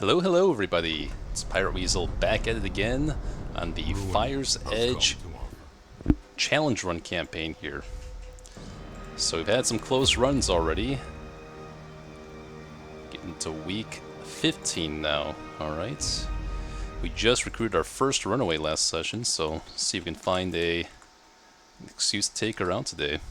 Hello, hello, everybody. It's Pirate Weasel back at it again on the Fire's Edge Challenge Run campaign here. So we've had some close runs already. Getting to week 15 now. Alright. We just recruited our first runaway last session, so see if we can find an excuse to take her out today.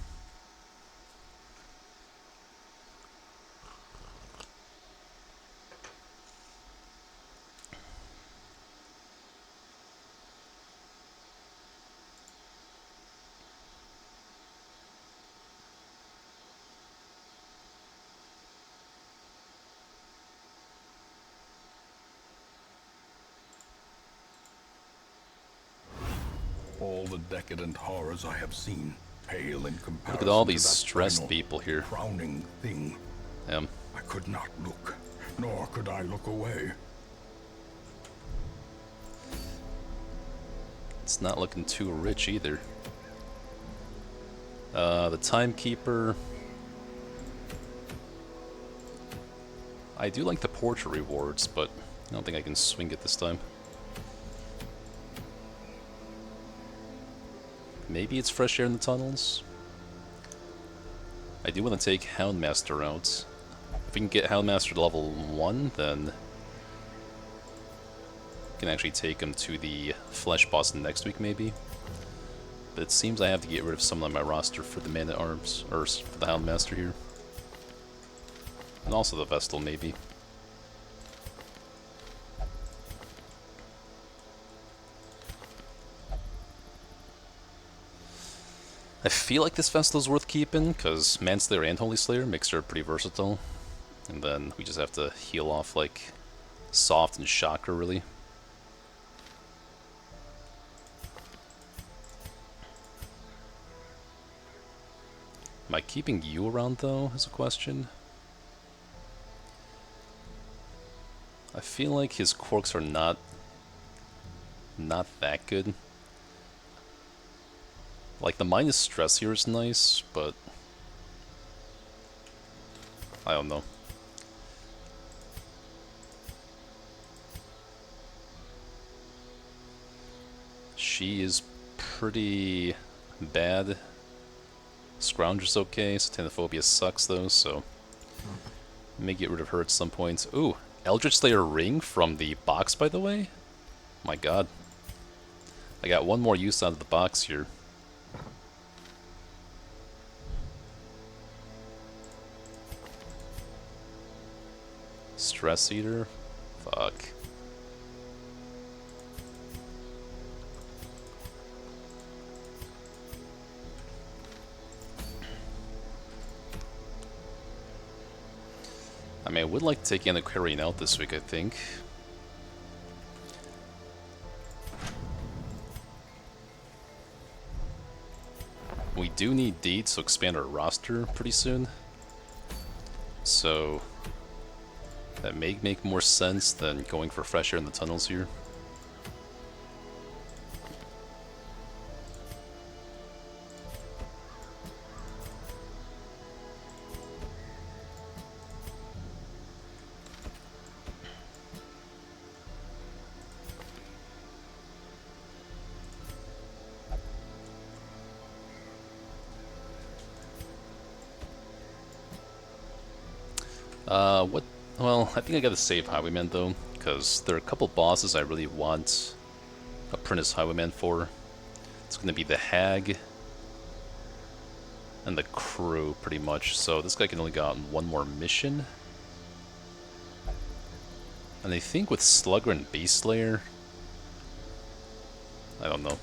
All the decadent horrors I have seen pale in comparison. Look at all these to that stressed final, people here. crowning thing. Yeah. I could not look, nor could I look away. It's not looking too rich either. The Timekeeper. I do like the portrait rewards, but I don't think I can swing it this time. Maybe it's fresh air in the tunnels. I do want to take Houndmaster out. If we can get Houndmaster to level 1, then we can actually take him to the Flesh boss next week, maybe. But it seems I have to get rid of someone on my roster for the Man-at-Arms, or for the Houndmaster here. And also the Vestal, maybe. I feel like this Vestal is worth keeping, because Manslayer and Holy Slayer makes her pretty versatile. And then we just have to heal off, like, Soft and Chakra, really. Am I keeping you around, though, is a question? I feel like his quirks are not that good. Like, the minus stress here is nice, but I don't know. She is pretty bad. Scrounger's okay, Satanophobia sucks though, so may get rid of her at some point. Ooh, Eldritch Slayer ring from the box, by the way? My god. I got one more use out of the box here. Stress Eater? Fuck. I mean, I would like to take Antiquarian out this week, I think. We do need deeds to expand our roster pretty soon. So that may make more sense than going for fresh air in the tunnels here. Well, I think I gotta save Highwayman though, because there are a couple bosses I really want Apprentice Highwayman for. It's gonna be the Hag and the Crew, pretty much. So this guy can only go out on one more mission. And I think with Slugger and Beast Slayer, I don't know.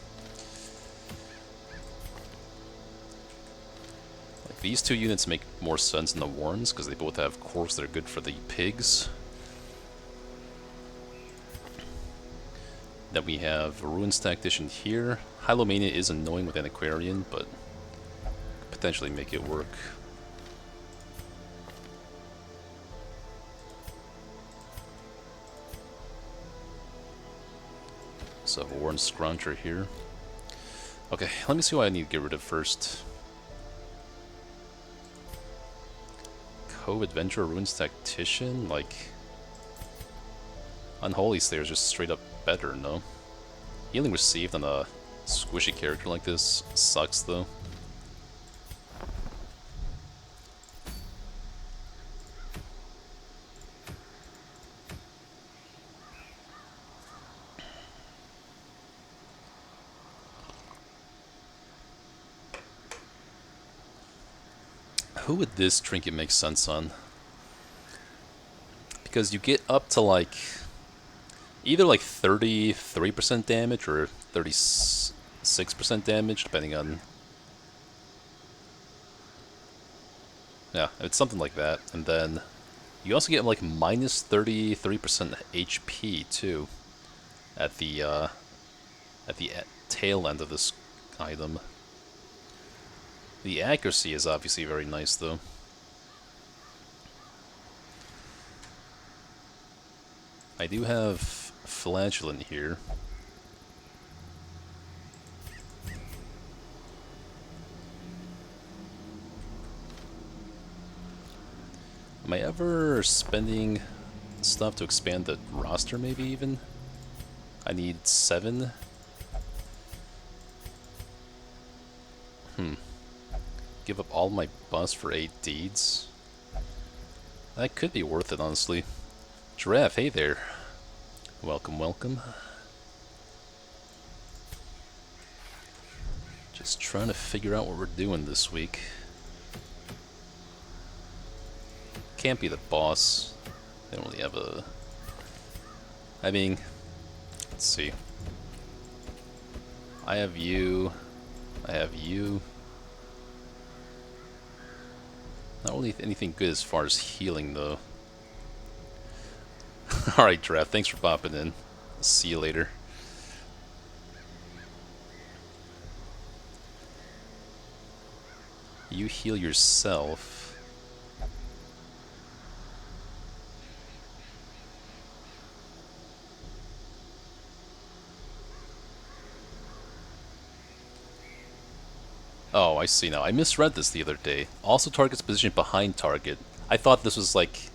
These two units make more sense than the Warrens, because they both have quirks that are good for the pigs. Then we have Ruins Tactician here. Hylomania is annoying with Antiquarian, but potentially make it work. So Warren Scrounger here. Okay, let me see what I need to get rid of first. Adventurer Ruins Tactician, like Unholy Slayer is just straight up better, no? Healing received on a squishy character like this sucks, though. Who would this trinket make sense on? Because you get up to like either like 33% damage or 36% damage, depending on. Yeah, it's something like that. And then you also get like minus 33% HP too at the tail end of this item. The accuracy is obviously very nice though. I do have Flagellant here. Am I ever spending stuff to expand the roster, maybe even? I need 7. Give up all my buffs for 8 deeds? That could be worth it, honestly. Giraffe, hey there. Welcome, welcome. Just trying to figure out what we're doing this week. Can't be the boss. They don't really have a... I mean, let's see. I have you. I have you. Not really anything good as far as healing, though. Alright, Draft, thanks for popping in. See you later. You heal yourself. Oh, I see now. I misread this the other day. Also targets position behind target. I thought this was like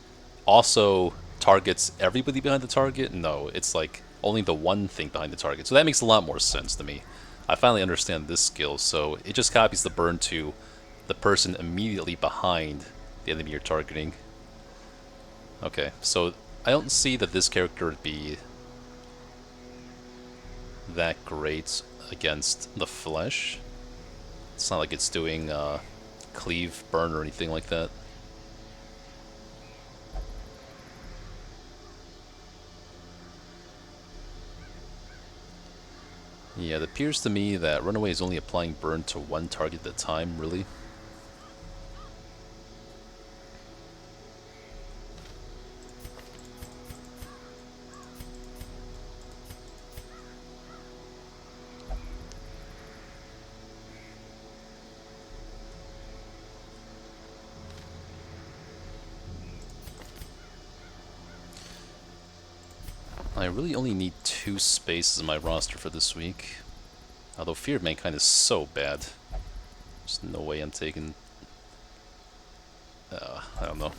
also targets everybody behind the target. No, it's like only the one thing behind the target. So that makes a lot more sense to me. I finally understand this skill. So it just copies the burn to the person immediately behind the enemy you're targeting. Okay, so I don't see that this character would be that great against the flesh. It's not like it's doing cleave, burn, or anything like that. Yeah, it appears to me that Runaway is only applying burn to one target at a time, really. I really only need 2 spaces in my roster for this week. Although Fear of Mankind is so bad. There's no way I'm taking... I don't know.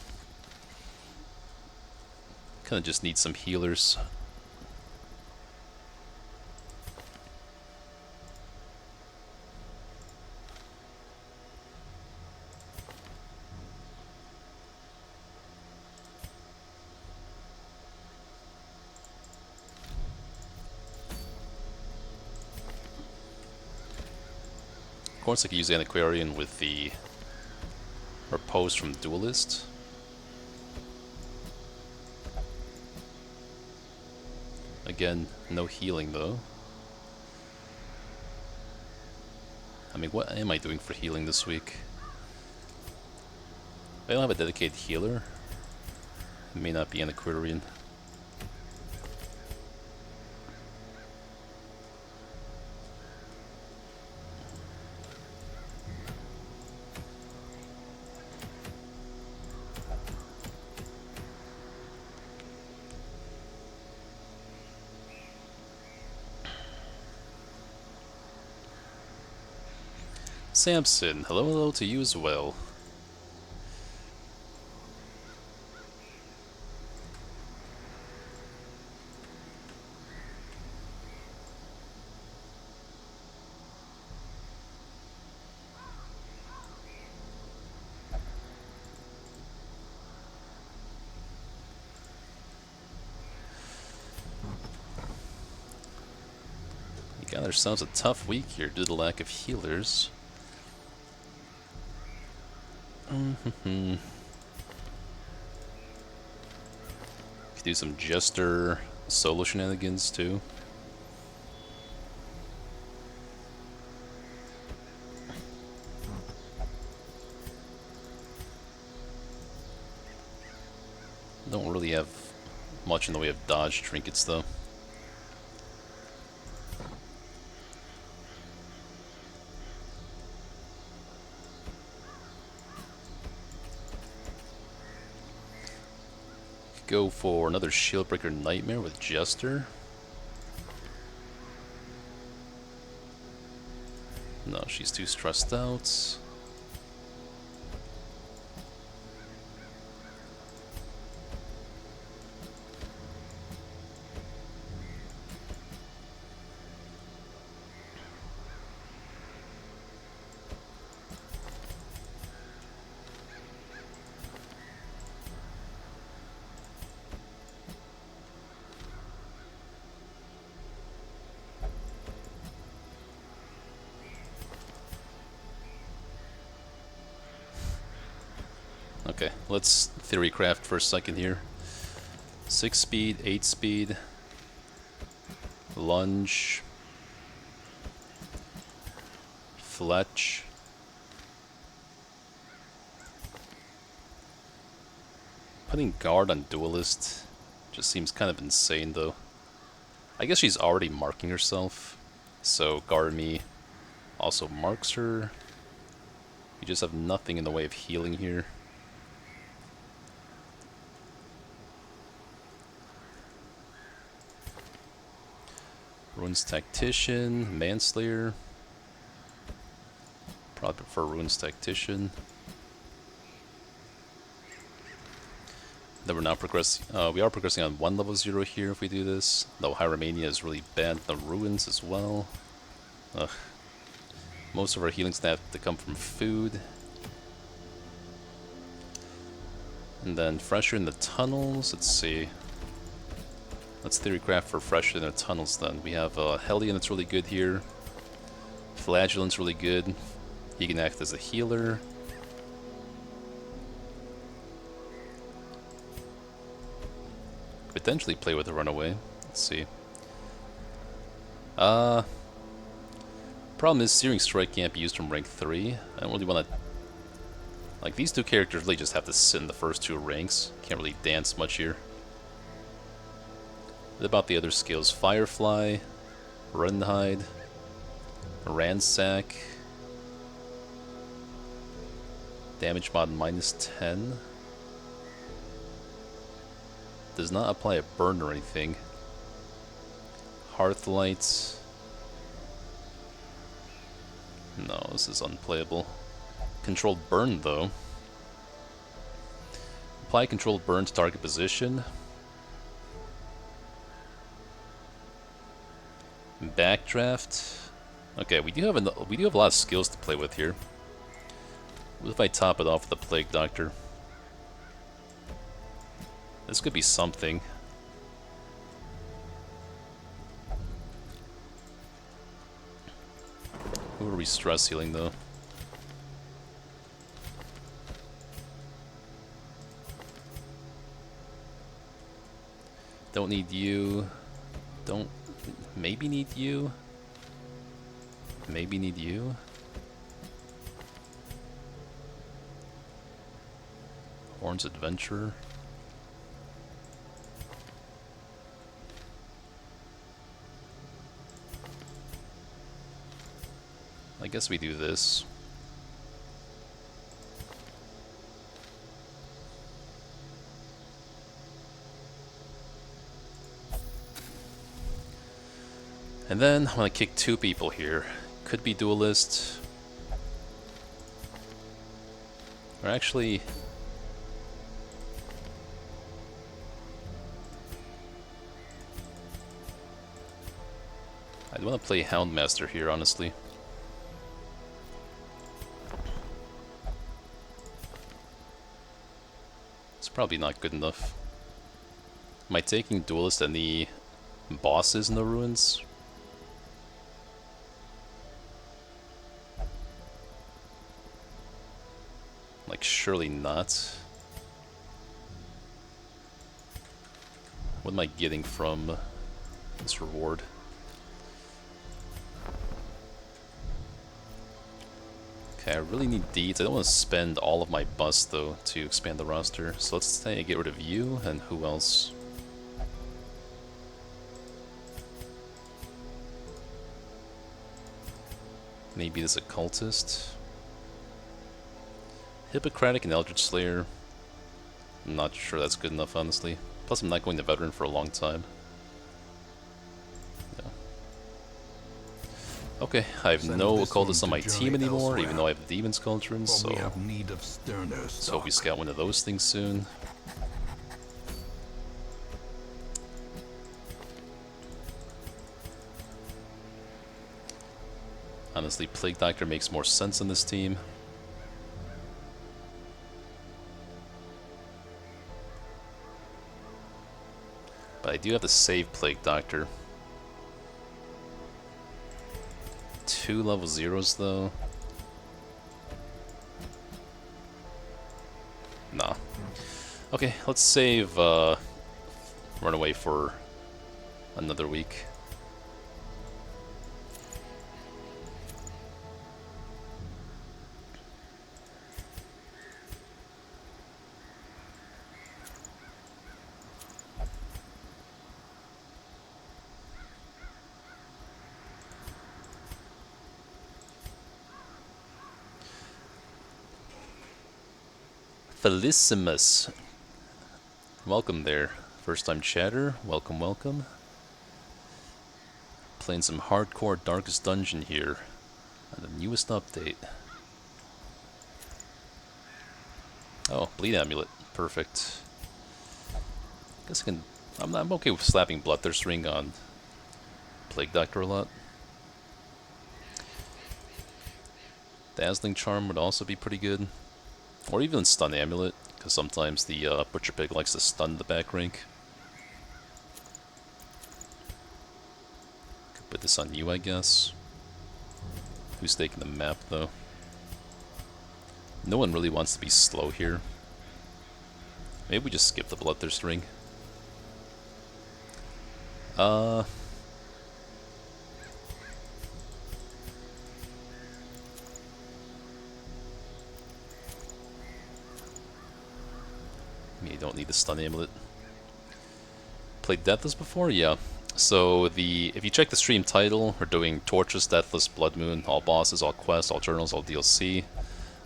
Kinda just need some healers. Of course I could use Antiquarian with the Repose from Duelist. Again, no healing though. I mean, what am I doing for healing this week? I don't have a dedicated healer. It may not be Antiquarian. Samson, hello to you as well. Got ourselves a tough week here due to the lack of healers. Could do some Jester solo shenanigans too. Don't really have much in the way of dodge trinkets though. Go for another Shieldbreaker Nightmare with Jester. No, she's too stressed out. Okay, let's theorycraft for a second here. 6 speed, 8 speed, lunge, fletch, putting guard on duelist just seems kind of insane though. I guess she's already marking herself, so guard me also marks her. We just have nothing in the way of healing here. Ruins Tactician, Manslayer. Probably prefer Ruins Tactician. Then we're now progressing. We are progressing on 1 level 0 here if we do this. Though Hyromania is really bad. The Ruins as well. Ugh. Most of our healing's gonna have to come from food. And then Fresher in the Tunnels. Let's see. Let's theorycraft for Fresher in the Tunnels then. We have Hellion that's really good here. Flagellant's really good. He can act as a healer. Potentially play with a Runaway. Let's see. Problem is, Searing Strike can't be used from rank 3. I don't really want to... Like, these two characters really just have to sit in the first 2 ranks. Can't really dance much here. What about the other skills? Firefly, Runhide, Ransack, damage mod -10. Does not apply a burn or anything. Hearthlight. No, this is unplayable. Controlled burn though. Apply controlled burn to target position. Backdraft. Okay, we do have a lot of skills to play with here. What if I top it off with the Plague Doctor? This could be something. Who are we stress healing though? Don't need you. Don't. Maybe need you. Maybe need you. Horn's Adventurer. I guess we do this. And then I'm gonna kick 2 people here. Could be duelist. Or actually... I'd want to play Houndmaster here, honestly. It's probably not good enough. Am I taking duelist and the bosses in the ruins? Like, surely not. What am I getting from this reward? Okay, I really need deeds. I don't want to spend all of my bust, though, to expand the roster. So let's say I get rid of you, and who else? Maybe this occultist? Hippocratic and Eldritch Slayer. I'm not sure that's good enough, honestly. Plus, I'm not going to veteran for a long time. Yeah. Okay, I have no occultists on my team anymore, even though I have the Demon's Cauldron, so we have need of sterner let's hope we stock. scout one of those things soon. Honestly, Plague Doctor makes more sense on this team. But I do have to save Plague Doctor. 2 level 0s though. Nah. Okay, let's save Runaway for another week. Felicissimus. Welcome there. First time chatter. Welcome, welcome. Playing some hardcore Darkest Dungeon here. On the newest update. Oh, Bleed Amulet. Perfect. Guess I can... I'm okay with slapping Bloodthirst Ring on Plague Doctor a lot. Dazzling Charm would also be pretty good. Or even Stun Amulet, because sometimes the Butcher Pig likes to stun the back rank. Could put this on you, I guess. Who's taking the map, though? No one really wants to be slow here. Maybe we just skip the Bloodthirst Ring. You don't need the Stun Amulet. Played Deathless before? Yeah. So if you check the stream title, we're doing Torchless, Deathless, Blood Moon, all bosses, all quests, all journals, all DLC.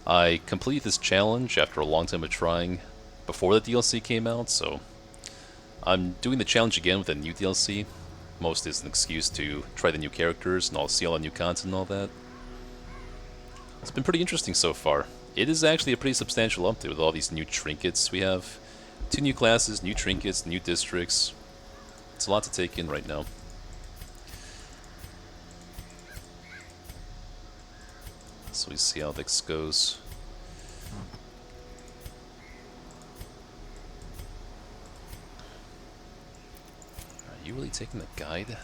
I completed this challenge after a long time of trying before the DLC came out, so I'm doing the challenge again with a new DLC. Mostly as an excuse to try the new characters and I'll see all the new content and all that. It's been pretty interesting so far. It is actually a pretty substantial update with all these new trinkets we have. 2 new classes, new trinkets, new districts. It's a lot to take in right now. So we see how this goes. Are you really taking the guide?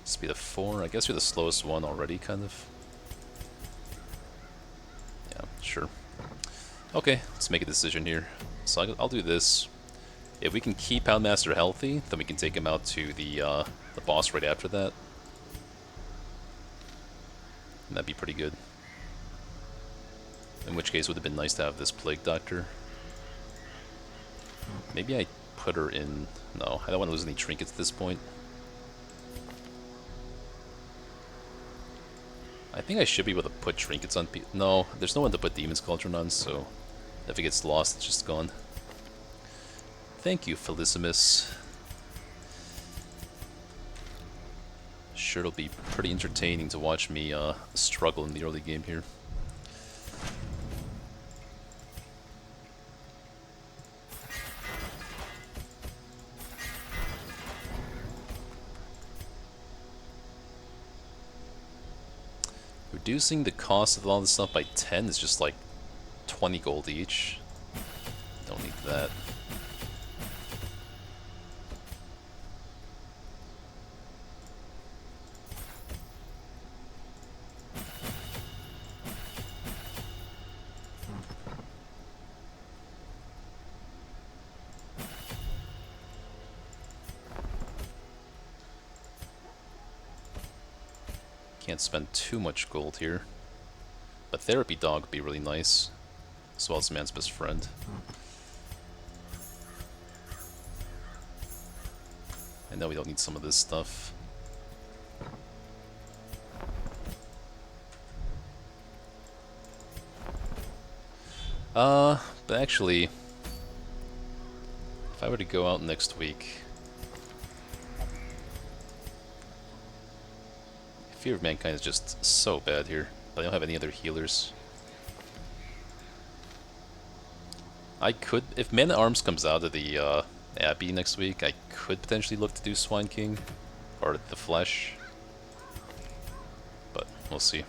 Speed of 4? I guess you're the slowest one already, kind of. Yeah, sure. Okay, let's make a decision here. So I'll do this. If we can keep Houndmaster healthy, then we can take him out to the boss right after that. And that'd be pretty good. In which case, it would have been nice to have this Plague Doctor. Maybe I put her in... No, I don't want to lose any trinkets at this point. I think I should be able to put trinkets on people. No, there's no one to put Demon's Cauldron on, so if it gets lost, it's just gone. Thank you, Felicissimus. Sure, it'll be pretty entertaining to watch me struggle in the early game here. Reducing the cost of all this stuff by 10 is just like 20 gold each. Don't need that. Can't spend too much gold here. But Therapy Dog would be really nice, as well as Man's Best Friend. I know we don't need some of this stuff. But actually, if I were to go out next week, Fear of Mankind is just so bad here, but I don't have any other healers. I could, if Man at Arms comes out of the Abbey next week, I could potentially look to do Swine King, or the Flesh, but we'll see.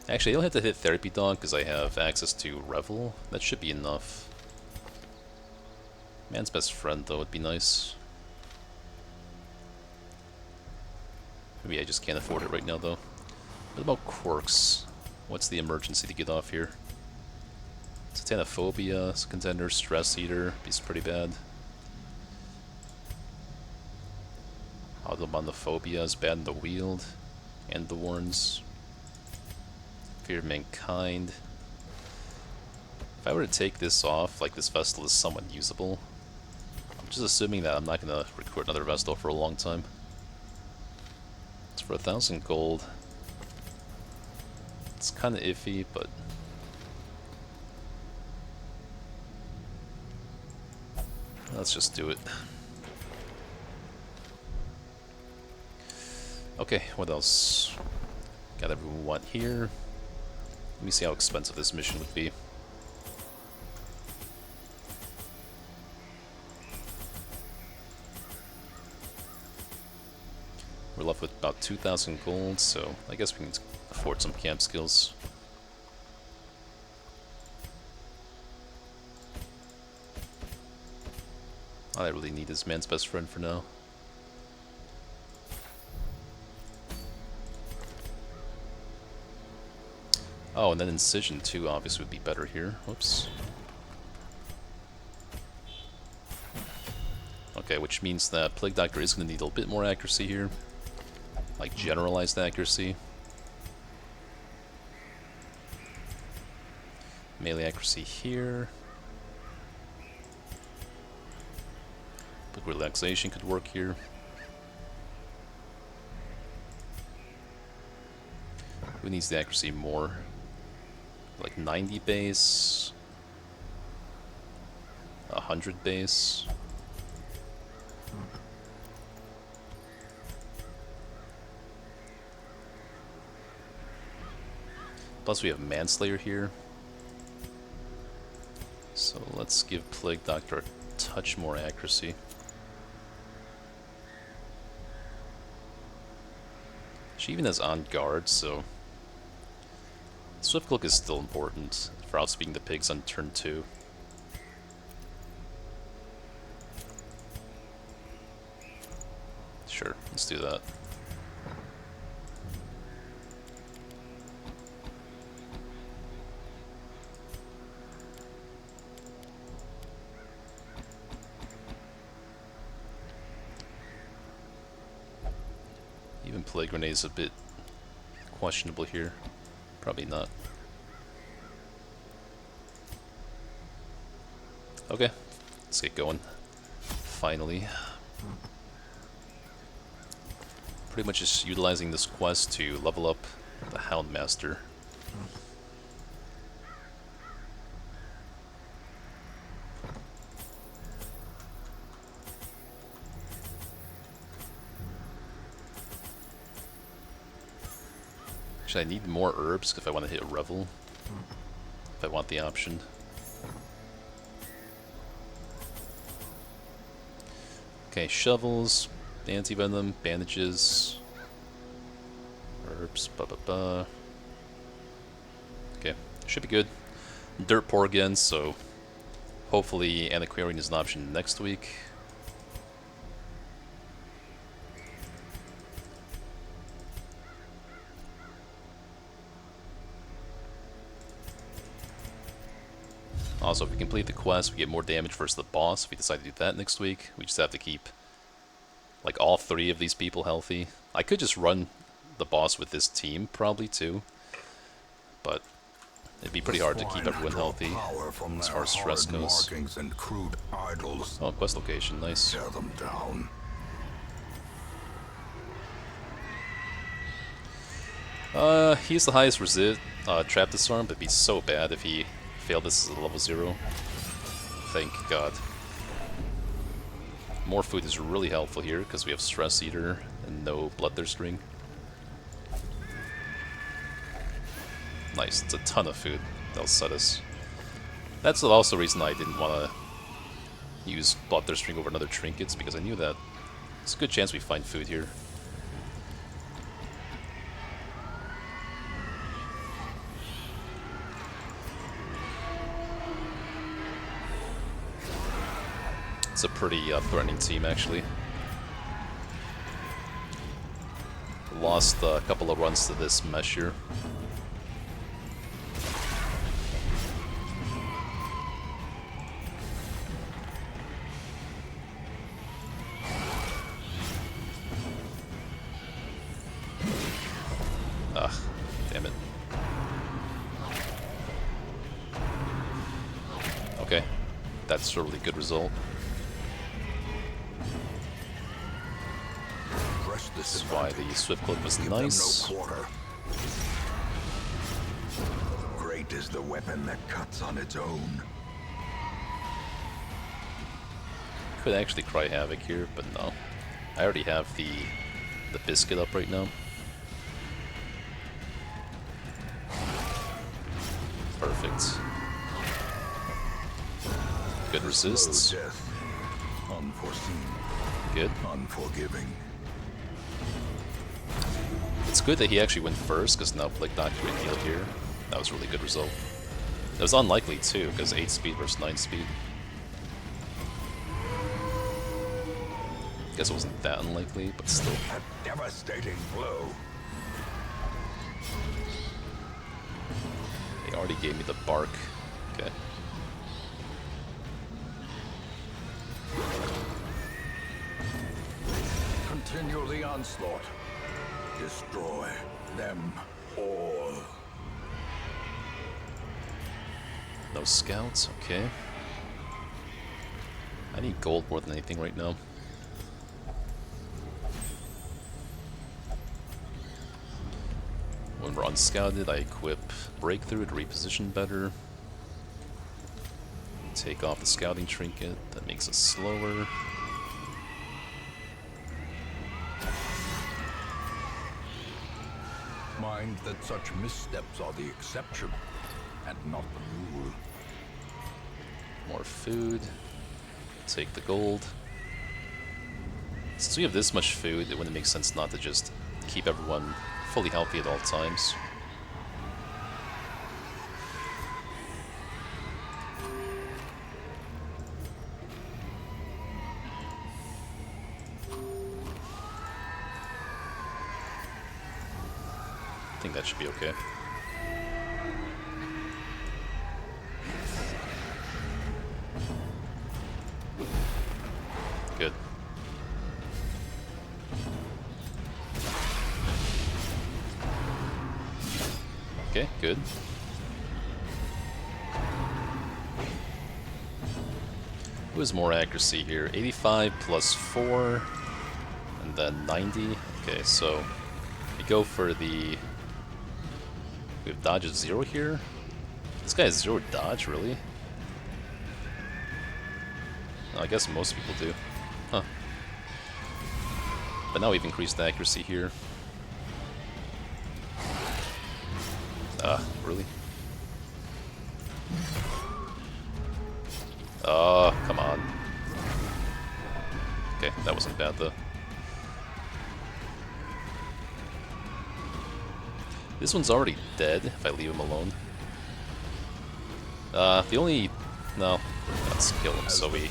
Actually, I don't have to hit Therapy Dog because I have access to Revel. That should be enough. Man's Best Friend, though, would be nice. Maybe I just can't afford it right now, though. What about Quirks? What's the emergency to get off here? Satanophobia, Contender, Stress Eater, is pretty bad. Automonophobia is bad in the Wield, and the Warns. Fear of Mankind. If I were to take this off, like this Vestal is somewhat usable, I'm just assuming that I'm not going to record another Vestal for a long time. It's for 1,000 gold. It's kind of iffy, but let's just do it. Okay, what else? Got everyone we want here. Let me see how expensive this mission would be. We're left with about 2,000 gold, so I guess we can afford some camp skills. All I really need is Man's Best Friend for now. Oh, and then Incision too obviously would be better here. Whoops. Okay, which means that Plague Doctor is going to need a little bit more accuracy here. Like generalized accuracy. Melee accuracy here. Quick Relaxation could work here. Who needs the accuracy more? Like 90 base, 100 base. Plus we have Manslayer here. So let's give Plague Doctor a touch more accuracy. She even has On Guard, so Swift Cloak is still important for outspeeding the pigs on turn 2. Sure, let's do that. Even Plague Grenade is a bit questionable here. Probably not. Okay, let's get going. Finally. Pretty much just utilizing this quest to level up the Houndmaster. Actually, I need more herbs if I want to hit Revel. If I want the option. Okay, shovels, anti-venom, bandages, herbs, Okay, should be good. Dirt poor again, so hopefully Antiquarian is an option next week. Also, if we complete the quest, we get more damage versus the boss. If we decide to do that next week, we just have to keep like all 3 of these people healthy. I could just run the boss with this team probably too, but it'd be pretty hard to keep everyone healthy as far as stress goes. And crude idols. Oh, quest location, nice. Tear them down. He's the highest trap disarm, but it'd be so bad if he failed this as a level 0. Thank God. More food is really helpful here because we have Stress Eater and no Bloodthirst Ring. Nice, it's a ton of food. That'll set us. That's also the reason I didn't want to use Bloodthirst Ring over another trinkets, because I knew that it's a good chance we find food here. It's a pretty threatening team, actually. Lost a couple of runs to this mesh here. Ah, damn it. Okay, that's a really good result. This is why the swift clip was nice. Great is the weapon that cuts on its own. Could actually cry Havoc here, but no. I already have the biscuit up right now. Perfect. Good resists. Death. Unforeseen. Good. Unforgiving. It's good that he actually went first, because now Blake knocked you a heal here. That was a really good result. It was unlikely too, because 8 speed versus 9 speed. Guess it wasn't that unlikely, but still. A devastating blow. They already gave me the bark. Okay. Continue the onslaught. Destroy them all. No scouts, okay. I need gold more than anything right now. When we're unscouted, I equip Breakthrough to reposition better. Take off the scouting trinket, that makes us slower. Mind that such missteps are the exception and not the rule. More food. Take the gold. Since we have this much food, it wouldn't make sense not to just keep everyone fully healthy at all times. I think that should be okay. Good. Okay, good. Who has more accuracy here? 85 plus 4, and then 90. Okay, so we go for the... We have dodge at 0 here? This guy has 0 dodge, really? I guess most people do. Huh. But now we've increased the accuracy here. Really? Oh, come on. Okay, that wasn't bad though. This one's already dead if I leave him alone. The only... No, let's kill him so he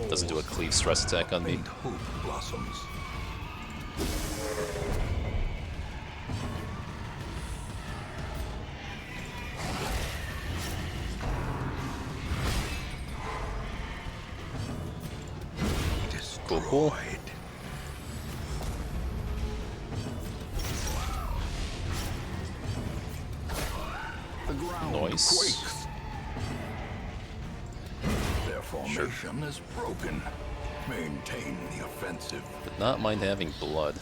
doesn't do a cleave stress attack on me. Hope blossoms. cool. The ground Nice. quakes. Their formation is broken. Maintain the offensive. Did not mind having blood.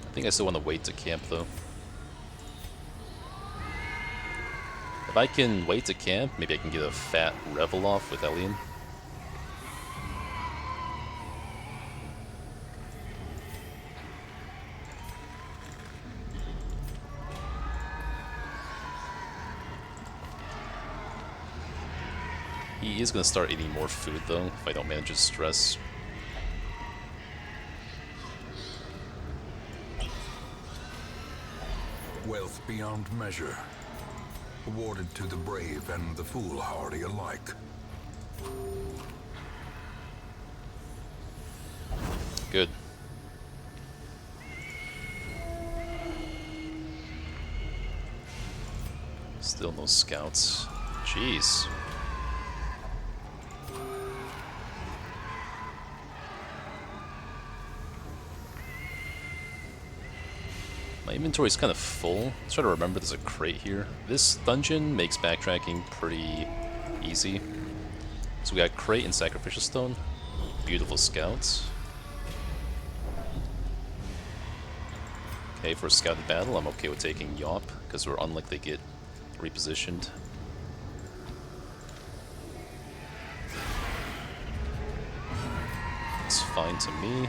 I think I still want to wait to camp though. If I can wait to camp, maybe I can get a fat revel off with Elian. He is going to start eating more food though, if I don't manage his stress. Wealth beyond measure. Awarded to the brave and the foolhardy alike. Good. Still no scouts. Jeez. My inventory's kind of full. Let's try to remember there's a crate here. This dungeon makes backtracking pretty easy. So we got crate and sacrificial stone. Beautiful scouts. Okay, for a scouted battle, I'm okay with taking Yawp, because we're unlikely to get repositioned. It's fine to me.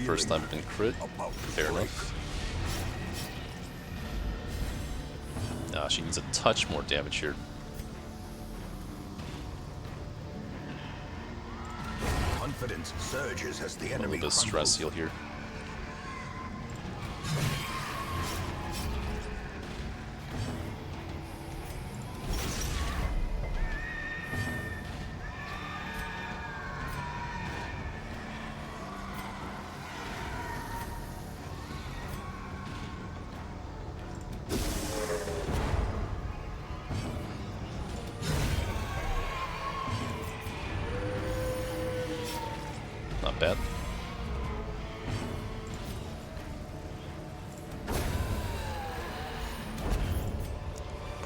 First time been crit. Fair enough. Ah, she needs a touch more damage here. Confidence surges as the A enemy little bit of stress heal here. Not bad.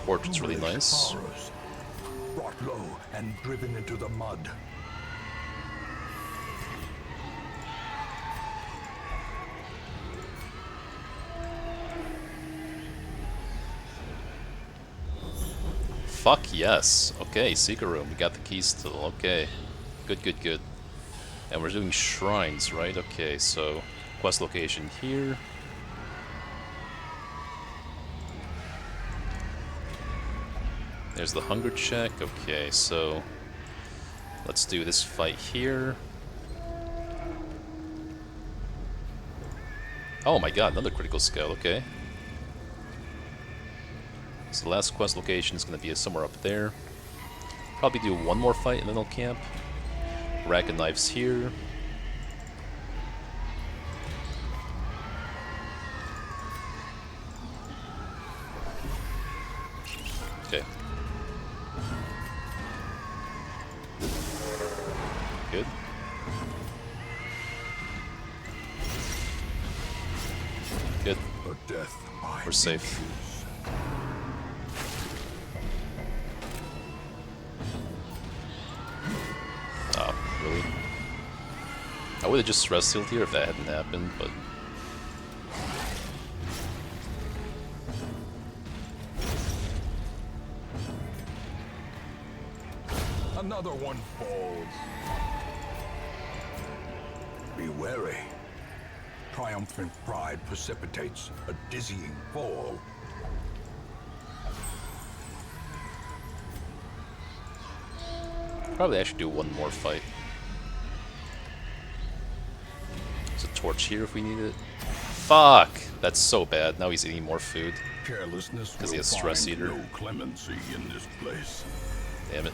Portrait's really nice. Horrors, brought low and driven into the mud. Fuck yes. Okay, secret room. We got the keys still. Okay. Good, good, good. And we're doing shrines, right? Okay, so quest location here. There's the hunger check. Okay, so let's do this fight here. Oh my god, another critical skill. Okay. So the last quest location is going to be somewhere up there. Probably do one more fight and then I'll camp. Rack of knives here. Okay. Good. Good. A death by We're safe. Oh, really? I would have just stress healed here if that hadn't happened, but... Another one falls. Be wary. Triumphant pride precipitates a dizzying fall. Probably actually do one more fight. There's a torch here if we need it. Fuck! That's so bad. Now he's eating more food. Carelessness 'Cause he will has stress find eater. no clemency in this place. Damn it.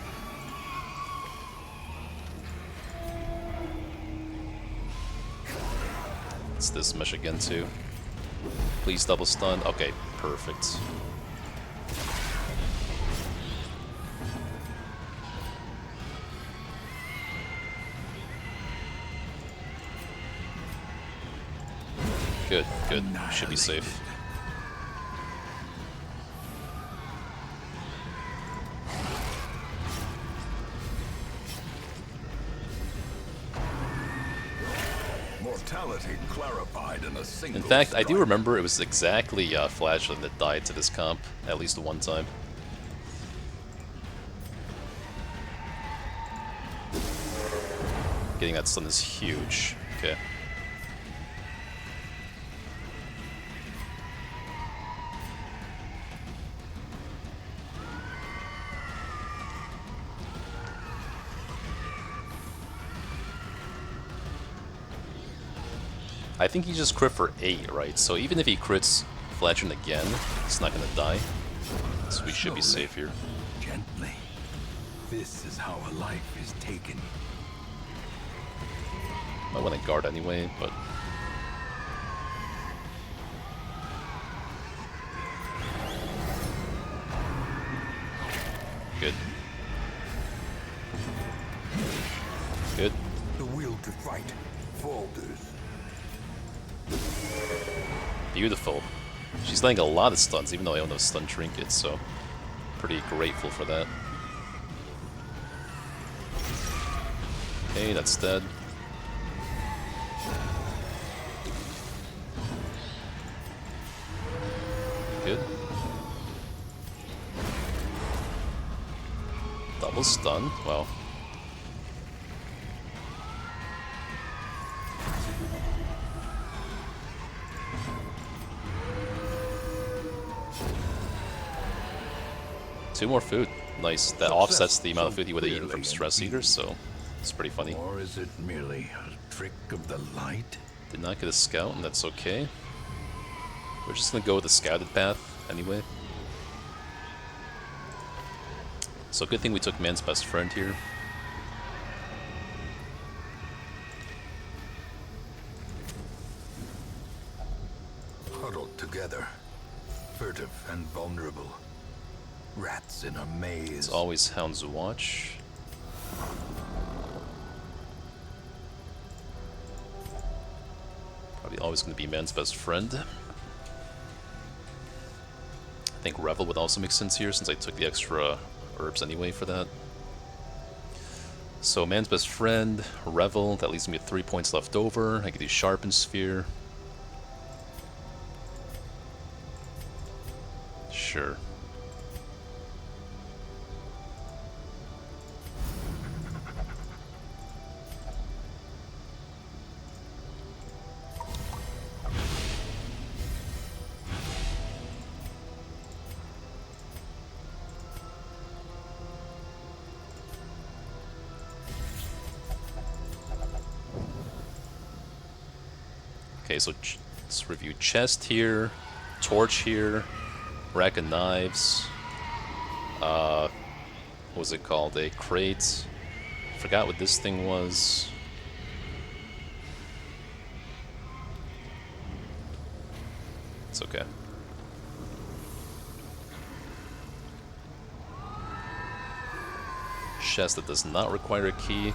It's this mesh again too. Please double stun. Okay, perfect. Good, good. Should be safe. Mortality clarified in a single In fact, I do strike. remember it was exactly Flashland that died to this comp, at least one time. Getting that stun is huge. Okay. I think he just crit for 8, right? So even if he crits Fletchern again, it's not gonna die. So we should be safe here. Gently. This is how a life is taken. Might want to guard anyway, but... Good. Good. The will to fight falters. Beautiful. She's laying a lot of stuns, even though I own those stun trinkets, so... Pretty grateful for that. Okay, that's dead. Good. Double stun, well. Two more food. Nice. That offsets the amount of food he would have eaten from Stress Eaters, so it's pretty funny. Or is it merely a trick of the light? Did not get a scout, and that's okay. We're just gonna go with the scouted path anyway. So good thing we took Man's Best Friend here. Huddled together, furtive and vulnerable. Rats in a maze. It's always Hound's Watch. Probably always going to be Man's Best Friend. I think Revel would also make sense here since I took the extra herbs anyway for that. So Man's Best Friend, Revel, that leaves me with 3 points left over. I could do Sharpen Sphere. Sure. Okay, so let's review chest here, torch here, rack of knives. What was it called? A crate. Forgot what this thing was. It's okay. Chest that does not require a key.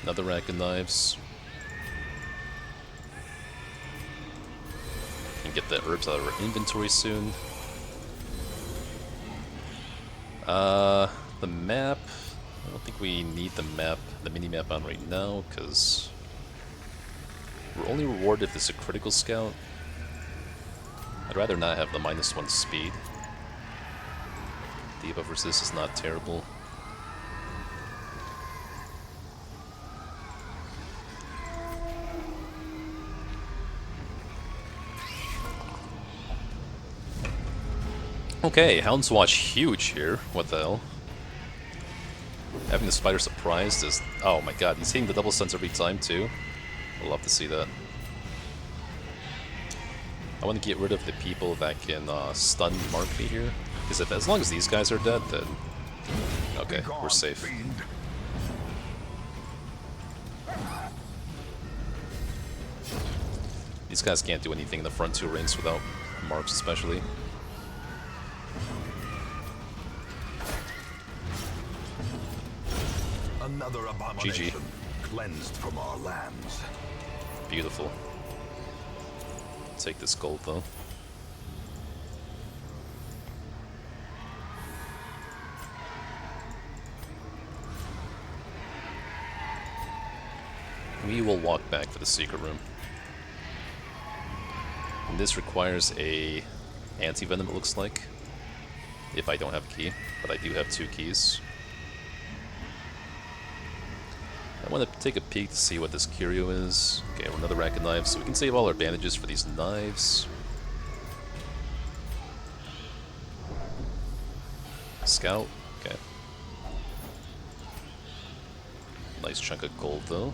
Another rack of knives. Can get the herbs out of our inventory soon. The map. I don't think we need the map, the mini map on right now, because we're only rewarded if it's a critical scout. I'd rather not have the -1 speed. Debuff resist is not terrible. Okay, Hound's Watch huge here. What the hell? Having the spider surprised is... Oh my god, he's hitting the double stuns every time too. I'd love to see that. I want to get rid of the people that can stun mark me here. Because as long as these guys are dead, then Okay, we're Begone, safe. fiend. These guys can't do anything in the front two rings without marks, especially. Another abomination cleansed from our lands. Beautiful. Take this gold, though. We will walk back for the secret room. And this requires a anti-venom, it looks like. If I don't have a key, but I do have 2 keys. I want to take a peek to see what this curio is. Okay, another rack of knives, so we can save all our bandages for these knives. Scout, okay. Nice chunk of gold, though.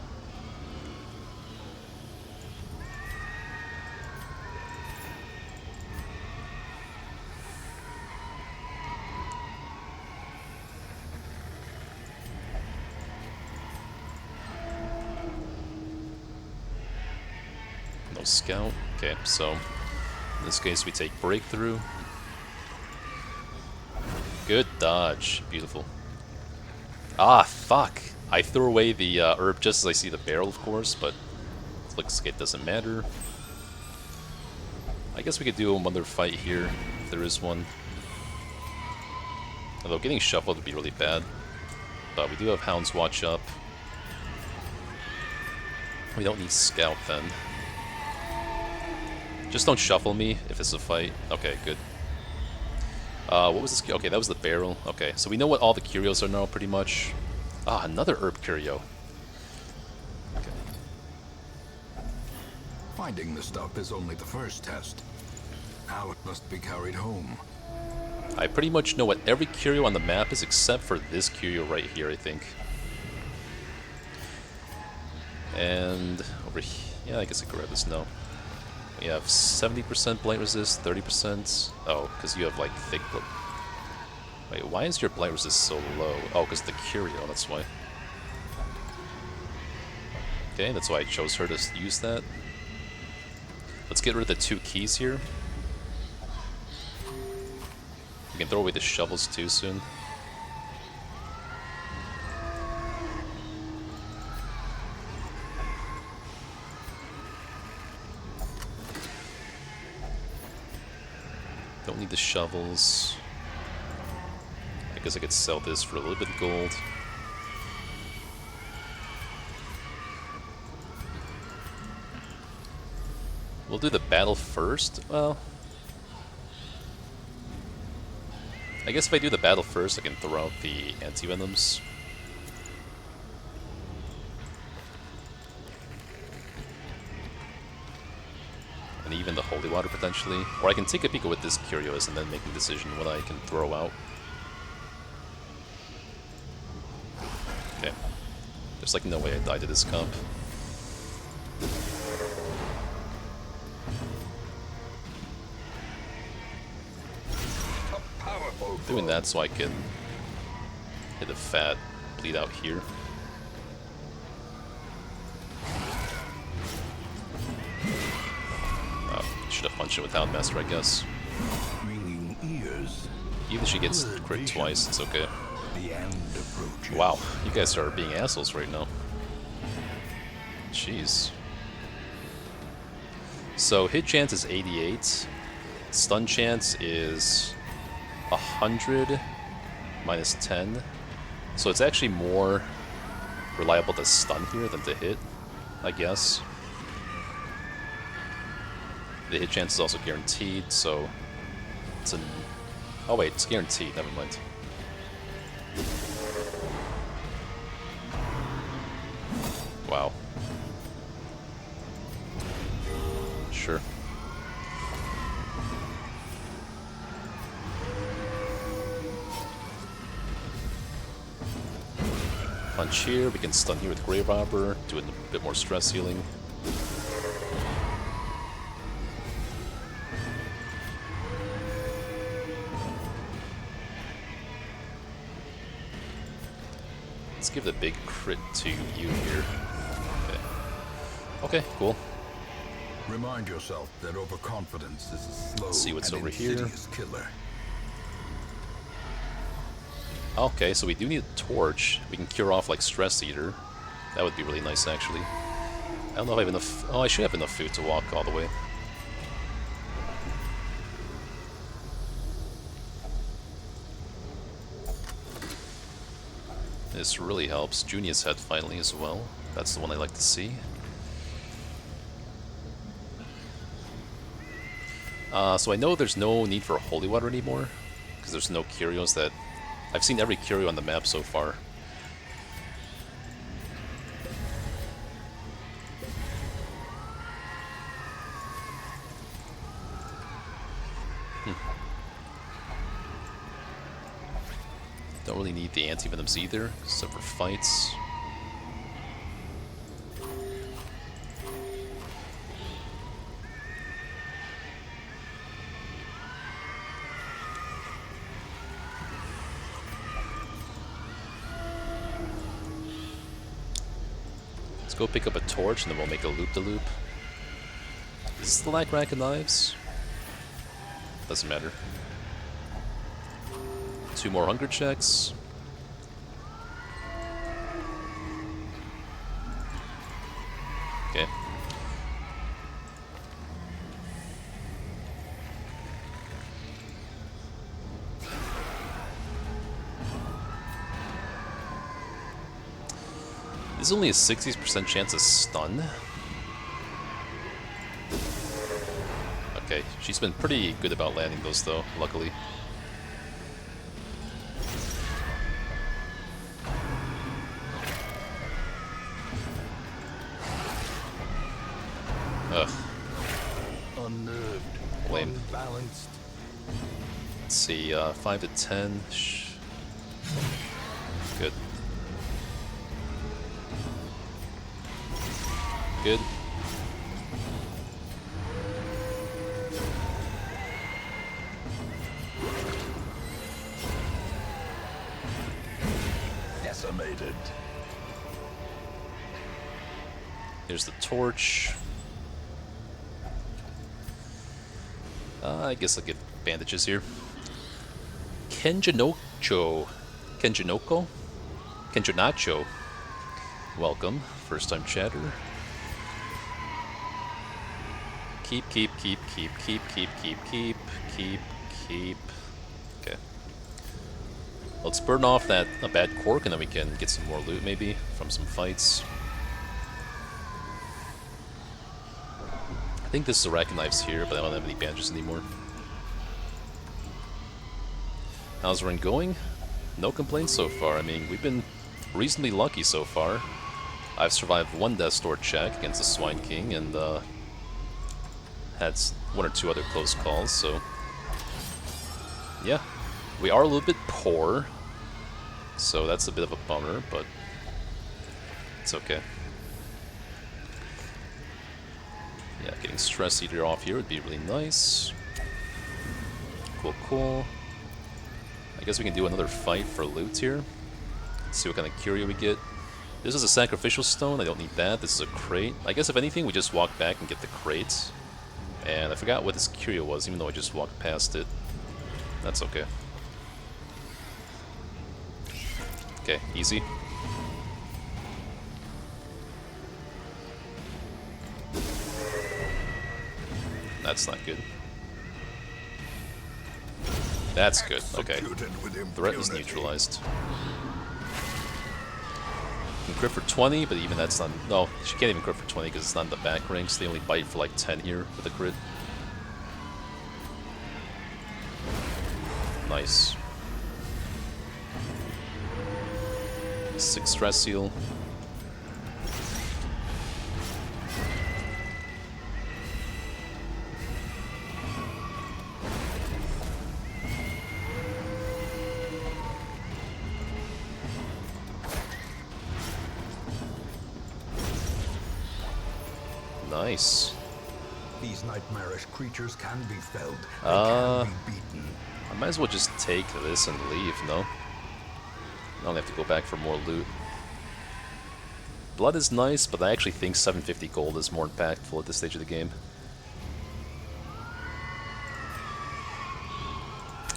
No scout. Okay, so in this case we take breakthrough. Good dodge. Beautiful. Ah, fuck. I threw away the herb just as I see the barrel, of course, but it looks like it doesn't matter. I guess we could do another fight here, if there is one. Although getting shuffled would be really bad. But we do have Hound's Watch up. We don't need Scout then. Just don't shuffle me if it's a fight. Okay, good. What was this? Okay, that was the barrel. Okay, so we know what all the curios are now, pretty much. Ah, another herb curio. Okay. Finding the stuff is only the first test. Now it must be carried home. I pretty much know what every curio on the map is, except for this curio right here, I think. And over here, yeah, I guess I could grab this now. We have 70% blight resist, 30%. Oh, because you have like thick. Wait, why is your blight resist so low? Oh, because the curio, that's why. Okay, that's why I chose her to use that. Let's get rid of the 2 keys here. We can throw away the shovels too soon. Don't need the shovels. I guess I could sell this for a little bit of gold. We'll do the battle first. Well, I guess if I do the battle first, I can throw out the anti-venoms. And even the holy water, potentially. Or I can take a peek at what this curio is and then make a decision what I can throw out. Okay. There's like no way I die to this comp. Doing that so I can hit a fat bleed out here. Should have punched it with Houndmaster, I guess. Ringing ears. Even if she gets crit twice, it's okay. The end approaches. Wow, you guys are being assholes right now. Jeez. So hit chance is 88. Stun chance is 100 minus 10. So it's actually more reliable to stun here than to hit, I guess. The hit chance is also guaranteed, so it's an... Oh wait, it's guaranteed, never mind. Wow. Sure. Punch here, we can stun here with Grave Robber, do a bit more stress healing. Let's give the big crit to you here. Okay. Okay, cool. Remind yourself that overconfidence is a slow Let's see what's and over here. insidious killer. Okay, so we do need a torch. We can cure off like Stress Eater. That would be really nice, actually. I don't know if I have enough... Oh, I should have enough food to walk all the way. This really helps. Junia's head finally as well. That's the one I like to see. So I know there's no need for holy water anymore, because there's no curios that... I've seen every curio on the map so far. Don't really need the anti-venoms either, except for fights. Let's go pick up a torch and then we'll make a loop-de-loop. Is this the lack rack of knives? Doesn't matter. 2 more hunger checks. Okay. There's only a 60% chance of stun. Okay, she's been pretty good about landing those though, luckily. Ugh. Unnerved, Lame. unbalanced. Let's see, 5 to 10. Good. Good. Decimated. Here's the torch. I guess I'll get bandages here. Kenjinocho. Kenjinoko? Kenjinacho. Welcome. First time chatter. Keep. Okay. Let's burn off that a bad cork and then we can get some more loot maybe from some fights. I think this is a rack of knives here, but I don't have any bandages anymore. How's the run going? No complaints so far. I mean, we've been reasonably lucky so far. I've survived 1 Death's Door check against the Swine King and had 1 or 2 other close calls, so... Yeah, we are a little bit poor, so that's a bit of a bummer, but it's okay. Yeah, getting Stress Eater off here would be really nice. Cool. I guess we can do another fight for loot here. Let's see what kind of curio we get. This is a sacrificial stone, I don't need that. This is a crate. I guess if anything, we just walk back and get the crate. And I forgot what this curio was, even though I just walked past it. That's okay. Okay, easy. That's not good. That's good, okay. Threat is neutralized. Can crit for 20, but even that's not... No, she can't even crit for 20 because it's not in the back ranks. They only bite for like 10 here with a crit. Nice. 6 stress seal. Nice. These nightmarish creatures can be felled. They can be beaten. I might as well just take this and leave, no? I'll have to go back for more loot. Blood is nice, but I actually think 750 gold is more impactful at this stage of the game.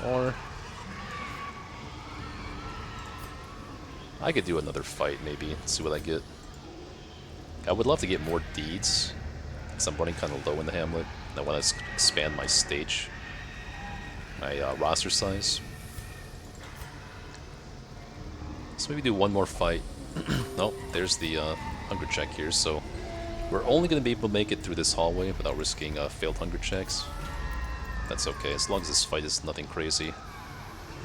Or I could do another fight, maybe, see what I get. I would love to get more deeds, because I'm running kind of low in the hamlet. I want to expand my stage, my roster size. So maybe do one more fight. Nope, there's the hunger check here, so we're only going to be able to make it through this hallway without risking failed hunger checks. That's okay, as long as this fight is nothing crazy.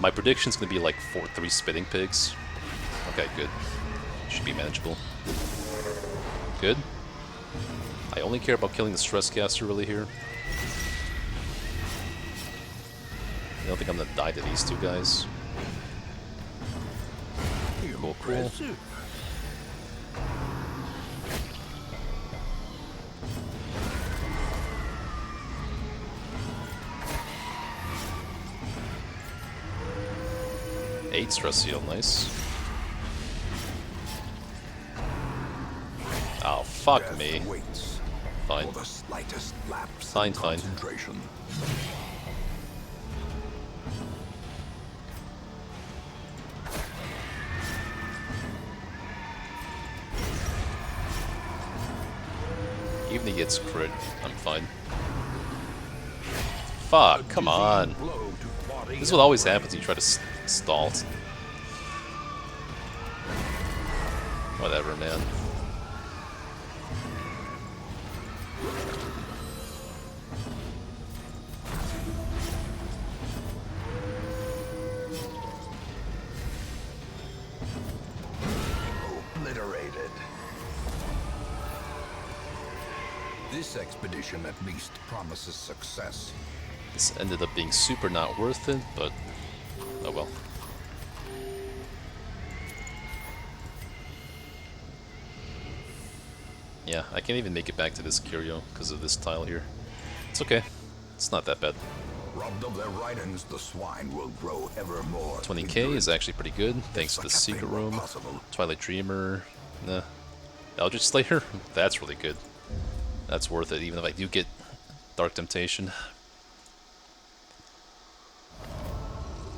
My prediction's going to be like 3 spitting pigs. Okay, good. Should be manageable. Good. I only care about killing the stress caster really here. I don't think I'm going to die to these two guys. Cool, cool. Eight stress seal, nice. Oh, fuck me. Fine. Fine, fine. Even if he gets crit, I'm fine. Fuck, come on. This is what always happens when you try to stall. Whatever, man. Obliterated. This expedition at least promises success. This ended up being super not worth it, but oh well. Yeah, I can't even make it back to this curio because of this tile here. It's okay. It's not that bad. Robbed of their ridings, the swine will grow ever more. 20k is actually pretty good, thanks to the secret room. Twilight Dreamer, nah. Eldritch Slayer, that's really good. That's worth it, even if I do get Dark Temptation.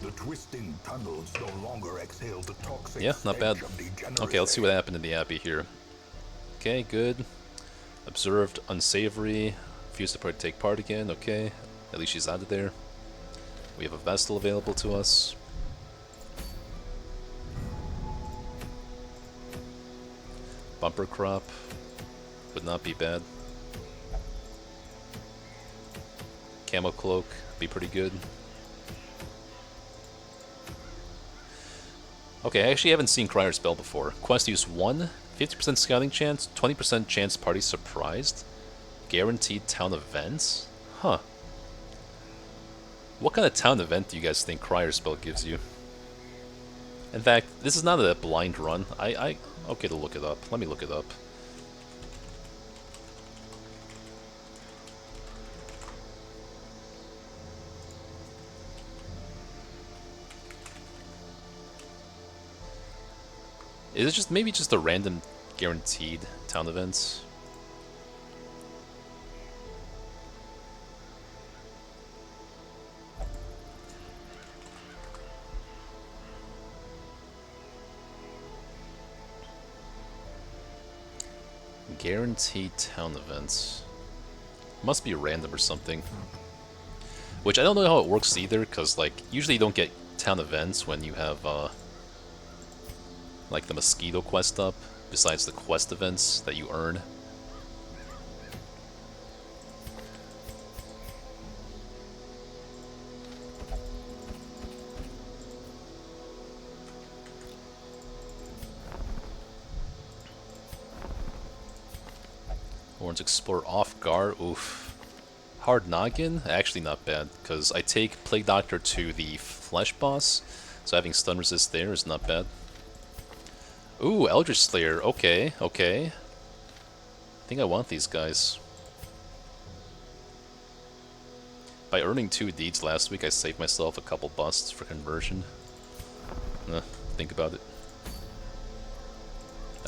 The twisting tunnels no longer exhale the toxic. Yeah, not bad. Okay, let's see what happened in the Abbey here. Okay, good. Observed unsavory. Refused to take part again. Okay, at least she's out of there. We have a Vestal available to us. Bumper crop would not be bad. Camo cloak be pretty good. Okay, I actually haven't seen Crier's spell before. Quest use 1, 50% scouting chance, 20% chance party surprised. Guaranteed town events? Huh. What kind of town event do you guys think Crier's spell gives you? In fact, this is not a blind run. Okay to look it up. Let me look it up. Is it just maybe just a random guaranteed town events? Guaranteed town events. Must be random or something. Which I don't know how it works either, because like usually you don't get town events when you have like the Mosquito quest up, besides the quest events that you earn. Horns Explorer off guard, oof. Hard Noggin, actually not bad, because I take Plague Doctor to the Flesh Boss, so having stun resist there is not bad. Ooh, Eldritch Slayer, okay, okay. I think I want these guys. By earning 2 deeds last week, I saved myself a couple busts for conversion. Think about it.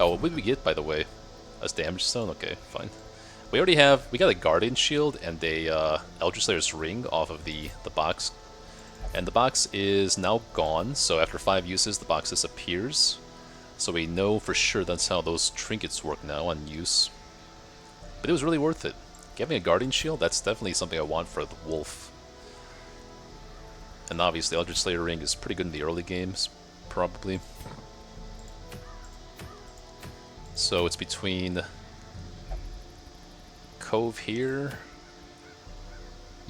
Oh, what did we get, by the way? That's damage stone? Okay, fine. We got a Guardian Shield and a Eldritch Slayer's Ring off of the box. And the box is now gone, so after 5 uses, the box disappears. So we know for sure that's how those trinkets work now on use. But it was really worth it. Getting a Guardian Shield, that's definitely something I want for the Wolf. And obviously, Eldritch Slayer Ring is pretty good in the early games, probably. So it's between Cove here.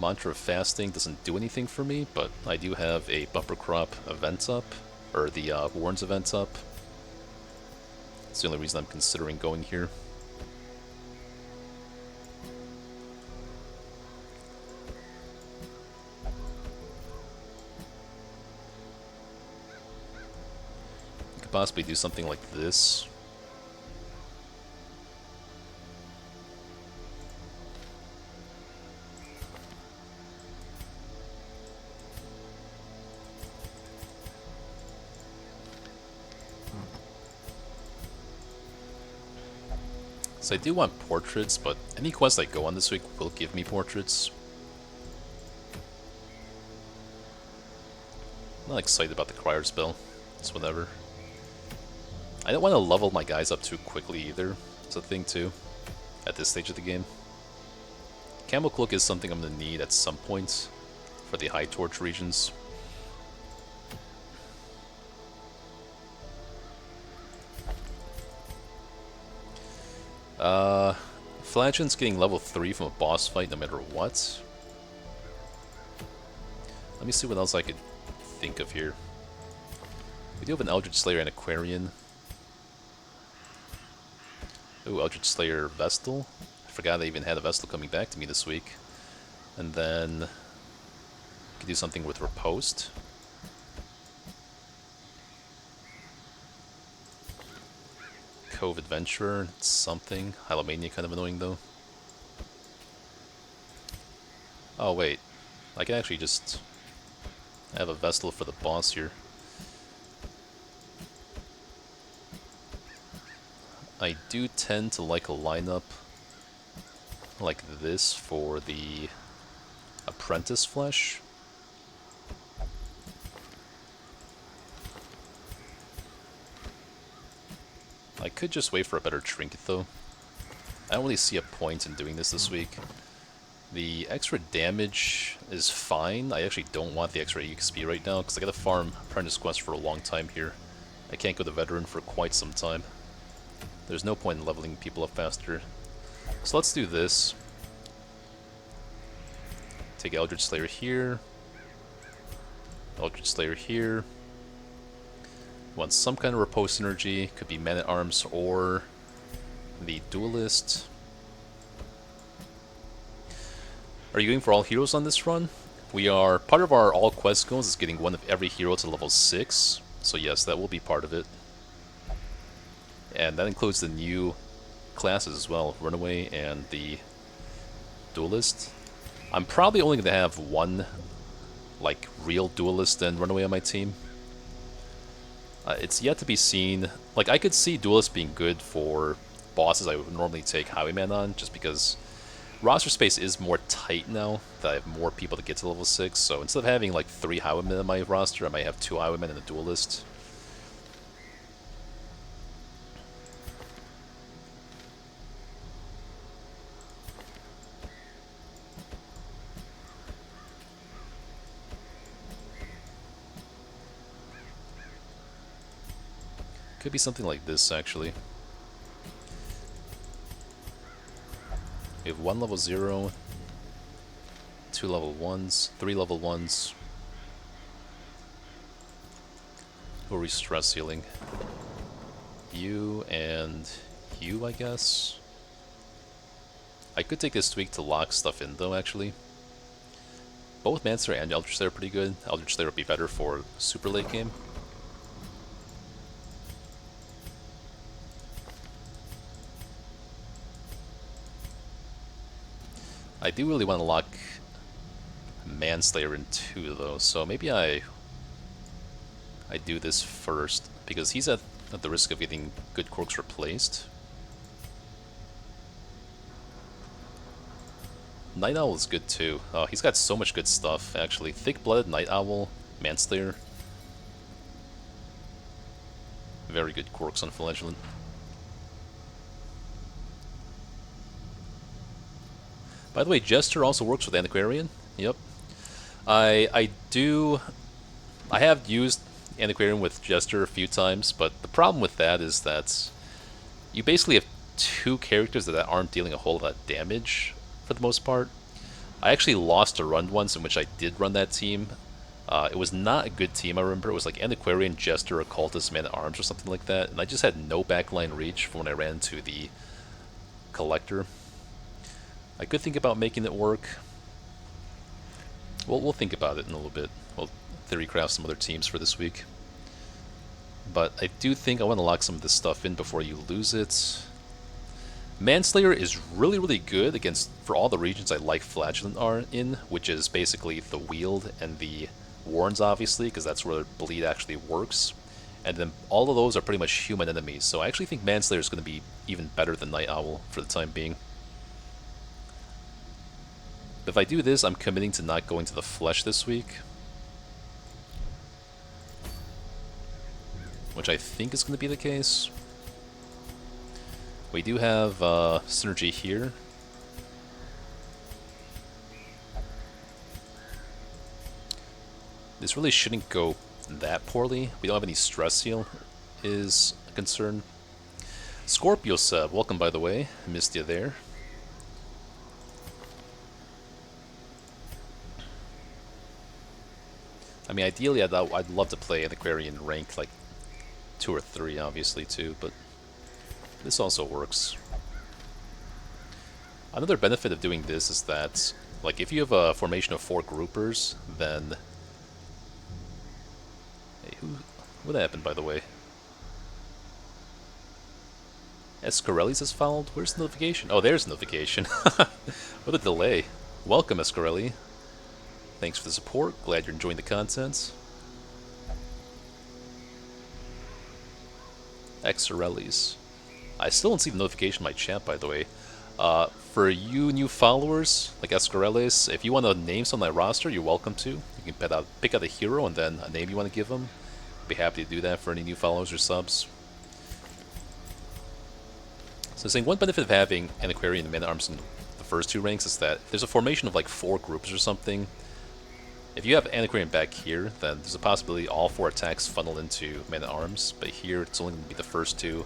Mantra of Fasting doesn't do anything for me, but I do have a Bumper Crop event up, or the Warren's event up. It's the only reason I'm considering going here. You could possibly do something like this. So I do want portraits, but any quest I go on this week will give me portraits. I'm not excited about the Crier spell. It's whatever. I don't want to level my guys up too quickly either. It's a thing too, at this stage of the game. Camel Cloak is something I'm going to need at some point for the high torch regions. Flagellant's getting level 3 from a boss fight no matter what. Let me see what else I could think of here. We do have an Eldritch Slayer and Aquarian. Ooh, Eldritch Slayer Vestal. I forgot I even had a Vestal coming back to me this week. And then we could do something with Riposte. Cove Adventurer, something. Hylomania kind of annoying though. Oh wait, I can actually just have a Vestal for the boss here. I do tend to like a lineup like this for the Apprentice Flesh. I could just wait for a better trinket though. I don't really see a point in doing this week. The extra damage is fine. I actually don't want the extra EXP right now because I gotta farm Apprentice Quest for a long time here. I can't go to Veteran for quite some time. There's no point in leveling people up faster. So let's do this. Take Eldritch Slayer here. Eldritch Slayer here. Want some kind of Riposte energy. Could be Man-at-Arms or the Duelist. Are you going for all heroes on this run? We are, part of our all quest goals is getting one of every hero to level 6. So yes, that will be part of it. And that includes the new classes as well, Runaway and the Duelist. I'm probably only going to have one, like, real Duelist and Runaway on my team. It's yet to be seen. Like, I could see Duelist being good for bosses I would normally take Highwayman on, just because roster space is more tight now, that I have more people to get to level 6, so instead of having like 3 Highwaymen on my roster, I might have 2 Highwaymen and a Duelist. Could be something like this, actually. We have 1 level 0, 2 level 1s, 3 level 1s. Who are we stress healing? You and you, I guess? I could take this week to lock stuff in, though, actually. Both Mancer and Eldritch Slayer are pretty good. Eldritch Slayer would be better for super late game. I do really want to lock Manslayer in 2 though, so maybe I do this first, because he's at at the risk of getting good quirks replaced. Night Owl is good too. Oh, he's got so much good stuff, actually. Thick-Blooded Night Owl, Manslayer. Very good quirks on Flagellant. By the way, Jester also works with Antiquarian. Yep. I have used Antiquarian with Jester a few times, but the problem with that is that you basically have two characters that aren't dealing a whole lot of damage for the most part. I actually lost a run once in which I did run that team. It was not a good team, I remember. It was like Antiquarian, Jester, Occultist, Man-at-Arms or something like that, and I just had no backline reach for when I ran into the Collector. I could think about making it work. We'll think about it in a little bit. We'll theorycraft some other teams for this week. But I do think I want to lock some of this stuff in before you lose it. Manslayer is really, really good for all the regions I like Flagellant are in, which is basically the Weald and the Warrens, obviously, because that's where Bleed actually works. And then all of those are pretty much human enemies, so I actually think Manslayer is going to be even better than Night Owl for the time being. If I do this, I'm committing to not going to the Flesh this week. Which I think is going to be the case. We do have synergy here. This really shouldn't go that poorly. We don't have any stress seal, is a concern. Scorpio sub, welcome by the way. Missed you there. I mean, ideally, I'd love to play Antiquarian rank like 2 or 3, obviously, too, but this also works. Another benefit of doing this is that, like, if you have a formation of 4 groupers, then... Hey, what happened, by the way? Escarelli's has followed? Where's the notification? Oh, there's the notification. What a delay. Welcome, Escarelli. Thanks for the support. Glad you're enjoying the content. Escarelli's. I still don't see the notification in my chat, by the way. For you new followers, like Escarellis, if you want to name someone on my roster, you're welcome to. You can pick out a hero and then a name you want to give them. Be happy to do that for any new followers or subs. So saying one benefit of having Antiquarian and Man-at-Arms in the first 2 ranks is that there's a formation of like 4 groups or something. If you have Antiquarian back here, then there's a possibility all 4 attacks funnel into Man-at-Arms, but here it's only going to be the first 2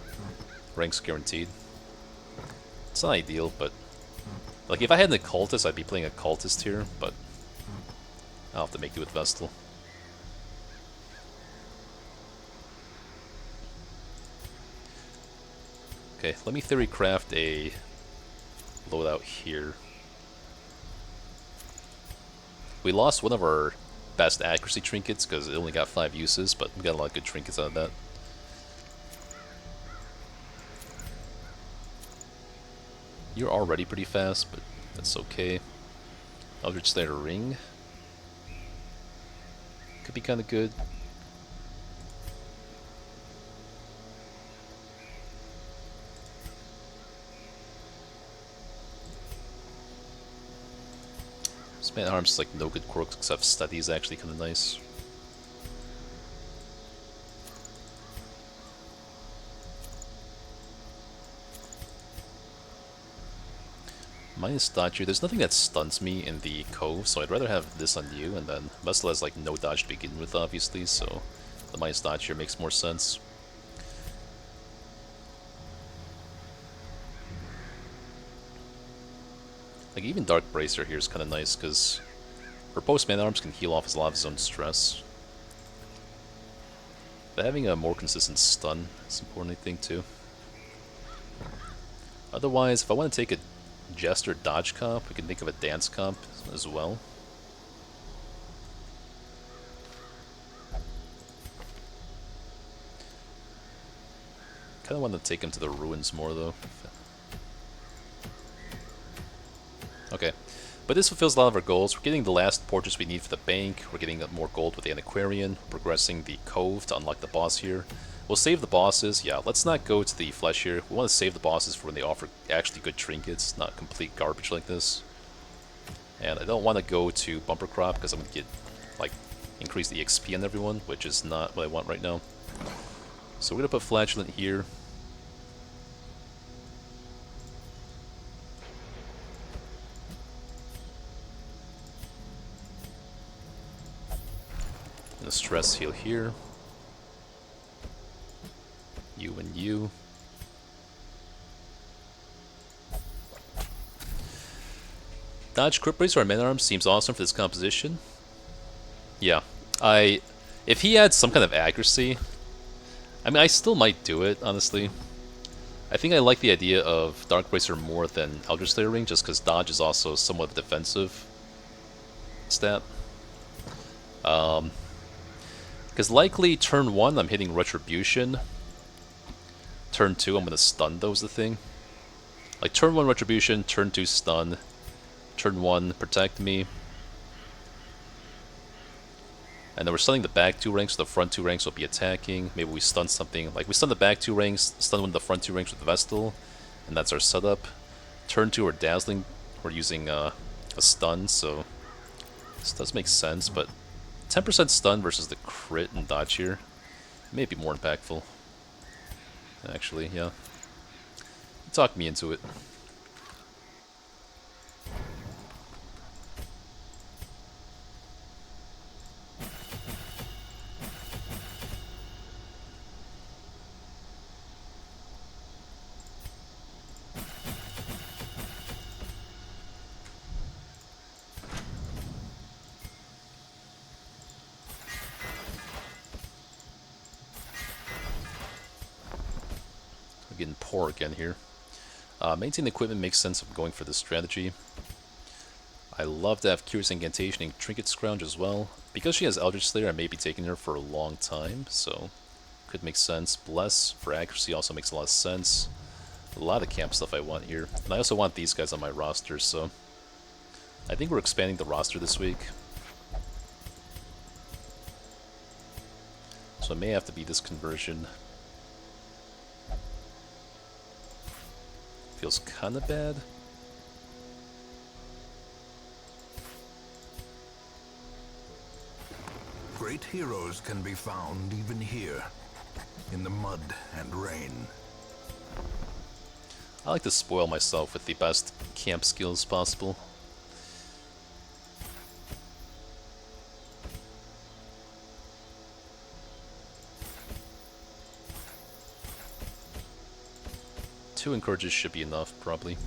ranks guaranteed. It's not ideal, but... Like, if I had an Occultist, I'd be playing Occultist here, but... I'll have to make do with Vestal. Okay, let me theorycraft a loadout here. We lost one of our best accuracy trinkets because it only got 5 uses, but we got a lot of good trinkets out of that. You're already pretty fast, but that's okay. Eldritch Slayer Ring. Could be kind of good. Man-at-Arms is like no good quirks except Study is actually kind of nice. Minus dodge here. There's nothing that stuns me in the Cove, so I'd rather have this on you, and then Vestal has like no dodge to begin with, obviously, so the minus dodge here makes more sense. Like, even Dark Bracer here is kind of nice, because Verbose Man-at-Arms can heal off a lot of his own stress. But having a more consistent stun is important, I think, too. Otherwise, if I want to take a Jester dodge comp, we can think of a dance comp as well. Kind of want to take him to the ruins more, though. Okay, but this fulfills a lot of our goals. We're getting the last portraits we need for the bank. We're getting more gold with the Antiquarian. Progressing the Cove to unlock the boss here. We'll save the bosses. Yeah, let's not go to the flesh here. We want to save the bosses for when they offer actually good trinkets, not complete garbage like this. And I don't want to go to bumper crop because I'm going to get, like, increase the XP on everyone, which is not what I want right now. So we're going to put flatulent here. And a stress heal here. You and you. Dodge Crit Bracer or Man Arms seems awesome for this composition. Yeah, if he had some kind of accuracy, I mean, I still might do it, honestly. I think I like the idea of Dark Bracer more than Eldritch Slayer Ring, just because dodge is also somewhat a defensive stat. Because likely turn 1 I'm hitting Retribution. Turn 2 I'm going to stun, though, is the thing. Like, turn 1 Retribution, turn 2 stun, turn 1 protect me. And then we're stunning the back 2 ranks, so the front 2 ranks will be attacking. Maybe we stun something, like we stun the back 2 ranks, stun one of the front 2 ranks with the Vestal, and that's our setup. Turn 2 we're dazzling, we're using a stun, so this does make sense, but 10% stun versus the crit and dodge here may be more impactful. Actually, yeah. Talk me into it. We're getting poor again here. Maintain equipment makes sense of going for this strategy. I love to have Curious Incantation and Trinket Scrounge as well. Because she has Eldritch Slayer, I may be taking her for a long time, so could make sense. Bless for accuracy also makes a lot of sense. A lot of camp stuff I want here. And I also want these guys on my roster, so I think we're expanding the roster this week. So it may have to be this conversion. Feels kinda bad. Great heroes can be found even here, in the mud and rain. I like to spoil myself with the best camp skills possible. Two encourages should be enough, probably.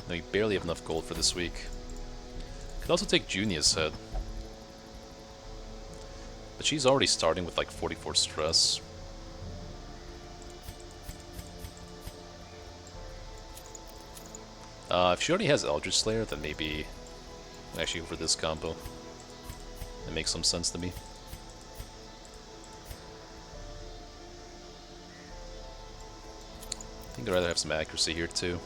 No, we barely have enough gold for this week. Could also take Junia's head. But she's already starting with like 44 stress. If she already has Eldritch Slayer, then maybe actually go for this combo. It makes some sense to me. I think I'd rather have some accuracy here too.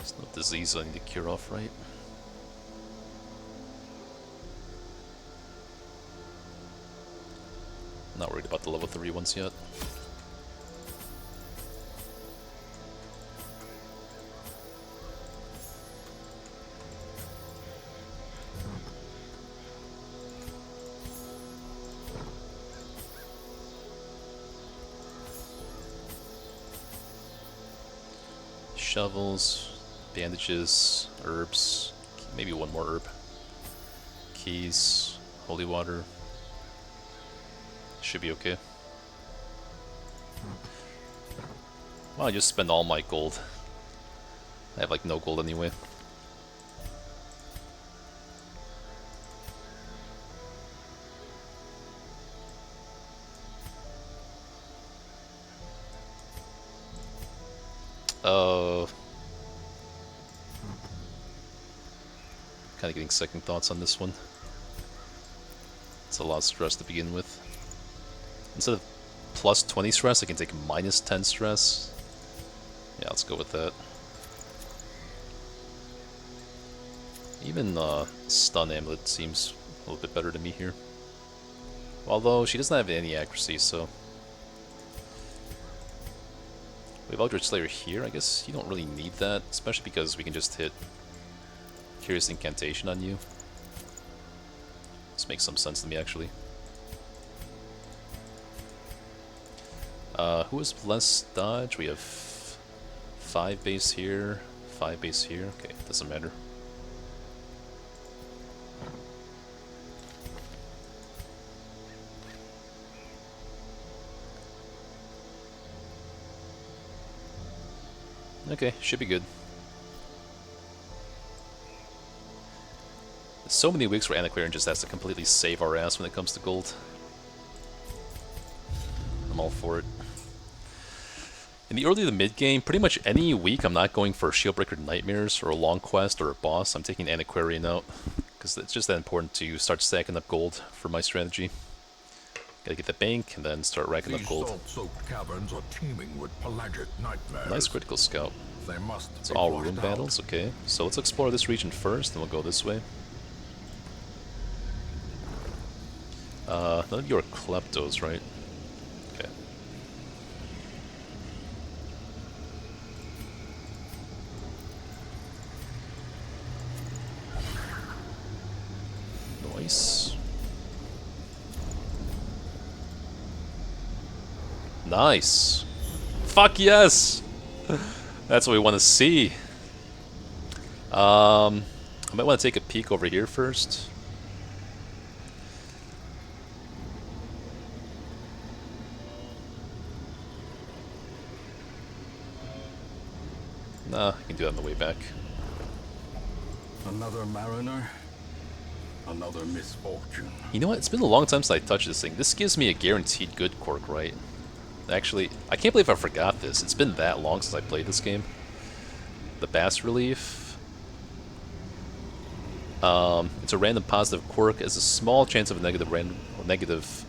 There's no disease I need to cure off, right? Not worried about the level 3 ones yet. Shovels, bandages, herbs, maybe one more herb. Keys, holy water. Should be okay. Well, I just spend all my gold. I have like no gold anyway. Oh. Kind of getting second thoughts on this one. It's a lot of stress to begin with. Instead of plus 20 stress, I can take minus 10 stress. Yeah, let's go with that. Even Stun Amulet seems a little bit better to me here. Although, she doesn't have any accuracy, so... We have Eldritch Slayer here. I guess you don't really need that, especially because we can just hit Curious Incantation on you. This makes some sense to me, actually. Who has less dodge? We have 5 base here, 5 base here. Okay, doesn't matter. Okay, should be good. There's so many weeks where Antiquarian just has to completely save our ass when it comes to gold. I'm all for it. In the early to the mid game, pretty much any week I'm not going for Shieldbreaker Nightmares or a long quest or a boss. I'm taking Antiquarian out because it's just that important to start stacking up gold for my strategy. Gotta get the bank and then start racking up gold. Salt-soaked caverns are teeming with pelagic nightmares. Nice critical scout. They must It's be all flushed room out. battles, okay. So let's explore this region first, then we'll go this way. None of you are Kleptos, right? Okay. Nice. Nice. Fuck yes! That's what we want to see. I might want to take a peek over here first. Nah, I can do that on the way back. Another mariner, another misfortune. You know what? It's been a long time since I touched this thing. This gives me a guaranteed good quirk, right? Actually, I can't believe I forgot this. It's been that long since I played this game. The Bass Relief. It's a random positive quirk. Has a small chance of a random negative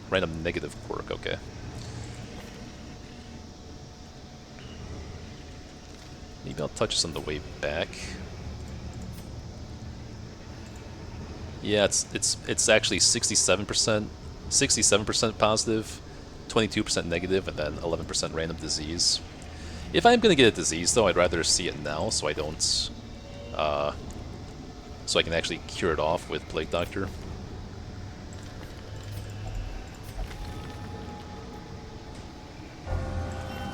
quirk. Okay. Maybe I'll touch this on the way back. Yeah, it's actually 67% positive, 22% negative, and then 11% random disease. If I'm gonna get a disease, though, I'd rather see it now, so I don't, so I can actually cure it off with Plague Doctor.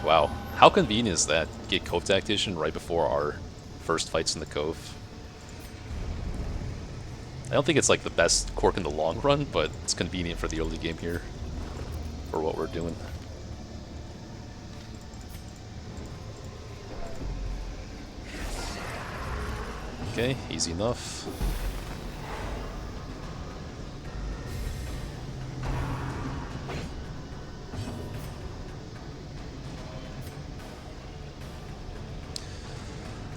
Wow, how convenient is that? Get Cove Tactician right before our first fights in the Cove. I don't think it's like the best quirk in the long run, but it's convenient for the early game here, for what we're doing. Okay, easy enough.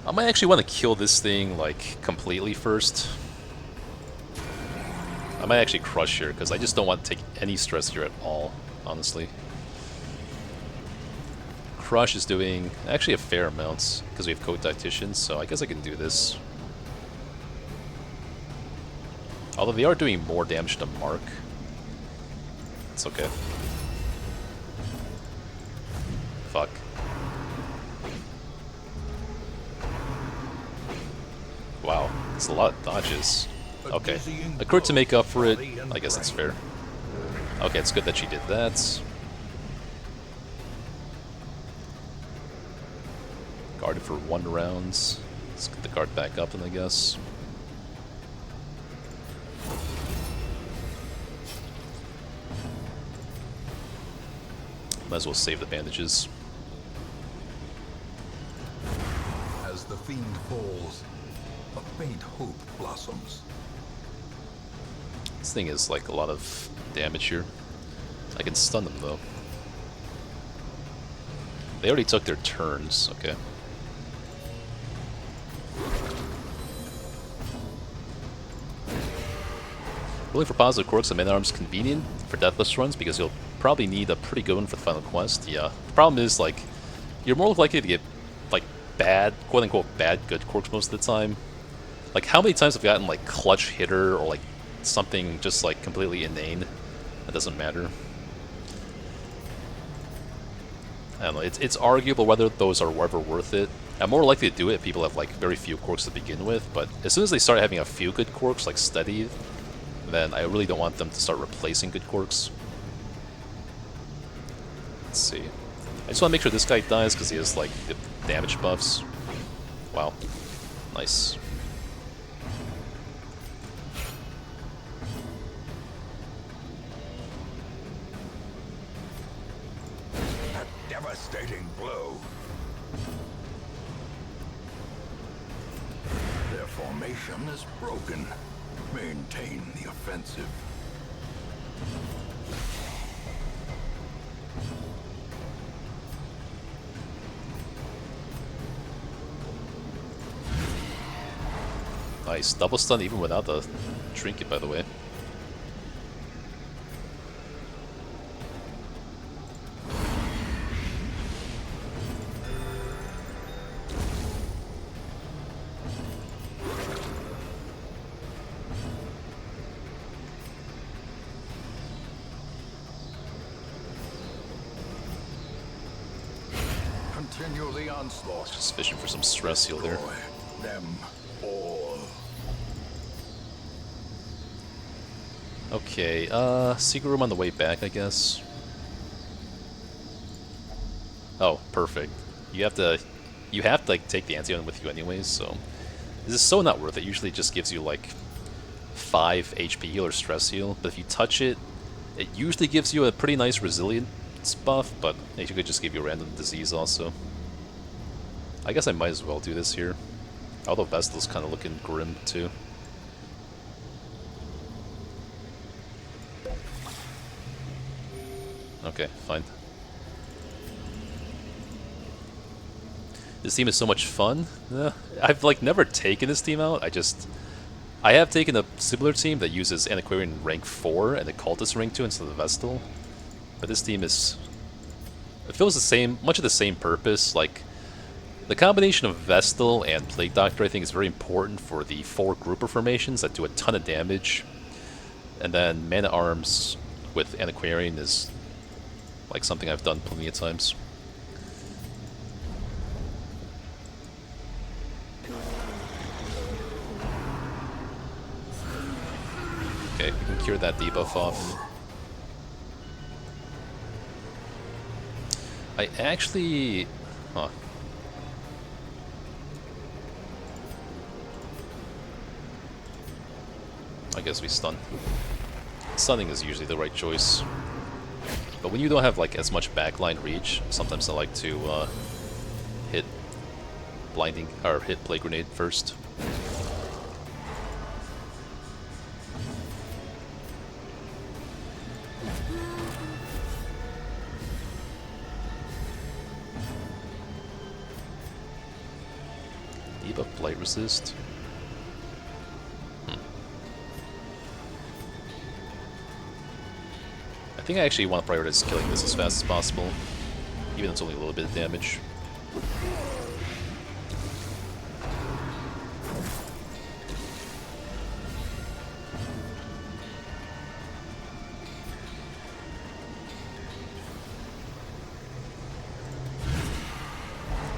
I might actually want to kill this thing, like, completely first. I might actually crush here, because I just don't want to take any stress here at all, honestly. Crush is doing actually a fair amount, because we have Code Tacticians, so I guess I can do this. Although they are doing more damage to Mark. It's okay. Fuck. Wow, it's a lot of dodges. Okay, a crit to make up for it, I guess that's fair. Okay, it's good that she did that. Guarded for 1 round. Let's get the guard back up then, I guess. Might as well save the bandages. As the fiend falls, a faint hope blossoms. This thing is like a lot of damage here. I can stun them though. They already took their turns, okay. Rolling for positive quirks and man-at-arms convenient for Deathless runs because you'll probably need a pretty good one for the final quest. Yeah. The problem is, like, you're more likely to get, like, bad, quote-unquote bad good quirks most of the time. Like, how many times have I gotten, like, clutch hitter or, like, something just, like, completely inane? That doesn't matter. I don't know, it's arguable whether those are ever worth it. I'm more likely to do it if people have, like, very few quirks to begin with, but as soon as they start having a few good quirks, like, steady, then I really don't want them to start replacing good quirks. Let's see. I just want to make sure this guy dies because he has, like, the damage buffs. Wow. Nice. A devastating blow. Their formation is broken. Maintain the offensive. Nice. Double stun even without the trinket, by the way. Continue the onslaught. Just fishing for some stress heal there. Destroy them all. Okay, secret room on the way back, I guess. Oh, perfect. You have to, like, take the anti-venom with you anyways, so this is so not worth it. Usually it just gives you, like, 5 HP heal or stress heal, but if you touch it, it usually gives you a pretty nice resilience buff, but it could just give you a random disease also. I guess I might as well do this here. Although Vestal's kind of looking grim, too. Okay, fine. This team is so much fun. I've, like, never taken this team out. I have taken a similar team that uses Antiquarian rank 4 and the Cultist rank 2 instead of Vestal. But this team is... it feels the same, much of the same purpose. Like, the combination of Vestal and Plague Doctor, I think, is very important for the 4 grouper formations that do a ton of damage. And then Man-at-Arms with Antiquarian is, like, something I've done plenty of times. Okay, we can cure that debuff off. I actually... huh. I guess we stun. Stunning is usually the right choice. But when you don't have, like, as much backline reach, sometimes I like to hit blinding or hit Plague Grenade first. Debuff Blight Resist. I think I actually want to prioritize killing this as fast as possible, even though it's only a little bit of damage.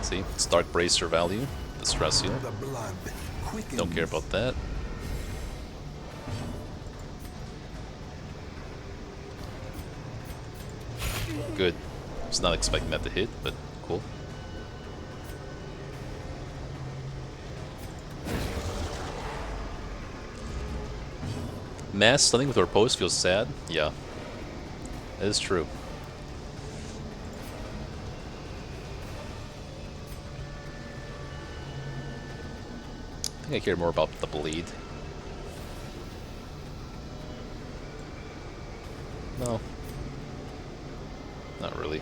See, it's Dark Bracer value, the stress heal. The blood quickens. Don't care about that. Good. Was not expecting that to hit, but cool. Mass stunning with Repose feels sad? Yeah. That is true. I think I care more about the bleed. No. Not really.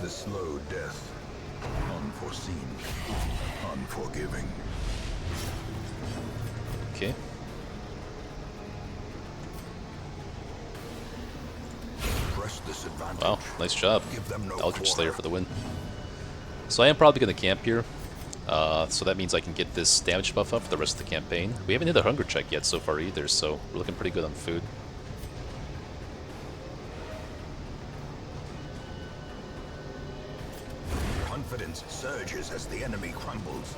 The slow death unforeseen, unforgiving. Okay. Press this advantage. Wow, nice job. Give them no Eldritch Slayer quarter. for the win. So I am probably going to camp here. So that means I can get this damage buff up for the rest of the campaign. We haven't hit a hunger check yet so far either, so we're looking pretty good on food. Confidence surges as the enemy crumbles.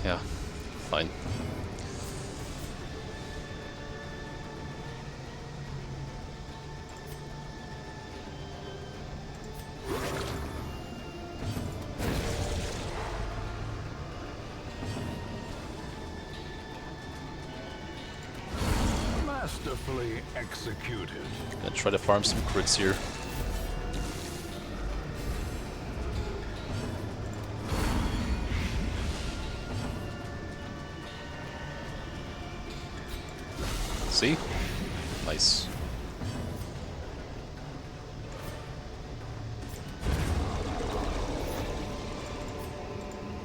Yeah, fine. Masterfully executed. Gonna try to farm some crits here. See? Nice.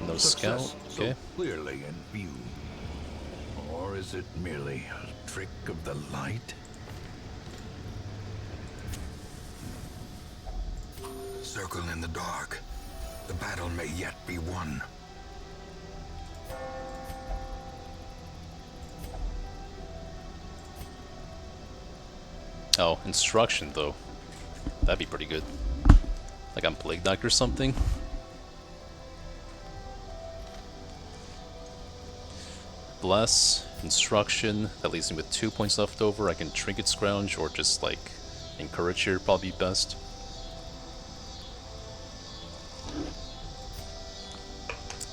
No scout. Success Okay. so clearly in view. Or is it merely a trick of the light? Circle in the dark. The battle may yet be won. Oh, instruction though. That'd be pretty good. Like I'm Plague Doctor or something. Bless, instruction, that leaves me with 2 points left over. I can Trinket Scrounge or just like Encourage here, probably best.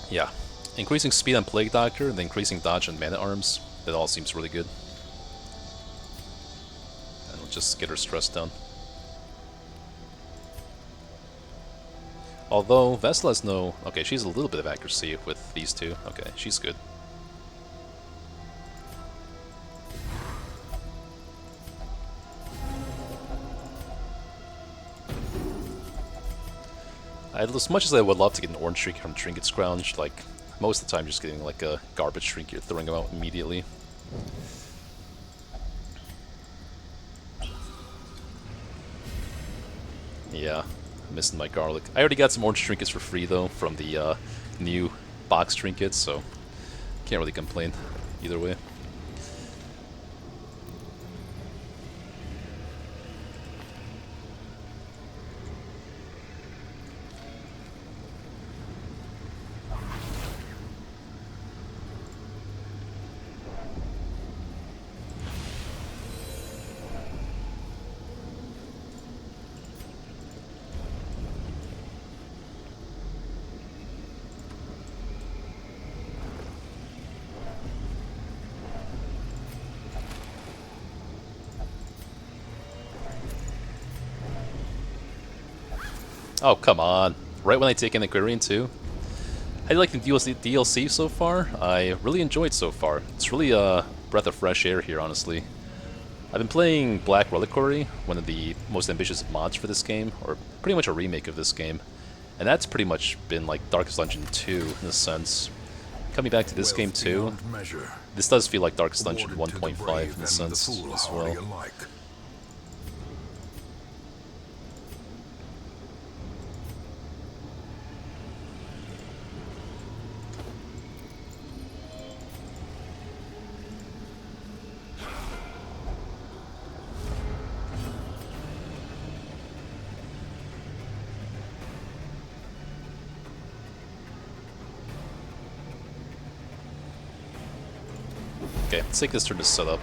Yeah. Increasing speed on Plague Doctor and increasing dodge on Mana Arms. That all seems really good. And we'll just get her stress down. Although, Vesla has no... Okay, she's a little bit of accuracy with these two. Okay, she's good. As much as I would love to get an orange trinket from Trinket Scrounge, like, most of the time just getting like a garbage trinket, throwing them out immediately. Yeah, missing my garlic. I already got some orange trinkets for free though, from the new box trinkets, so can't really complain either way. Oh, come on. Right when I take in Aquarian too. How do you like the DLC so far? I really enjoyed so far. It's really a breath of fresh air here, honestly. I've been playing Black Reliquary, one of the most ambitious mods for this game, or pretty much a remake of this game. And that's pretty much been like Darkest Dungeon 2 in a sense. Coming back to this Wealth game too, beyond measure, this does feel like Darkest Dungeon awarded to the 1.5 brave in a and the sense as foolhardy well. alike. Okay, let's take this turn to set up.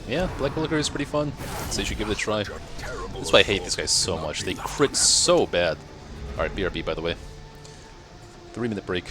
Yeah, Black Bulliger is pretty fun, so you should give it a try. That's why I hate these guys so much. They crit so bad. Alright, BRB by the way. 3-minute break.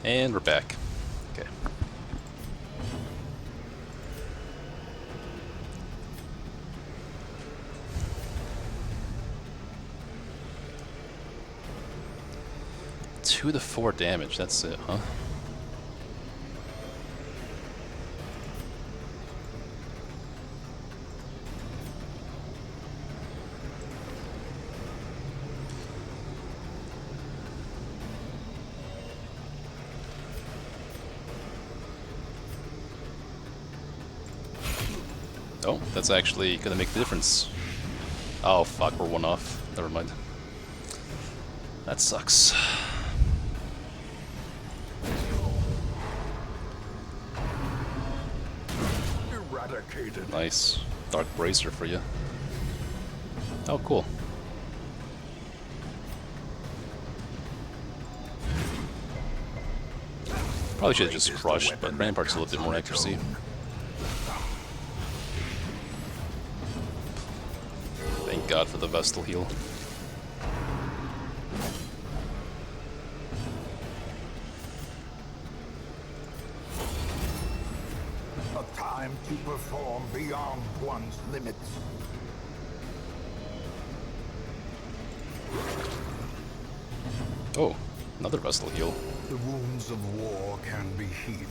And we're back. Okay. Two to 4 damage, that's it, huh? Oh, that's actually gonna make the difference. Oh fuck, we're one off. Never mind. That sucks. eradicated. Nice. Dark Bracer for you. Oh, cool. Probably should have just crushed, but Rampart's a little bit more accuracy. Thank God for the Vestal heal. A time to perform beyond one's limits. Oh, another Vestal heal. The wounds of war can be healed,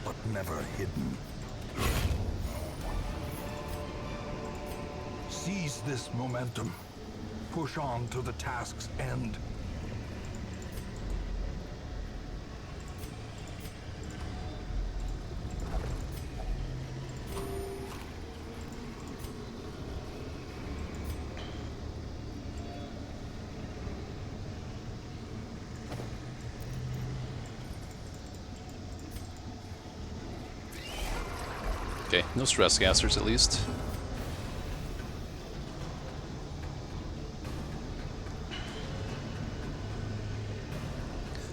but never hidden. Seize this momentum. Push on to the task's end. Okay, no stress casters at least.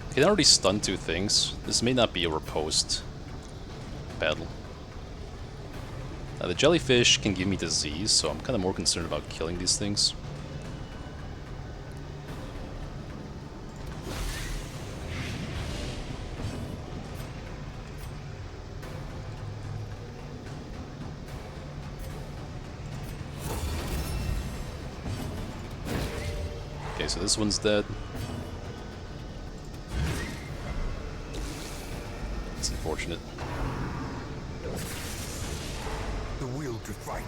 I can already stun two things. This may not be a riposte battle. Now the jellyfish can give me disease, so I'm kind of more concerned about killing these things. Okay, so this one's dead. It's unfortunate. The will to fight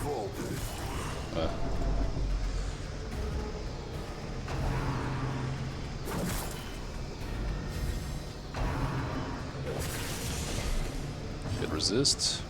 falters. Good resist.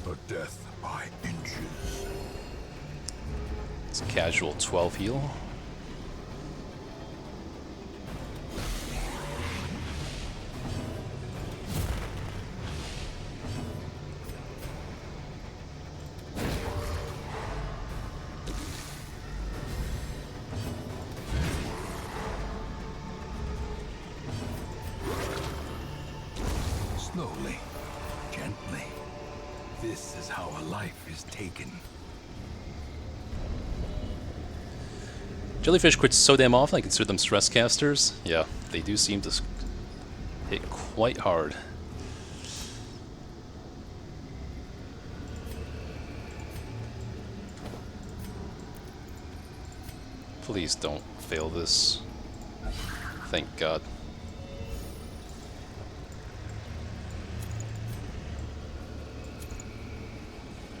A death by inches. It's a casual 12 heal. Slowly, gently. This is how a life is taken. Jellyfish quit so damn often I consider them stress casters. Yeah, they do seem to hit quite hard. Please don't fail this. Thank God.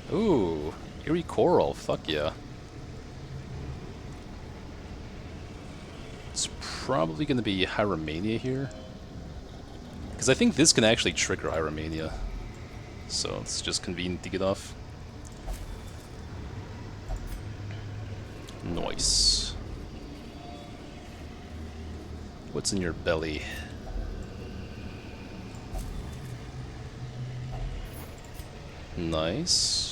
Ooh, Eerie Coral, fuck yeah. It's probably going to be Hyromania here. Because I think this can actually trigger Hyromania. So it's just convenient to get off. Nice. What's in your belly? Nice.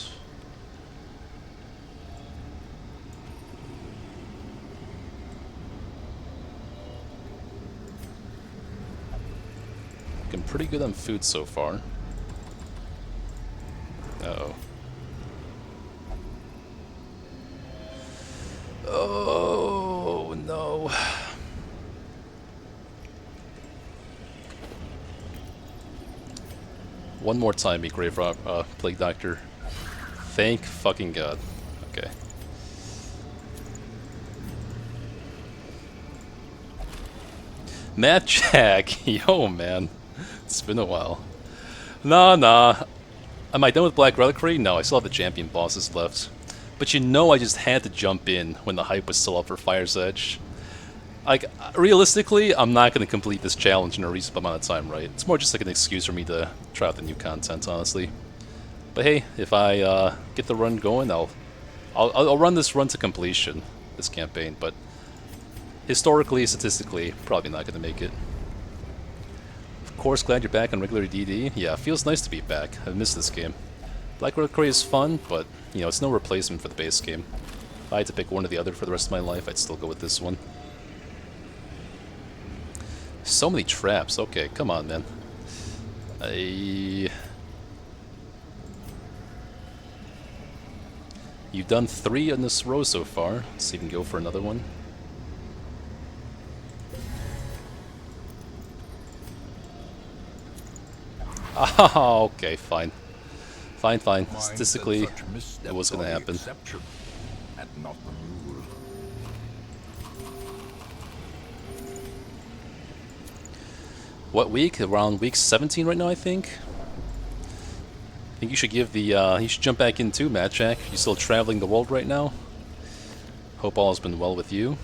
Looking pretty good on food so far. Uh-oh. Oh, no. One more time, me Grave Plague Doctor. Thank fucking God. Okay. Matt Jack, yo man. It's been a while. Nah. Am I done with Black Reliquary? No, I still have the champion bosses left. But you know I just had to jump in when the hype was still up for Fire's Edge. like, realistically, I'm not going to complete this challenge in a reasonable amount of time, right? It's more just like an excuse for me to try out the new content, honestly. But hey, if I get the run going, I'll run this run to completion, this campaign. But historically, statistically, probably not going to make it. Of course, glad you're back on regular DD. Yeah, feels nice to be back. I've missed this game. Black Reliquary is fun, but you know, it's no replacement for the base game. If I had to pick one or the other for the rest of my life, I'd still go with this one. So many traps. Okay, come on, man. You've done 3 in this row so far. Let's see if we can go for another one. Ah, okay, fine. Fine. Statistically, that was going to happen. And not the rule. What week? Around week 17 right now, I think. I think you should give the, you should jump back in too, Matt Jack. You're still traveling the world right now. Hope all has been well with you.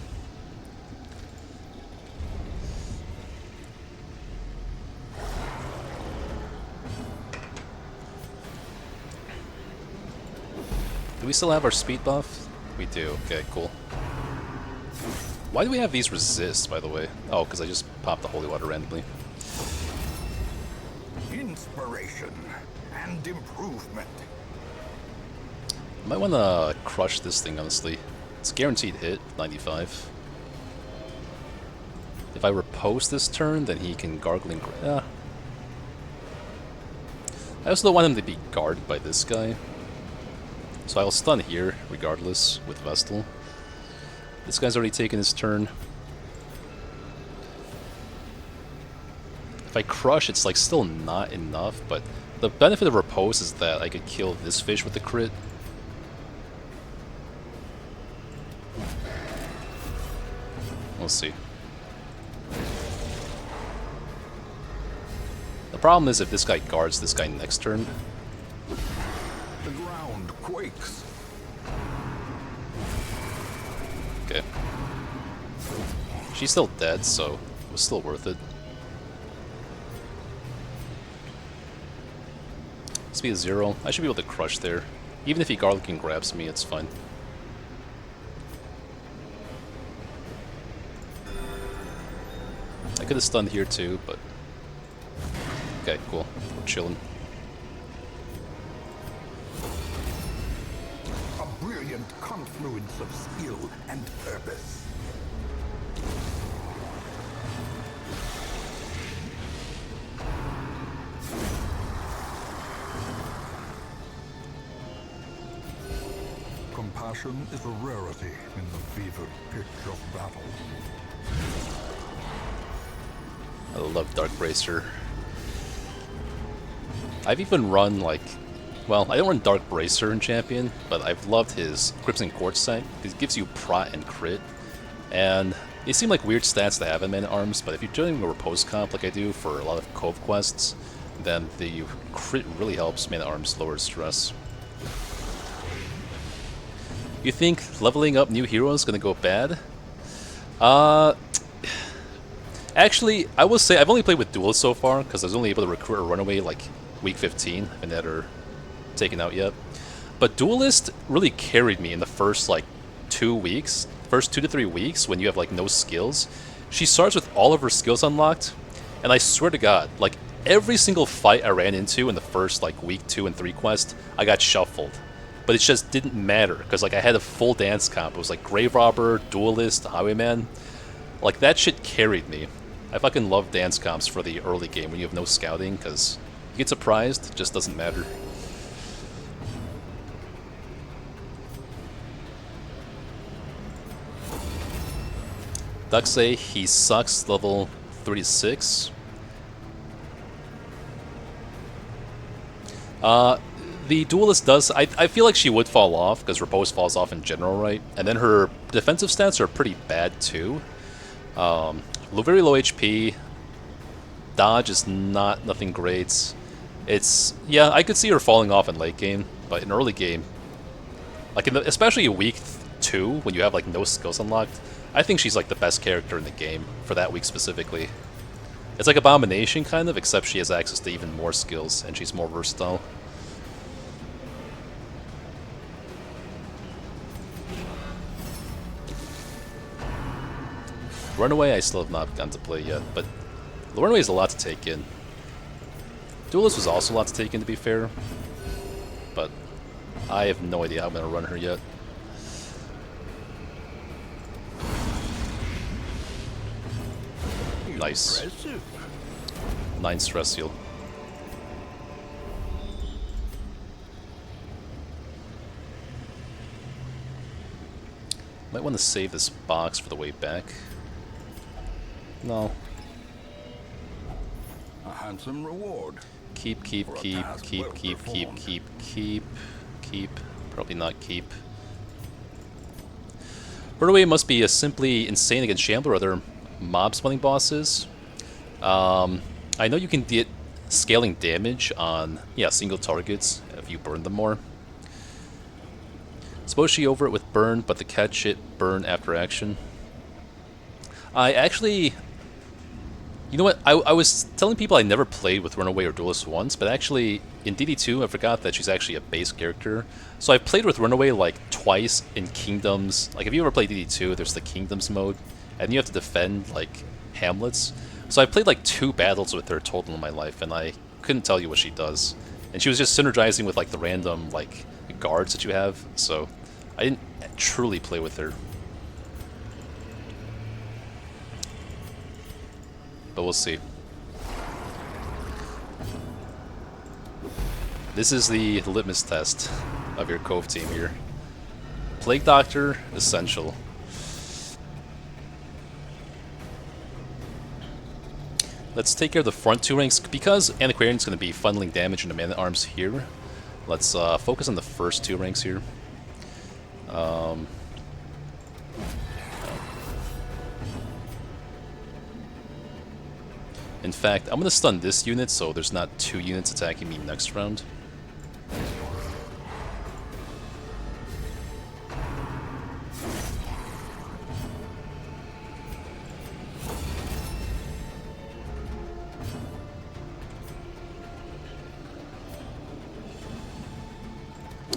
Do we still have our speed buff? We do. Okay, cool. Why do we have these resists, by the way? Oh, because I just popped the holy water randomly. Inspiration and improvement. I might want to crush this thing, honestly. It's guaranteed hit, 95. If I repose this turn, then he can gargle and... yeah. I also don't want him to be guarded by this guy. So I'll stun here, regardless, with Vestal. This guy's already taken his turn. If I crush, it's like still not enough, but the benefit of repose is that I could kill this fish with the crit. We'll see. The problem is if this guy guards this guy next turn. The ground quakes. Okay. She's still dead, so it was still worth it. Speed is 0. I should be able to crush there. Even if he garlic and grabs me, it's fine. I could have stunned here too, but... okay, cool. We're chilling. A brilliant confluence of skill and purpose. Compassion is a rarity in the fevered pitch of battle. I love Dark Bracer. I've even run, like... well, I don't run Dark Bracer in Champion, but I've loved his Crimson Quartz sight. It gives you prot and crit. And they seem like weird stats to have in Man-at-Arms, but if you're doing a repose comp like I do for a lot of Cove quests, then the crit really helps Man-at-Arms lower stress. You think leveling up new heroes is going to go bad? Actually, I will say I've only played with Duelists so far, because I was only able to recruit a runaway like week 15, and that are taken out yet. But Duelist really carried me in the first like 2 weeks, first 2 to 3 weeks when you have like no skills. She starts with all of her skills unlocked, and I swear to God, like every single fight I ran into in the first like week 2 and 3 quest, I got shuffled. But it just didn't matter, because like I had a full dance comp. It was like Grave Robber, Duelist, Highwayman. Like that shit carried me. I fucking love dance comps for the early game when you have no scouting, because you get surprised, it just doesn't matter. Ducks say he sucks, level 36. The Duelist does... I feel like she would fall off, because Repose falls off in general, right? And then her defensive stats are pretty bad, too. Very low HP. Dodge is nothing great. It's... yeah, I could see her falling off in late game, but in early game... like, especially week 2, when you have, like, no skills unlocked, I think she's like the best character in the game for that week specifically. It's like Abomination kind of, except she has access to even more skills and she's more versatile. Runaway I still have not gotten to play yet, but Runaway is a lot to take in. Duelist was also a lot to take in, to be fair, but I have no idea how I'm going to run her yet. Nice. 9 stress heal. Might want to save this box for the way back. No. A handsome reward. Keep. Probably not keep. Runaway must be simply insane against Shambler or other mob spawning bosses. I know you can get scaling damage on, single targets if you burn them more. Suppose she over it with burn, but to catch it, burn after action. I actually... You know what? I was telling people I never played with Runaway or Duelist once, but actually in DD2 I forgot that she's actually a base character. So I've played with Runaway like twice in Kingdoms. Like if you ever played DD2, there's the Kingdoms mode, and you have to defend like hamlets. So I played like 2 battles with her total in my life, and I couldn't tell you what she does. And she was just synergizing with like the random like guards that you have, so I didn't truly play with her. But we'll see. This is the litmus test of your Cove team here. Plague Doctor, essential. Let's take care of the front 2 ranks. Because Antiquarian's going to be funneling damage into Man-at-Arms here, let's focus on the first 2 ranks here. In fact, I'm going to stun this unit so there's not 2 units attacking me next round.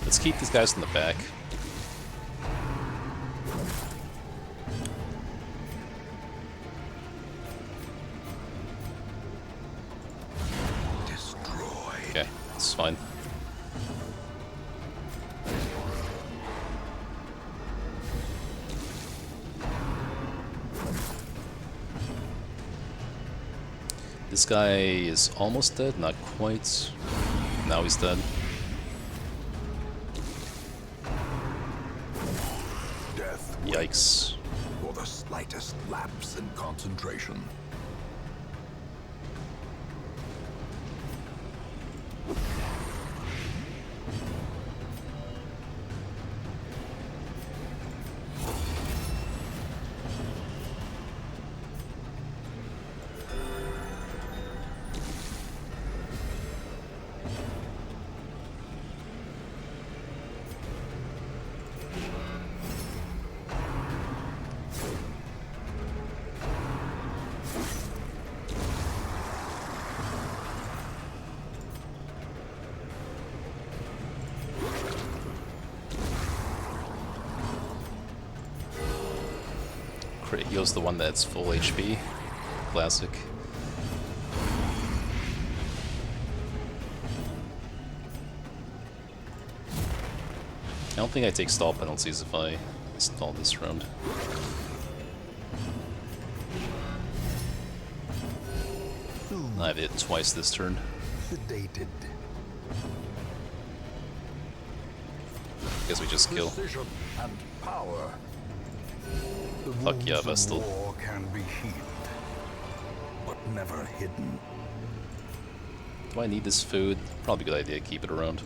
Let's keep these guys in the back. Okay, that's fine. This guy is almost dead, not quite. Now he's dead. Death Yikes. for the slightest lapse in concentration. Crit heals the one that's full HP. Classic. I don't think I take stall penalties if I stall this round. I've hit twice this turn. Sedated. Guess we just kill. Precision and power. The Fuck yeah, wounds in Vestal. war can be healed, but never hidden. Do I need this food? Probably a good idea to keep it around.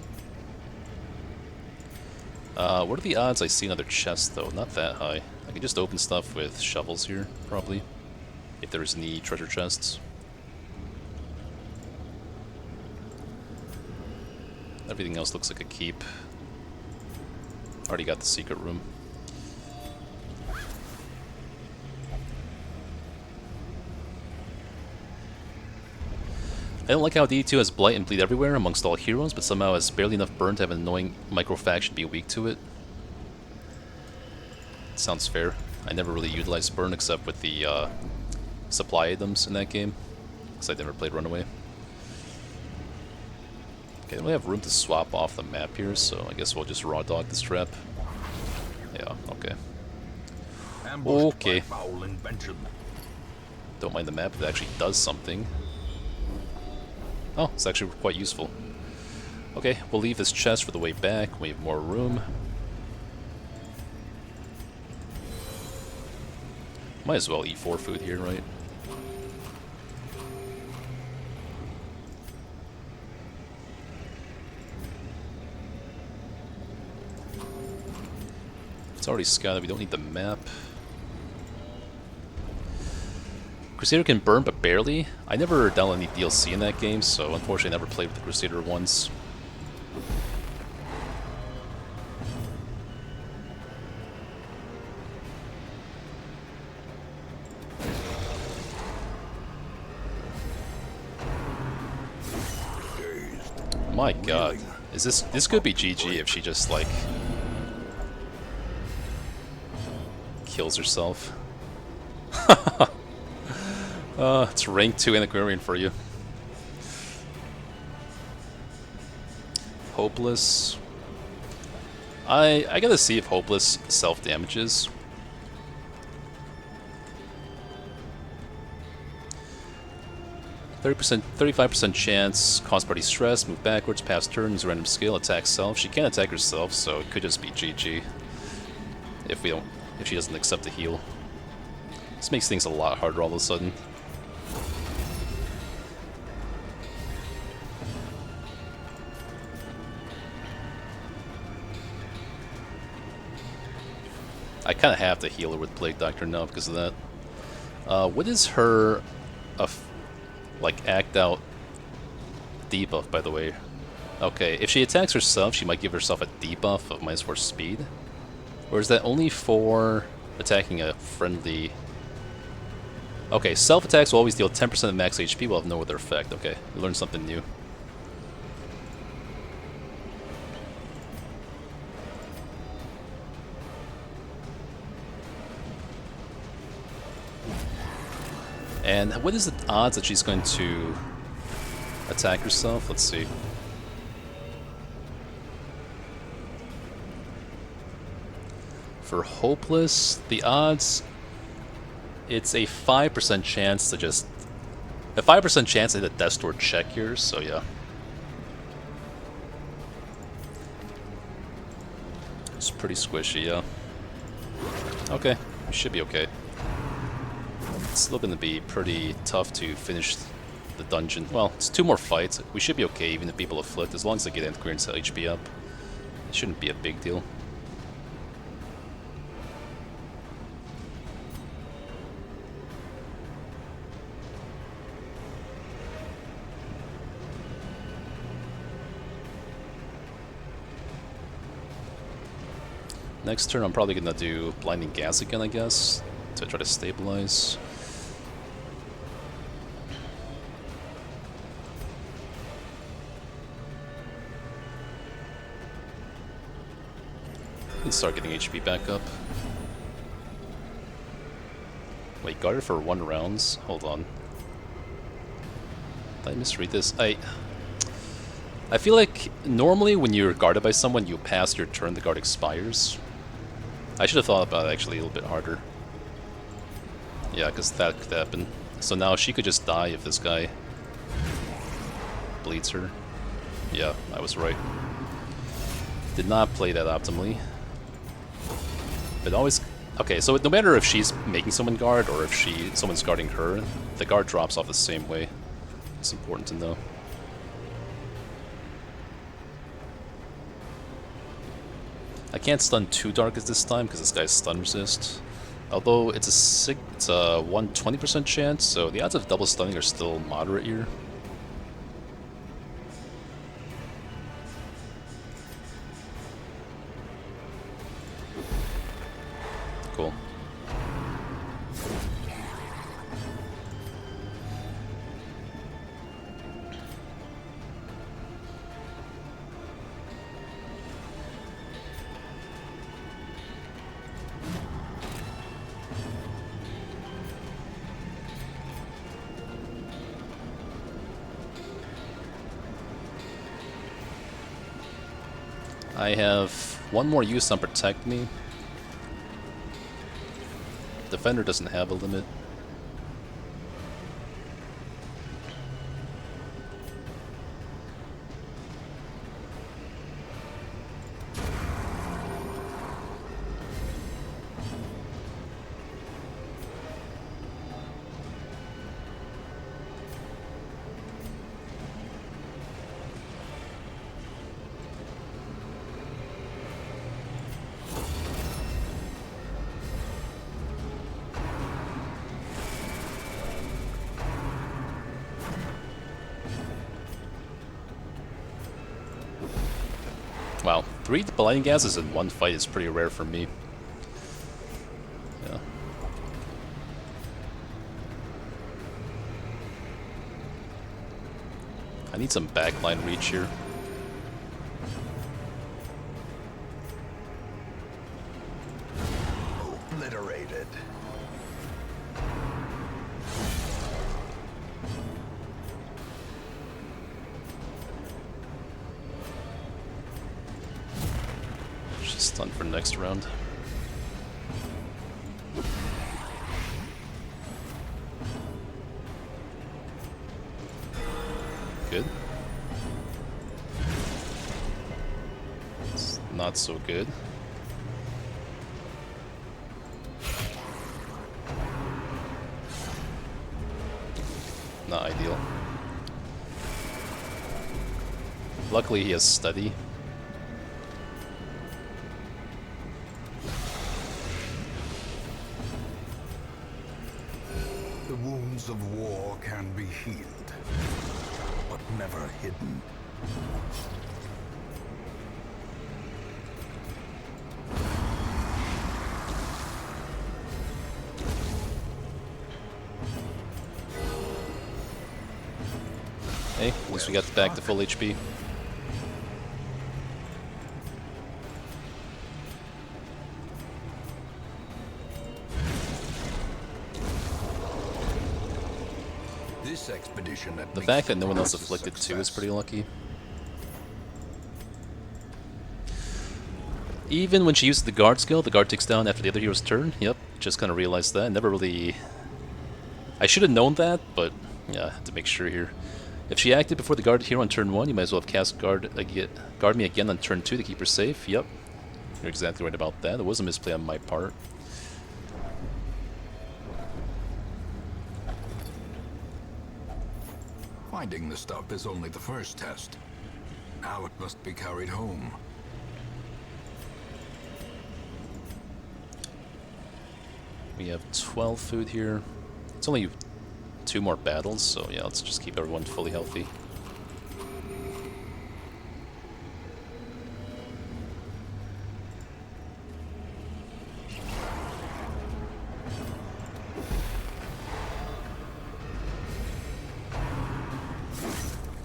What are the odds I see another chest, though? Not that high. I can just open stuff with shovels here, probably. If there's any treasure chests. Everything else looks like a keep. Already got the secret room. I don't like how D2 has Blight and Bleed everywhere amongst all heroes, but somehow has barely enough burn to have an annoying micro-faction be weak to it. Sounds fair. I never really utilized burn except with the supply items in that game, because I never played Runaway. Okay, I don't really have room to swap off the map here, so I guess we'll just raw dog this trap. Yeah, okay. Okay. Don't mind the map, it actually does something. Oh, it's actually quite useful. Okay, we'll leave this chest for the way back. We have more room. Might as well eat 4 food here, right? It's already scouted, we don't need the map. Crusader can burn, but barely. I never downloaded any DLC in that game, so unfortunately I never played with the Crusader once. My god. Is this could be GG if she just, like, kills herself. It's rank 2 Antiquarian for you. Hopeless. I gotta see if Hopeless self-damages. %, 35% chance, cause party stress, move backwards, pass turn, use random skill, attack self. She can't attack herself, so it could just be GG if she doesn't accept the heal. This makes things a lot harder all of a sudden. I kind of have to heal her with Plague Doctor now because of that. What is her, like, act out debuff, by the way? Okay, if she attacks herself, she might give herself a debuff of -4 speed. Or is that only for attacking a friendly... Okay, self-attacks will always deal 10% of max HP while have no other effect. Okay, we learned something new. And what is the odds that she's going to attack herself? Let's see. For Hopeless, the odds, it's a 5% chance to just... A 5% chance to hit a Death Door check here, so yeah. It's pretty squishy, yeah. Okay, we should be okay. It's still going to be pretty tough to finish the dungeon. Well, it's 2 more fights. We should be okay even if people afflict, as long as they get Antiquarian's HP up. It shouldn't be a big deal. Next turn I'm probably going to do Blinding Gas again, I guess, to try to stabilize. And start getting HP back up. Wait, guarded for 1 rounds? Hold on. Did I misread this? I feel like normally when you're guarded by someone, you pass your turn, the guard expires. I should have thought about it actually a little bit harder. Yeah, because that could happen. So now she could just die if this guy bleeds her. Yeah, I was right. Did not play that optimally. But always... Okay, so no matter if she's making someone guard or if someone's guarding her, the guard drops off the same way. It's important to know. I can't stun too darkest this time because this guy's stun resist. Although it's a 120% chance, so the odds of double stunning are still moderate here. Cool. I have one more use on Protect Me. Defender doesn't have a limit. Wow, 3 blinding gases in one fight is pretty rare for me. Yeah. I need some backline reach here. Obliterated. She's stunned for next round. Good. It's not so good. Not ideal. Luckily he has steady. The wounds of war can be healed, but never hidden. Hey, at least we got back to full HP. This expedition The fact that no one else afflicted too is pretty lucky. Even when she used the guard skill, the guard takes down after the other hero's turn. Yep, just kind of realized that. Never really... I should have known that, but yeah, I have to make sure here. If she acted before the guard hero on turn 1, you might as well have cast guard me again on turn 2 to keep her safe. Yep, you're exactly right about that. It was a misplay on my part. Finding the stuff is only the first test. Now it must be carried home. We have 12 food here. It's only 2 more battles, so yeah, let's just keep everyone fully healthy.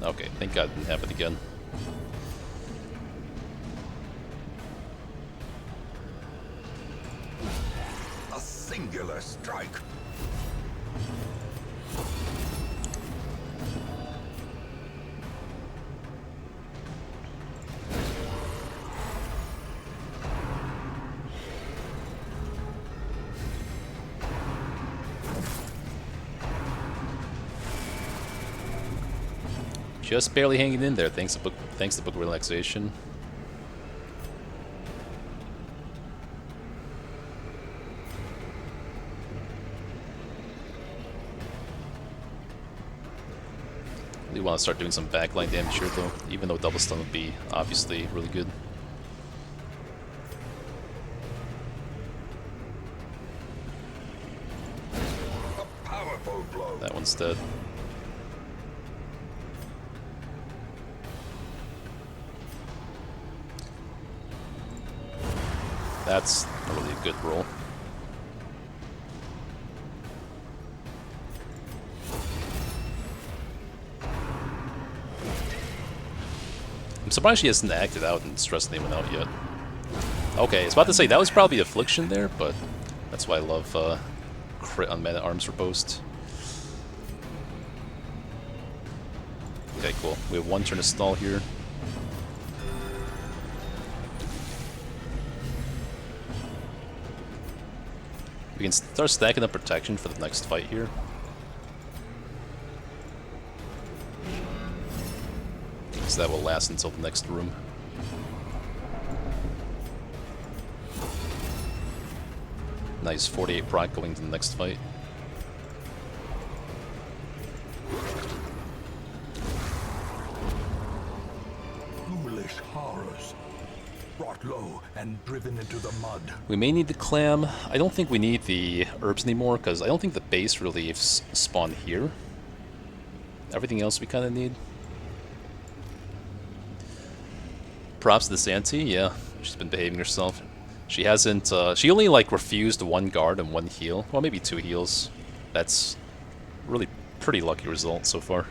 Okay, thank God it didn't happen again. A singular strike. Just barely hanging in there, thanks to book relaxation. We want to start doing some backline damage here though, even though double stun would be obviously really good. A powerful blow. That one's dead. That's a really good roll. I'm surprised she hasn't acted out and stressed anyone out yet. Okay, I was about to say, that was probably Affliction there, but that's why I love crit on Man-at-Arms for Boast. Okay, cool. We have 1 turn to stall here. We can start stacking up protection for the next fight here. So that will last until the next room. Nice 48 proc going to the next fight. Ghoulish horrors, brought low and driven into the mud. We may need the clam. I don't think we need the herbs anymore, because I don't think the base reliefs spawn here. Everything else we kind of need. Props to this auntie, yeah. She's been behaving herself. She hasn't, she only, like, refused one guard and one heal. Well, maybe 2 heals. That's really pretty lucky result so far.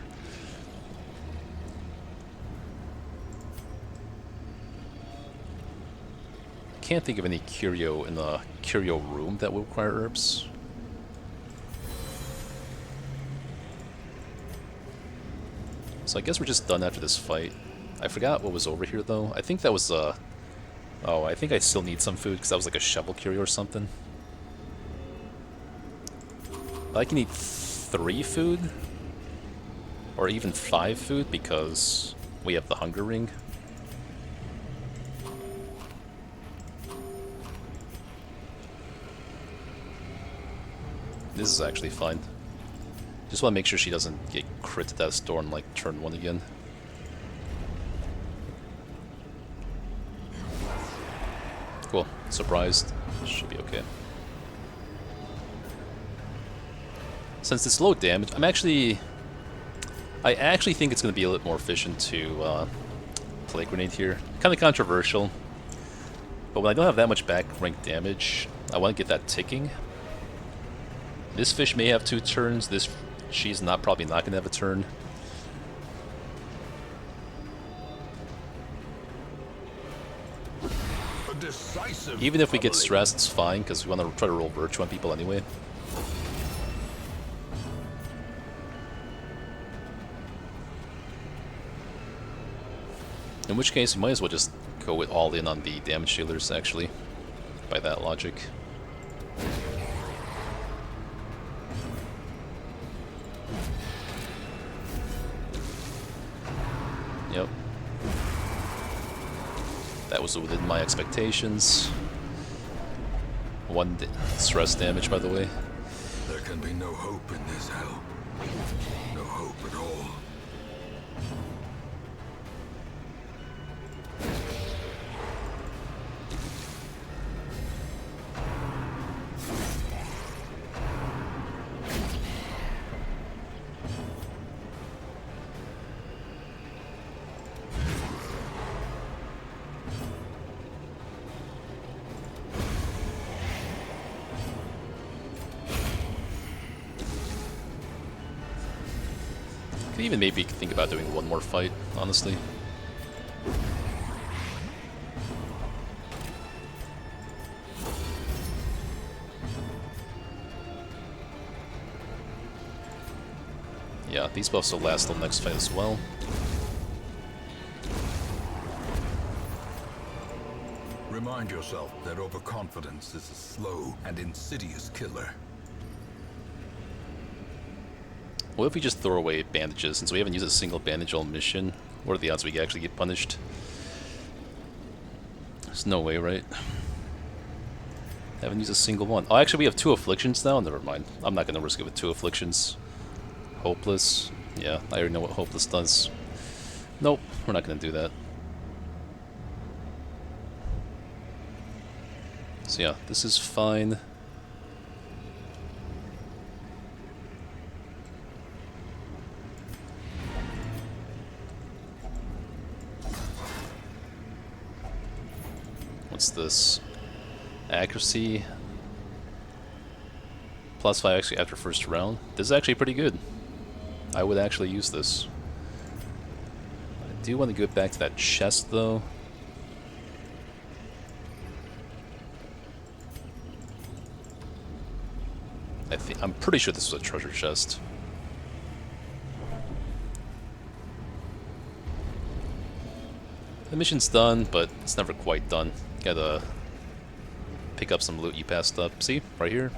Can't think of any curio in the curio room that will require herbs. So I guess we're just done after this fight. I forgot what was over here though. I think that was oh, I think I still need some food because that was like a shovel curio or something. I can eat 3 food or even 5 food because we have the hunger ring. This is actually fine. Just want to make sure she doesn't get crit to that storm like turn 1 again. Cool. Surprised. Should be okay. Since it's low damage, I actually think it's going to be a little more efficient to play grenade here. Kind of controversial. But when I don't have that much back rank damage, I want to get that ticking. This fish may have 2 turns. She's probably not going to have a turn. Even if we get stressed, it's fine, because we want to try to roll virtue on people anyway. In which case, we might as well just go all in on the damage dealers, actually, by that logic. Yep. That was within my expectations. 1 stress damage, by the way. There can be no hope in this hell. No hope at all. Could even maybe think about doing 1 more fight, honestly. Yeah, these buffs will last till next fight as well. Remind yourself that overconfidence is a slow and insidious killer. What if we just throw away bandages, since we haven't used a single bandage all mission? What are the odds we actually get punished? There's no way, right? Haven't used a single one. Oh, actually we have 2 afflictions now? Never mind. I'm not going to risk it with 2 afflictions. Hopeless. Yeah, I already know what Hopeless does. Nope, we're not going to do that. So yeah, this is fine. What's this? Accuracy. +5 actually after first round. This is actually pretty good. I would actually use this. I do want to get back to that chest though. I'm pretty sure this was a treasure chest. The mission's done, but it's never quite done. Gotta pick up some loot you passed up. See? Right here.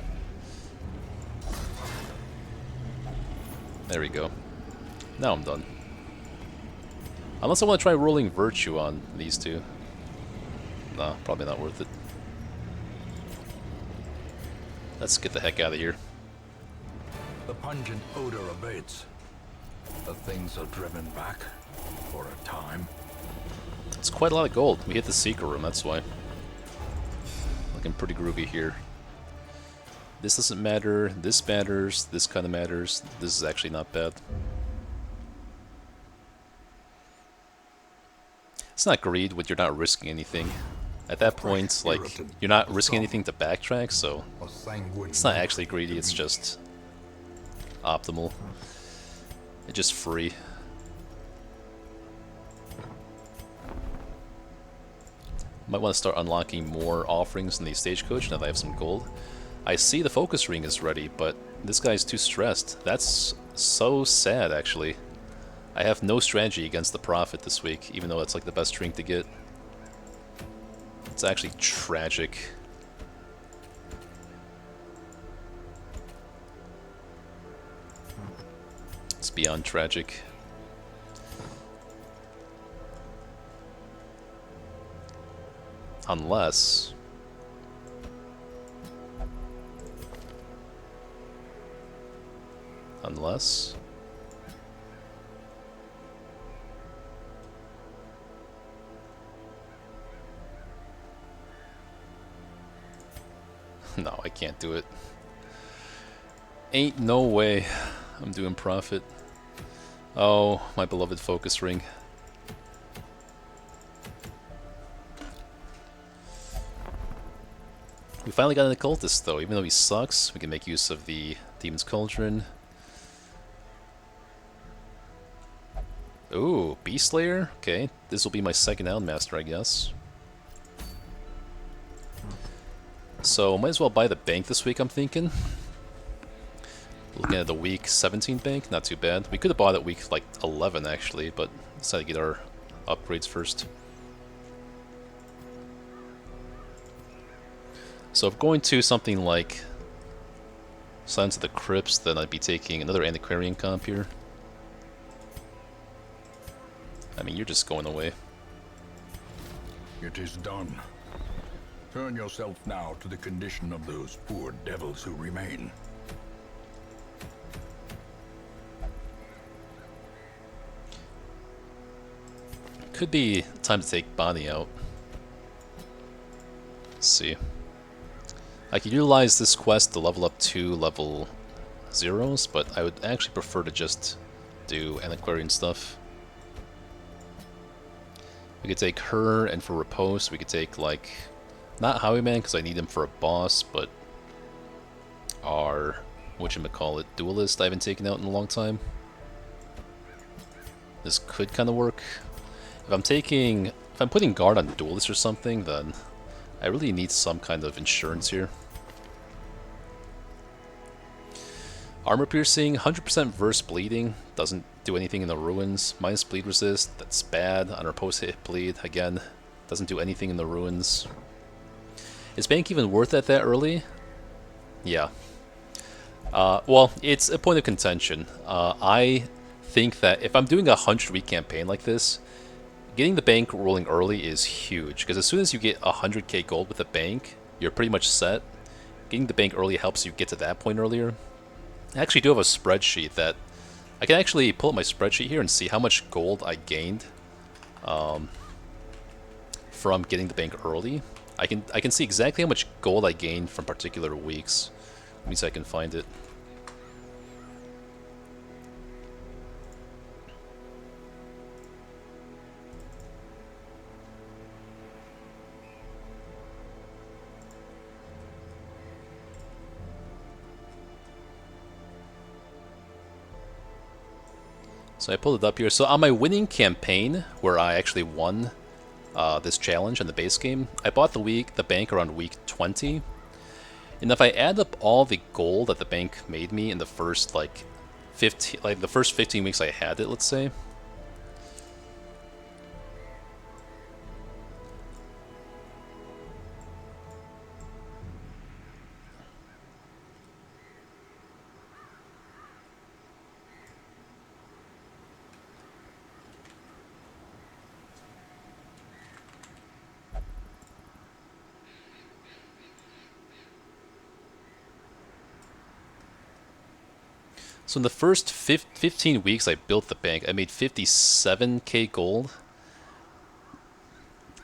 There we go. Now I'm done. Unless I want to try rolling Virtue on these two. Nah, probably not worth it. Let's get the heck out of here. The pungent odor abates. The things are driven back for a time. It's quite a lot of gold. We hit the secret room, that's why. Looking pretty groovy here. This doesn't matter, this matters, this kind of matters. This is actually not bad. It's not greed when you're not risking anything. At that point, like, you're not risking anything to backtrack, so it's not actually greedy, it's just optimal. It's just free. Might want to start unlocking more offerings in the stagecoach now that I have some gold. I see the focus ring is ready, but this guy's too stressed. That's so sad, actually. I have no strategy against the Prophet this week, even though it's like the best drink to get. It's actually tragic. It's beyond tragic. Unless... No, I can't do it. Ain't no way I'm doing Prophet. Oh, my beloved focus ring. We finally got an occultist though, even though he sucks, we can make use of the Demon's Cauldron. Ooh, Beast Slayer? Okay, this will be my second Houndmaster, I guess. So, might as well buy the bank this week, I'm thinking. Looking at the week 17 bank, not too bad. We could have bought it week like 11 actually, but decided to get our upgrades first. So if going to something like Silence of the Crypts, then I'd be taking another Antiquarian comp here. I mean, you're just going away. It is done. Turn yourself now to the condition of those poor devils who remain. Could be time to take Bonnie out. Let's see. I could utilize this quest to level up 2 level 0s, but I would actually prefer to just do Antiquarian stuff. We could take her, and for Repose, we could take, like, not Highwayman, because I need him for a boss, but our, whatchamacallit, Duelist I haven't taken out in a long time. This could kind of work. If I'm putting guard on Duelist or something, then I really need some kind of insurance here. Armor piercing, 100% verse bleeding, doesn't do anything in the ruins. Minus bleed resist, that's bad. On our post hit bleed, again, doesn't do anything in the ruins. Is bank even worth it that early? Yeah. Well, it's a point of contention. I think that if I'm doing a 100-week campaign like this, getting the bank rolling early is huge, because as soon as you get 100k gold with the bank, you're pretty much set. Getting the bank early helps you get to that point earlier. I actually do have a spreadsheet that I can actually pull up my spreadsheet here and see how much gold I gained from getting the bank early. I can see exactly how much gold I gained from particular weeks. Let me see if I can find it. So I pulled it up here. So on my winning campaign, where I actually won this challenge in the base game, I bought the bank around week 20. And if I add up all the gold that the bank made me in the first like 15 weeks I had it, let's say. So in the first 15 weeks I built the bank, I made 57k gold.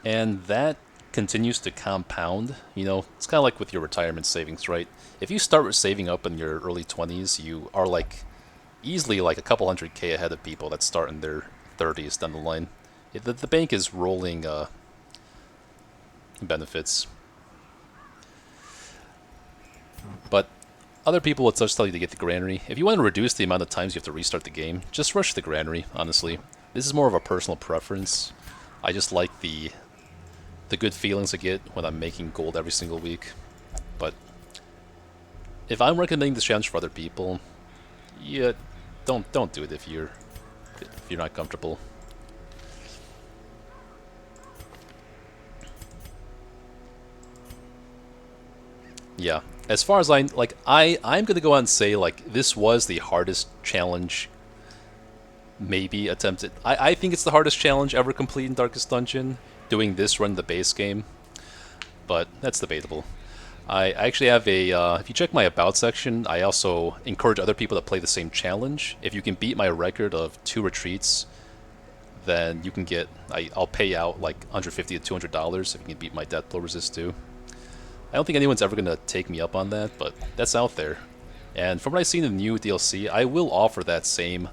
And that continues to compound. You know, it's kind of like with your retirement savings, right? If you start with saving up in your early 20s, you are like easily like a couple 100k ahead of people that start in their 30s down the line. The bank is rolling benefits. But other people would such tell you to get the granary. If you want to reduce the amount of times you have to restart the game, just rush the granary, honestly. This is more of a personal preference. I just like the good feelings I get when I'm making gold every single week. But if I'm recommending this challenge for other people, yeah, don't do it if you're not comfortable. Yeah, as far as I'm gonna go out and say like this was the hardest challenge maybe attempted. I think it's the hardest challenge ever complete in Darkest Dungeon, doing this run the base game, but that's debatable. I actually have a, if you check my About section, I also encourage other people to play the same challenge. If you can beat my record of 2 retreats, then you can get, I'll pay out like $150 to $200 if you can beat my Death Blow Resist too. I don't think anyone's ever going to take me up on that, but that's out there. And from what I've seen in the new DLC, I will offer that same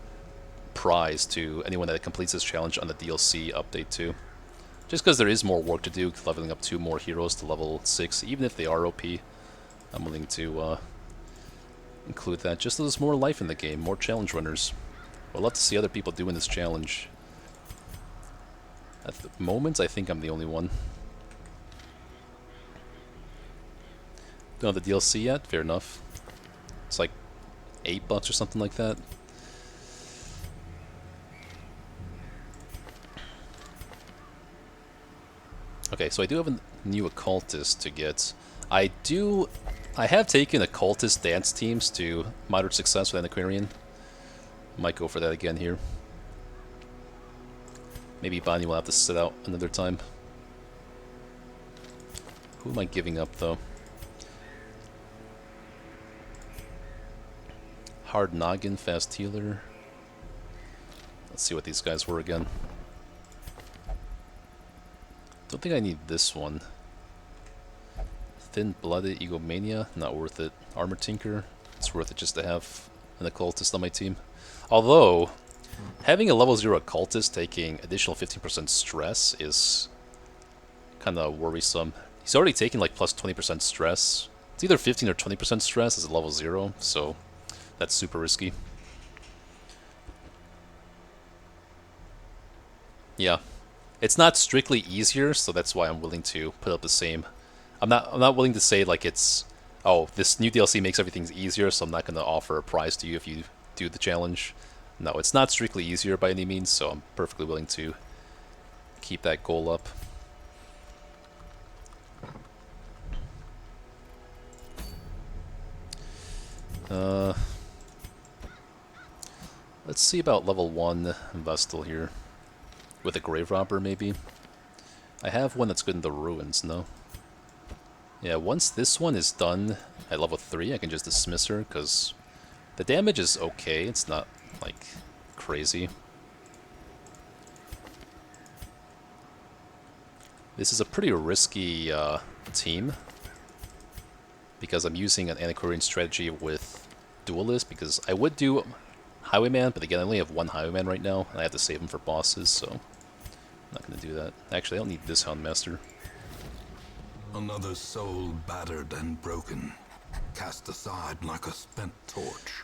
prize to anyone that completes this challenge on the DLC update too. Just because there is more work to do, leveling up 2 more heroes to level 6, even if they are OP, I'm willing to include that, just so there's more life in the game, more challenge runners. I'd love to see other people doing this challenge. At the moment, I think I'm the only one. Don't have the DLC yet? Fair enough. It's like $8 or something like that. Okay, so I do have a new occultist to get. I have taken occultist dance teams to moderate success with Antiquarian. Might go for that again here. Maybe Bonnie will have to sit out another time. Who am I giving up though? Hard Noggin, Fast Healer. Let's see what these guys were again. Don't think I need this one. Thin-Blooded Egomania, not worth it. Armor Tinker, it's worth it just to have an occultist on my team. Although, having a level 0 occultist taking additional 15% stress is kind of worrisome. He's already taking like plus 20% stress. It's either 15 or 20% stress as a level 0, so that's super risky. Yeah. It's not strictly easier, so that's why I'm willing to put up the same. I'm not willing to say like it's, oh, this new DLC makes everything easier, so I'm not going to offer a prize to you if you do the challenge. No, it's not strictly easier by any means, so I'm perfectly willing to keep that goal up. Let's see about level 1 Vestal here. With a Grave Robber, maybe? I have one that's good in the Ruins, no? Yeah, once this one is done at level 3, I can just dismiss her, because the damage is okay. It's not, like, crazy. This is a pretty risky team, because I'm using an Antiquarian strategy with Duelist, because I would do Highwayman, but again, I only have one Highwayman right now, and I have to save him for bosses, so I'm not going to do that. Actually, I don't need this Houndmaster. Another soul battered and broken, cast aside like a spent torch.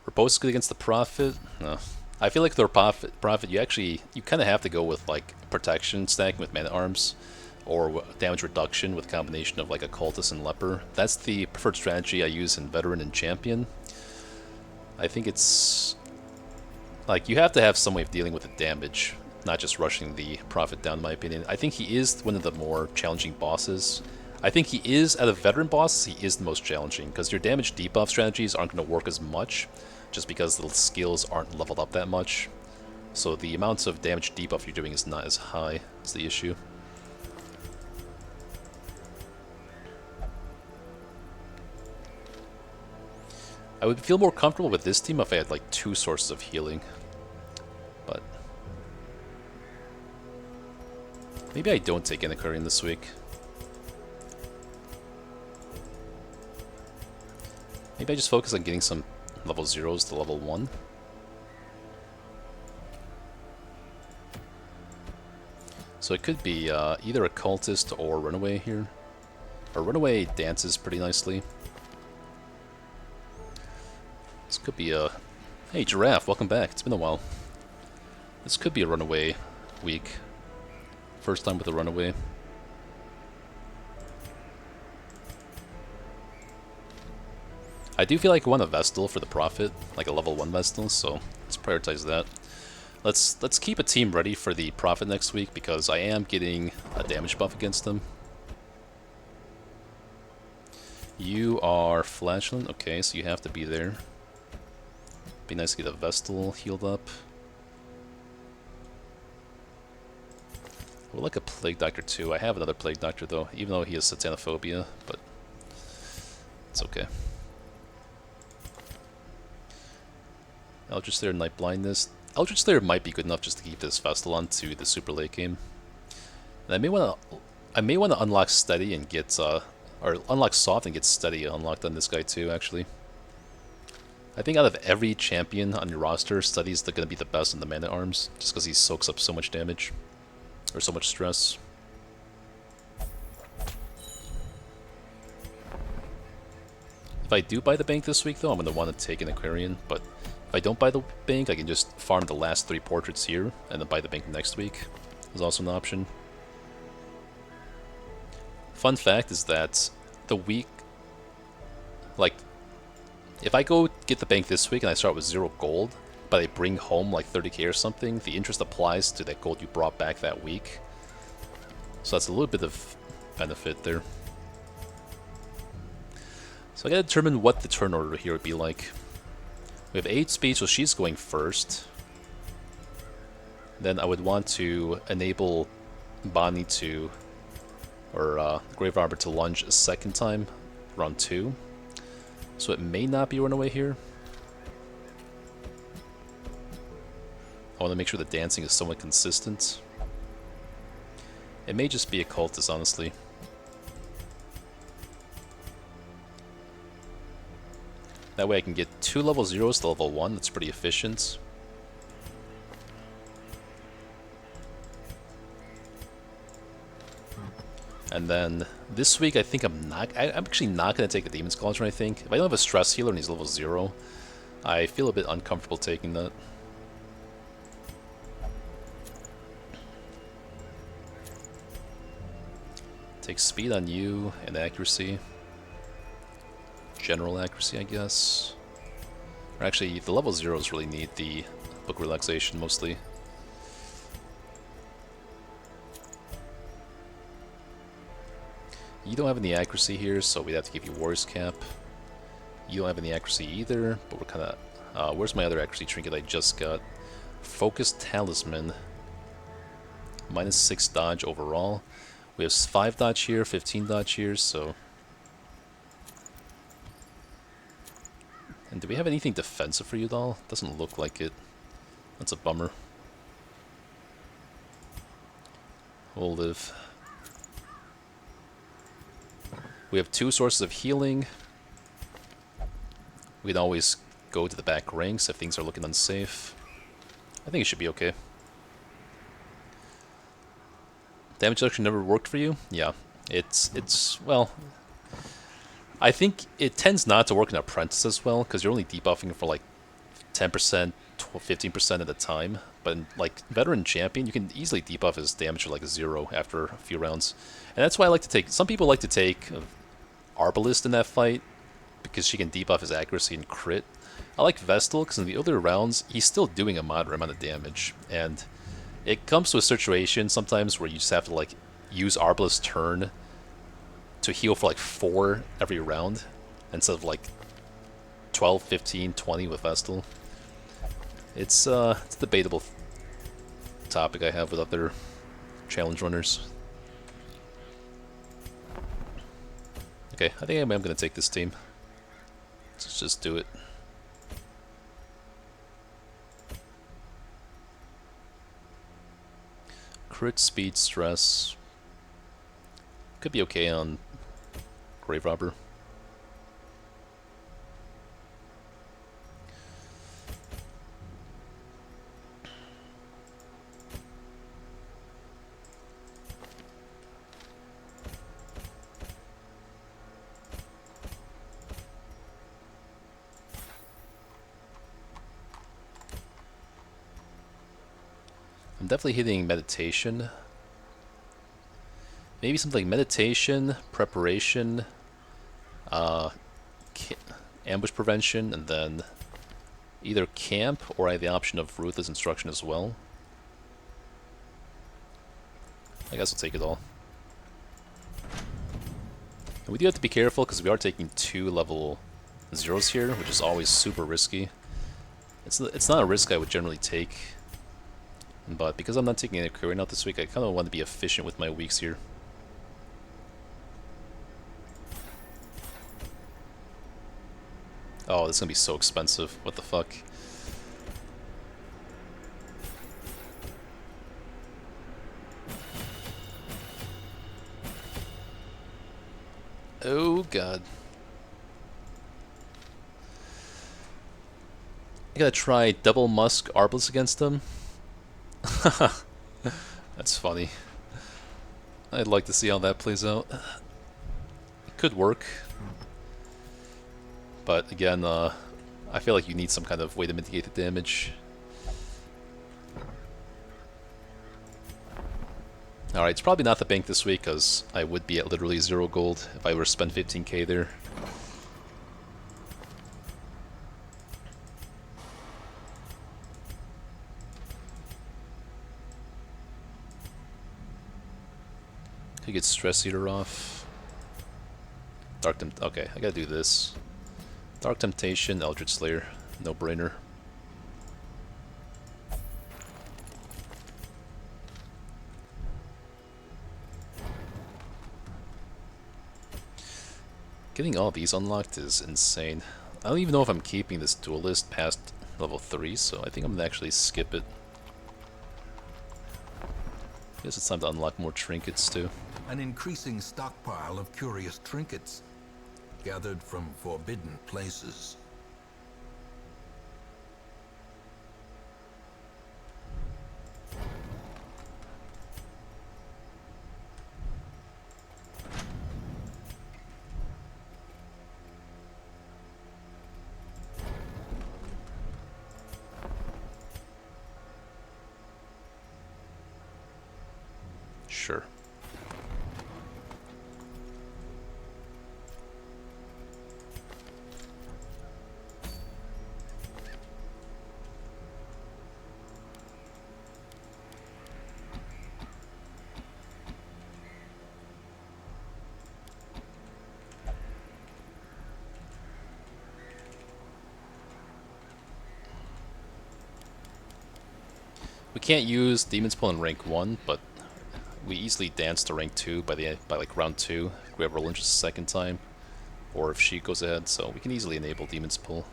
Repose is good against the Prophet? No. I feel like the Prophet you kind of have to go with like protection stacking with Man-at-Arms, or damage reduction with a combination of like Occultist and Leper. That's the preferred strategy I use in Veteran and Champion. I think it's like you have to have some way of dealing with the damage, not just rushing the Prophet down, in my opinion. I think he is one of the more challenging bosses. I think he is, out of veteran bosses, he is the most challenging, because your damage debuff strategies aren't going to work as much, just because the skills aren't leveled up that much. So the amounts of damage debuff you're doing is not as high, is the issue. I would feel more comfortable with this team if I had like 2 sources of healing. But maybe I don't take Anacarian this week. Maybe I just focus on getting some level 0s to level 1. So it could be either a cultist or runaway here. Or runaway dances pretty nicely. This could be a... Hey, Giraffe, welcome back. It's been a while. This could be a runaway week. First time with a runaway. I do feel like I want a Vestal for the Prophet, like a level 1 Vestal, so let's prioritize that. Let's keep a team ready for the Prophet next week, because I am getting a damage buff against them. You are Flashland, okay, so you have to be there. Be nice to get a Vestal healed up. I would like a Plague Doctor too. I have another Plague Doctor though, even though he has Satanophobia, but it's okay. Eldritch Slayer, Night Blindness. Eldritch Slayer might be good enough just to keep this Vestal on to the super late game. And I may want to unlock Steady and get or unlock Soft and get Steady unlocked on this guy too. Actually, I think out of every champion on your roster, Steady's going to be the best in the Man at Arms, just because he soaks up so much damage or so much stress. If I do buy the bank this week, though, I'm going to want to take an Aquarian, but if I don't buy the bank, I can just farm the last 3 portraits here, and then buy the bank next week. Is also an option. Fun fact is that the week, like, if I go get the bank this week and I start with 0 gold, but I bring home like 30k or something, the interest applies to that gold you brought back that week. So that's a little bit of benefit there. So I gotta determine what the turn order here would be like. We have 8 speed, so she's going first. Then I would want to enable Bonnie to, or Grave Arbor to lunge a second time, round 2. So it may not be runaway here. I want to make sure the dancing is somewhat consistent. It may just be a cultist, honestly. That way I can get 2 level 0s to level 1, that's pretty efficient. And then this week I think I'm actually not going to take the Demon's Cauldron, I think. If I don't have a stress healer and he's level 0, I feel a bit uncomfortable taking that. Take speed on you and accuracy. General accuracy, I guess. Or actually, the level 0s really need the book relaxation mostly. You don't have any accuracy here, so we'd have to give you Warrior's Cap. You don't have any accuracy either, but we're kind of... where's my other accuracy trinket I just got? Focus Talisman. -6 dodge overall. We have 5 dodge here, 15 dodge here, so... And do we have anything defensive for you, doll? Doesn't look like it. That's a bummer. We'll live. We have 2 sources of healing. We can always go to the back ranks if things are looking unsafe. I think it should be okay. Damage reduction never worked for you? Yeah. It's well... I think it tends not to work in Apprentice as well, because you're only debuffing for like 10%, 15% at a time. But in, like, Veteran Champion, you can easily debuff his damage to like 0 after a few rounds. And that's why I like to take... Some people like to take Arbalist in that fight, because she can debuff his accuracy and crit. I like Vestal, because in the other rounds, he's still doing a moderate amount of damage. And it comes to a situation sometimes where you just have to like use Arbalist's turn to heal for like 4 every round, instead of like 12, 15, 20 with Vestal. It's a debatable topic I have with other challenge runners. Okay, I think I'm going to take this team. Let's just do it. crit, speed, stress. Could be okay on Grave Robber. I'm definitely hitting meditation. Maybe something like meditation, preparation, ambush prevention, and then either camp or I have the option of ruthless instruction as well. I guess I'll take it all. And we do have to be careful because we are taking 2 level 0s here, which is always super risky. It's not a risk I would generally take, but because I'm not taking any Aquarian out this week, I kind of want to be efficient with my weeks here. Oh, this is going to be so expensive. What the fuck? Oh, God. I gotta try double Musk Arbalest against them. That's funny. I'd like to see how that plays out. It could work. But again, I feel like you need some kind of way to mitigate the damage. Alright, it's probably not the bank this week, because I would be at literally 0 gold if I were to spend 15k there. Could get Stress Eater off. Okay, I gotta do this. Dark Temptation, Eldritch Slayer. No brainer. Getting all these unlocked is insane. I don't even know if I'm keeping this duelist past level 3, so I think I'm gonna actually skip it. Guess it's time to unlock more trinkets too. An increasing stockpile of curious trinkets, gathered from forbidden places. Sure. We can't use Demon's Pull in rank 1, but we easily dance to rank 2 by like round 2 if we have roll interest a second time, or if she goes ahead, so we can easily enable Demon's Pull.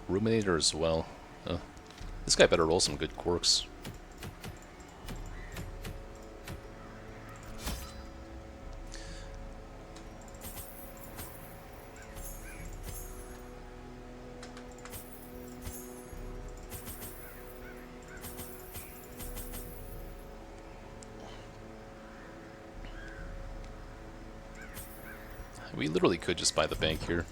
Ruminator as well. This guy better roll some good quirks. We literally could just buy the bank here.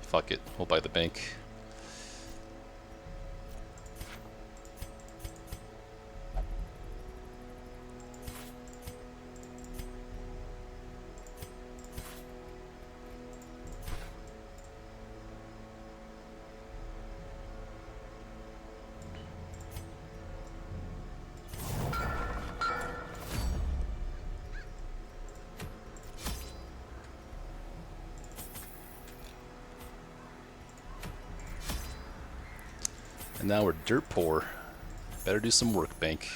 Fuck it, we'll buy the bank. And now we're dirt poor. Better do some work, bank.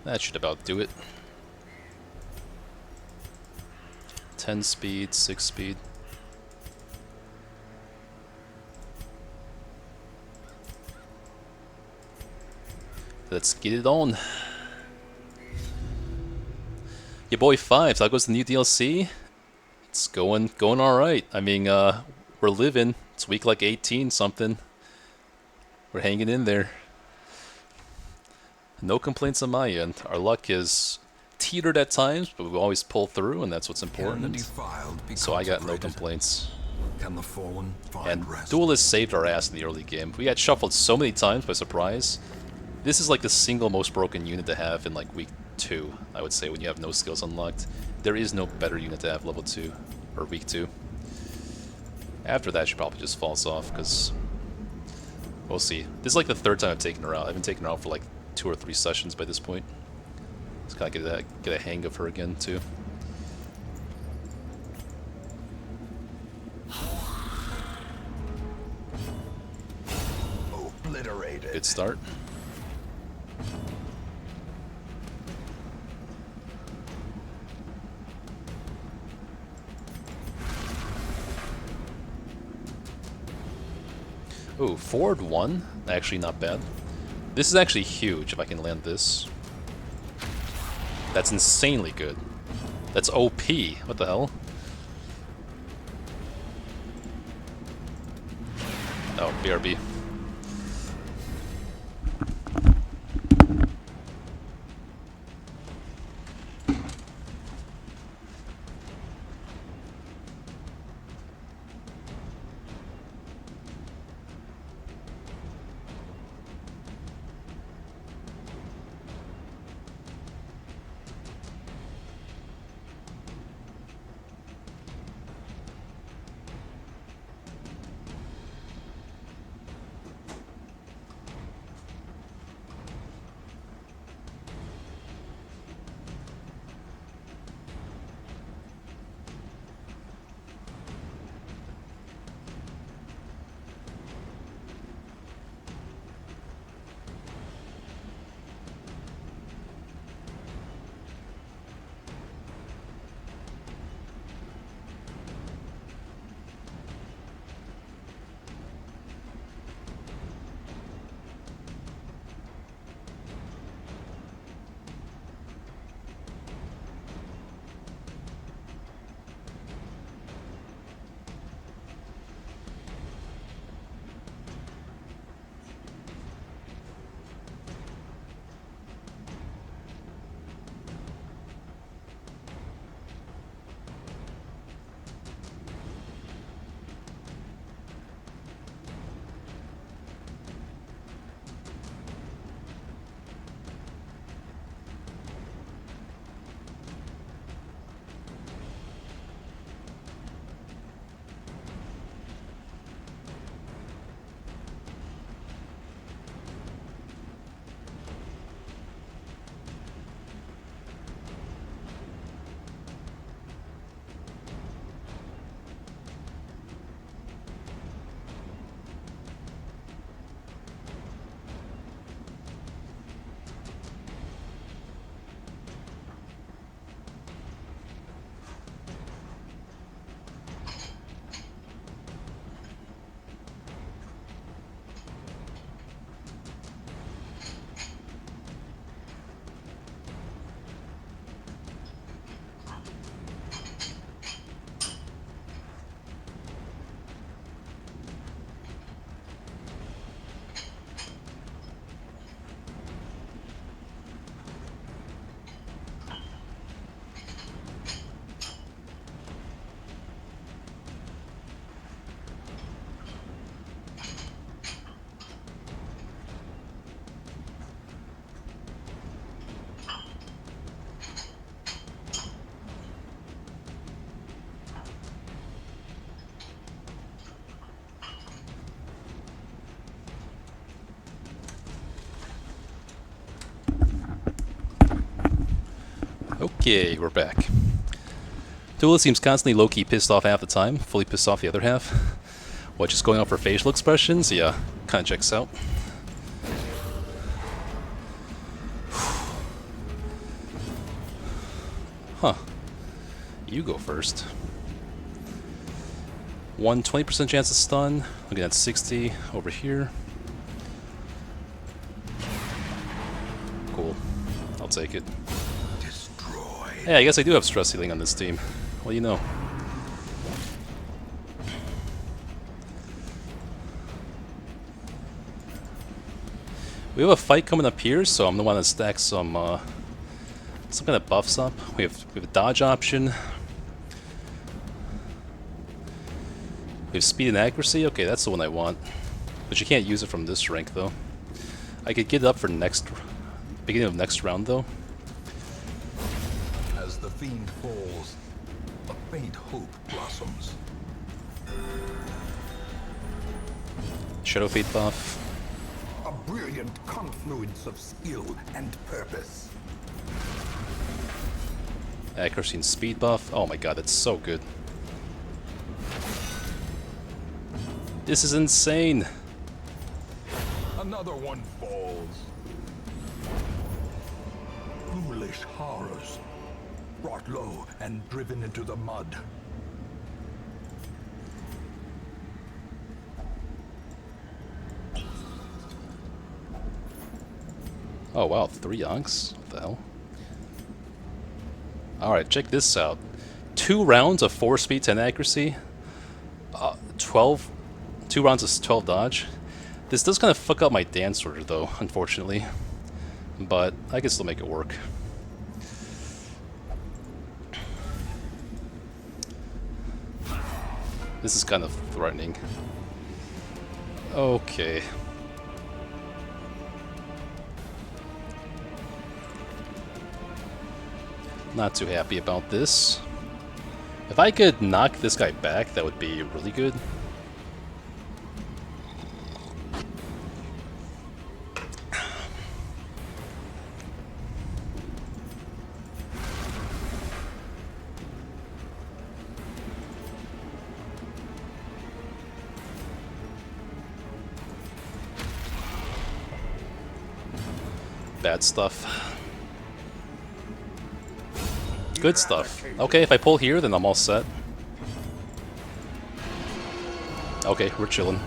That should about do it. 10 speed, 6 speed. Let's get it on. Your boy 5, so how goes the new DLC? It's going alright. I mean, we're living. It's week like 18 something. We're hanging in there. No complaints on my end. Our luck is teetered at times, but we always pull through, and that's what's important. So I got no complaints. Can the fallen find And rest? Duelist saved our ass in the early game. We got shuffled so many times by surprise. This is like the single most broken unit to have in like week 2, I would say, when you have no skills unlocked. There is no better unit to have level 2, or week 2. After that, she probably just falls off, because we'll see. This is like the 3rd time I've taken her out. I've been taking her out for like 2 or 3 sessions by this point. Just kind of get a hang of her again, too. Obliterated. Good start. Ooh, forward 1? Actually not bad. This is actually huge if I can land this. That's insanely good. That's OP. What the hell? Oh, BRB. Okay, we're back. Duelist seems constantly low-key pissed off half the time, fully pissed off the other half. What, just going off for facial expressions? Yeah, kinda checks out. Huh. You go first. 20% chance of stun. Looking at 60 over here. Cool. I'll take it. Destroy. Hey, I guess I do have stress healing on this team. What do you know? We have a fight coming up here, so I'm the one that stacks some kind of buffs up. We have a dodge option. We have speed and accuracy. Okay, that's the one I want. But you can't use it from this rank though. I could get it up for beginning of next round though. As the fiend falls, a faint hope blossoms. Shadow Fade buff. A brilliant confluence of skill and purpose. Accuracy and speed buff. Oh my god, that's so good. This is insane. Another one falls. Foolish horrors, brought low and driven into the mud. Oh wow, 3 Yonks? What the hell? Alright, check this out. 2 rounds of 4 speed, 10 accuracy. 2 rounds of 12 dodge. This does kind of fuck up my dance order though, unfortunately. But I can still make it work. This is kind of threatening. Okay. Not too happy about this. If I could knock this guy back, that would be really good. Bad stuff. Good stuff. Okay, if I pull here, then I'm all set. Okay, we're chilling.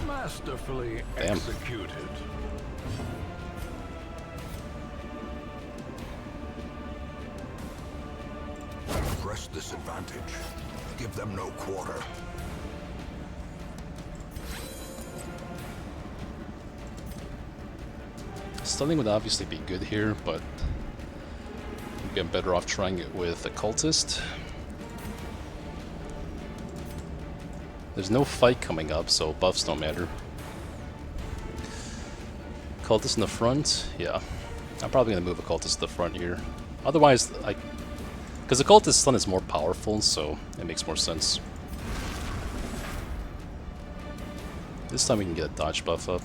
Masterfully Damn. executed. Press this advantage. Give them no quarter. Stunning would obviously be good here, but I'm getting better off trying it with a cultist. There's no fight coming up, so buffs don't matter. Cultist in the front? Yeah. I'm probably going to move a cultist to the front here. Otherwise, because the cultist stun is more powerful, so it makes more sense. This time we can get a dodge buff up.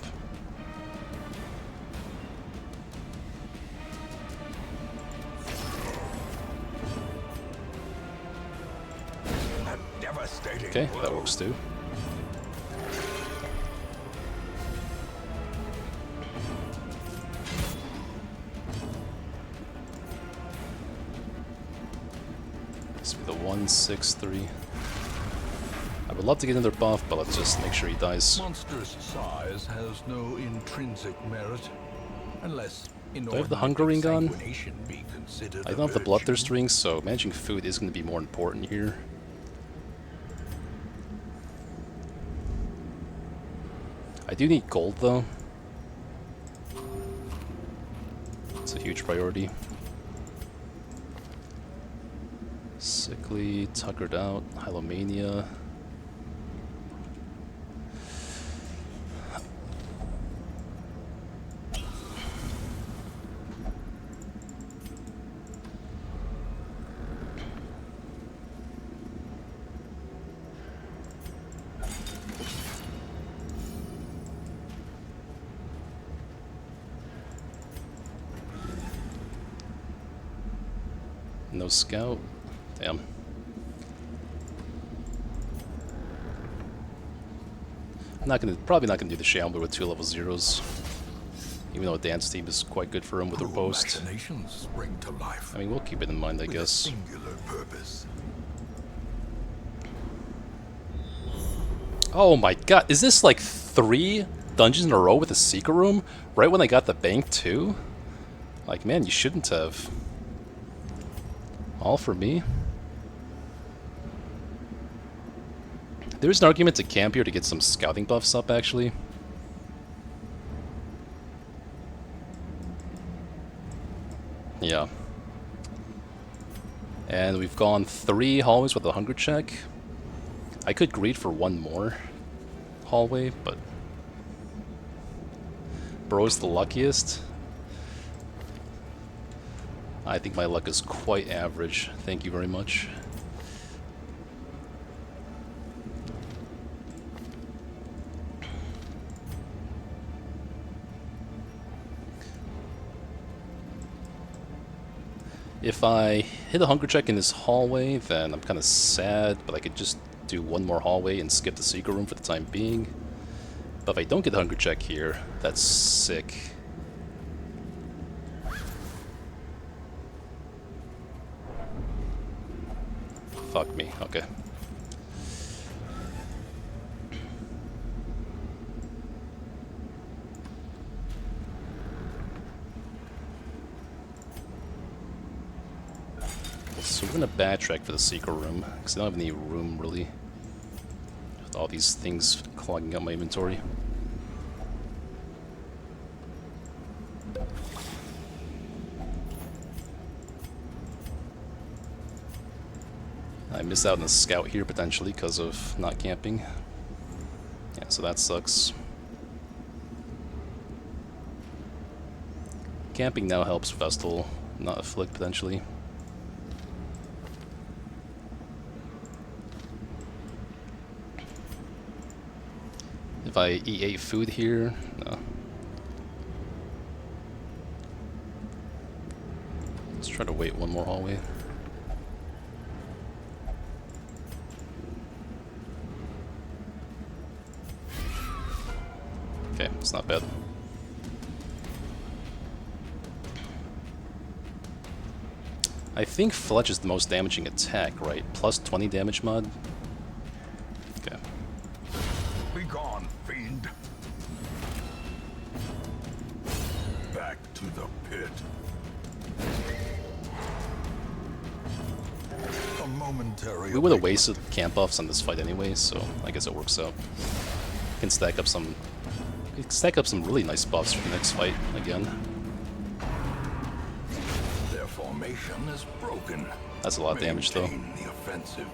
Okay, that works too. This will be the 163. I would love to get another buff, but let's just make sure he dies. Monstrous size has no intrinsic merit, unless Do I have the hunger ring on? be considered I a don't have the bloodthirst virtue. ring, so managing food is going to be more important here. I do need gold though. It's a huge priority. Sickly, tuckered out, Hylomania. No scout. Damn. Probably not gonna do the Shambler with 2 level 0s. Even though Dance Team is quite good for him with Riposte. Machinations spring to life I mean, we'll keep it in mind, I with a guess. singular purpose. Oh my god, is this like 3 dungeons in a row with a secret room? Right when I got the bank too? Like, man, you shouldn't have. All for me? There's an argument to camp here to get some scouting buffs up, actually. Yeah. And we've gone 3 hallways with a hunger check. I could greed for 1 more hallway, but bro's the luckiest. I think my luck is quite average. Thank you very much. If I hit a hunger check in this hallway, then I'm kind of sad, but I could just do 1 more hallway and skip the secret room for the time being. But if I don't get the hunger check here, that's sick. Fuck me, okay. So we're gonna backtrack for the secret room, because I don't have any room really. With all these things clogging up my inventory. I miss out on a scout here potentially because of not camping. Yeah, so that sucks. Camping now helps Vestal not afflict potentially. If I eat 8 food here, no. Let's try to wait 1 more hallway. Okay, it's not bad. I think Fletch is the most damaging attack, right? Plus 20 damage mod? Okay. Be gone, fiend. Back to the pit. A momentary. We would have wasted camp buffs on this fight anyway, so I guess it works out. Can stack up some really nice buffs for the next fight again. Their formation is broken. That's a lot of damage though. Maintain the offensive.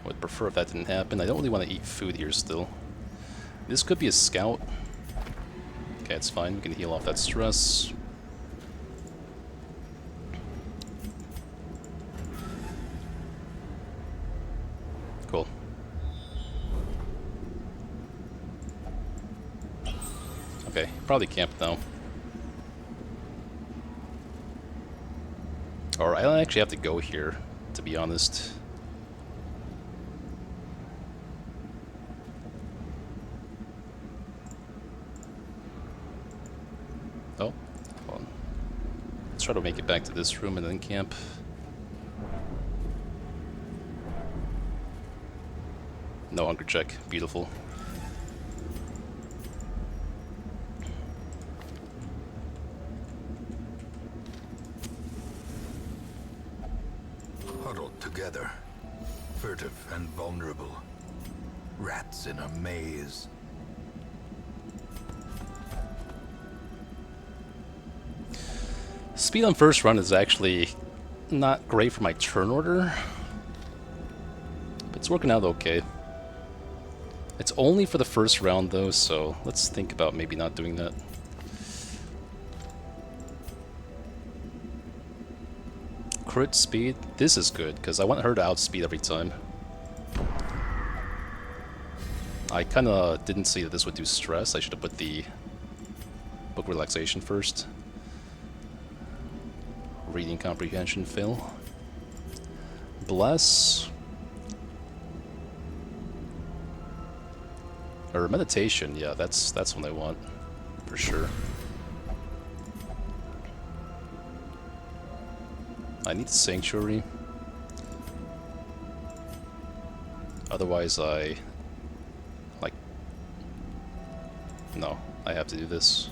Would prefer if that didn't happen. I don't really want to eat food here still. This could be a scout. Okay, it's fine. We can heal off that stress. Cool. Okay, probably camp now. Or I don't actually have to go here, to be honest. Oh, hold on. Let's try to make it back to this room and then camp. No hunger check. Beautiful. Huddled together, furtive and vulnerable. Rats in a maze. Speed on first run is actually not great for my turn order, but it's working out okay. It's only for the first round though, so let's think about maybe not doing that. Crit speed, this is good, because I want her to outspeed every time. I kinda didn't see that this would do stress. I should have put the book relaxation first. Reading comprehension fail. Bless. Or meditation, yeah, that's what I want. For sure. I need the sanctuary. Otherwise no, I have to do this.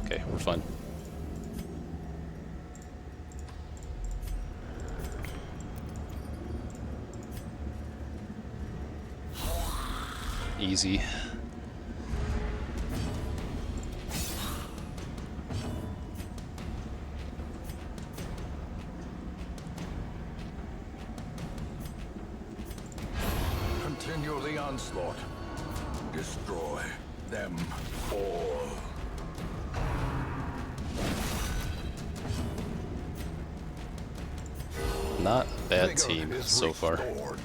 Okay, we're fine. Easy. Continue the onslaught. Destroy them all. Not a bad Vigor team is so far. restored.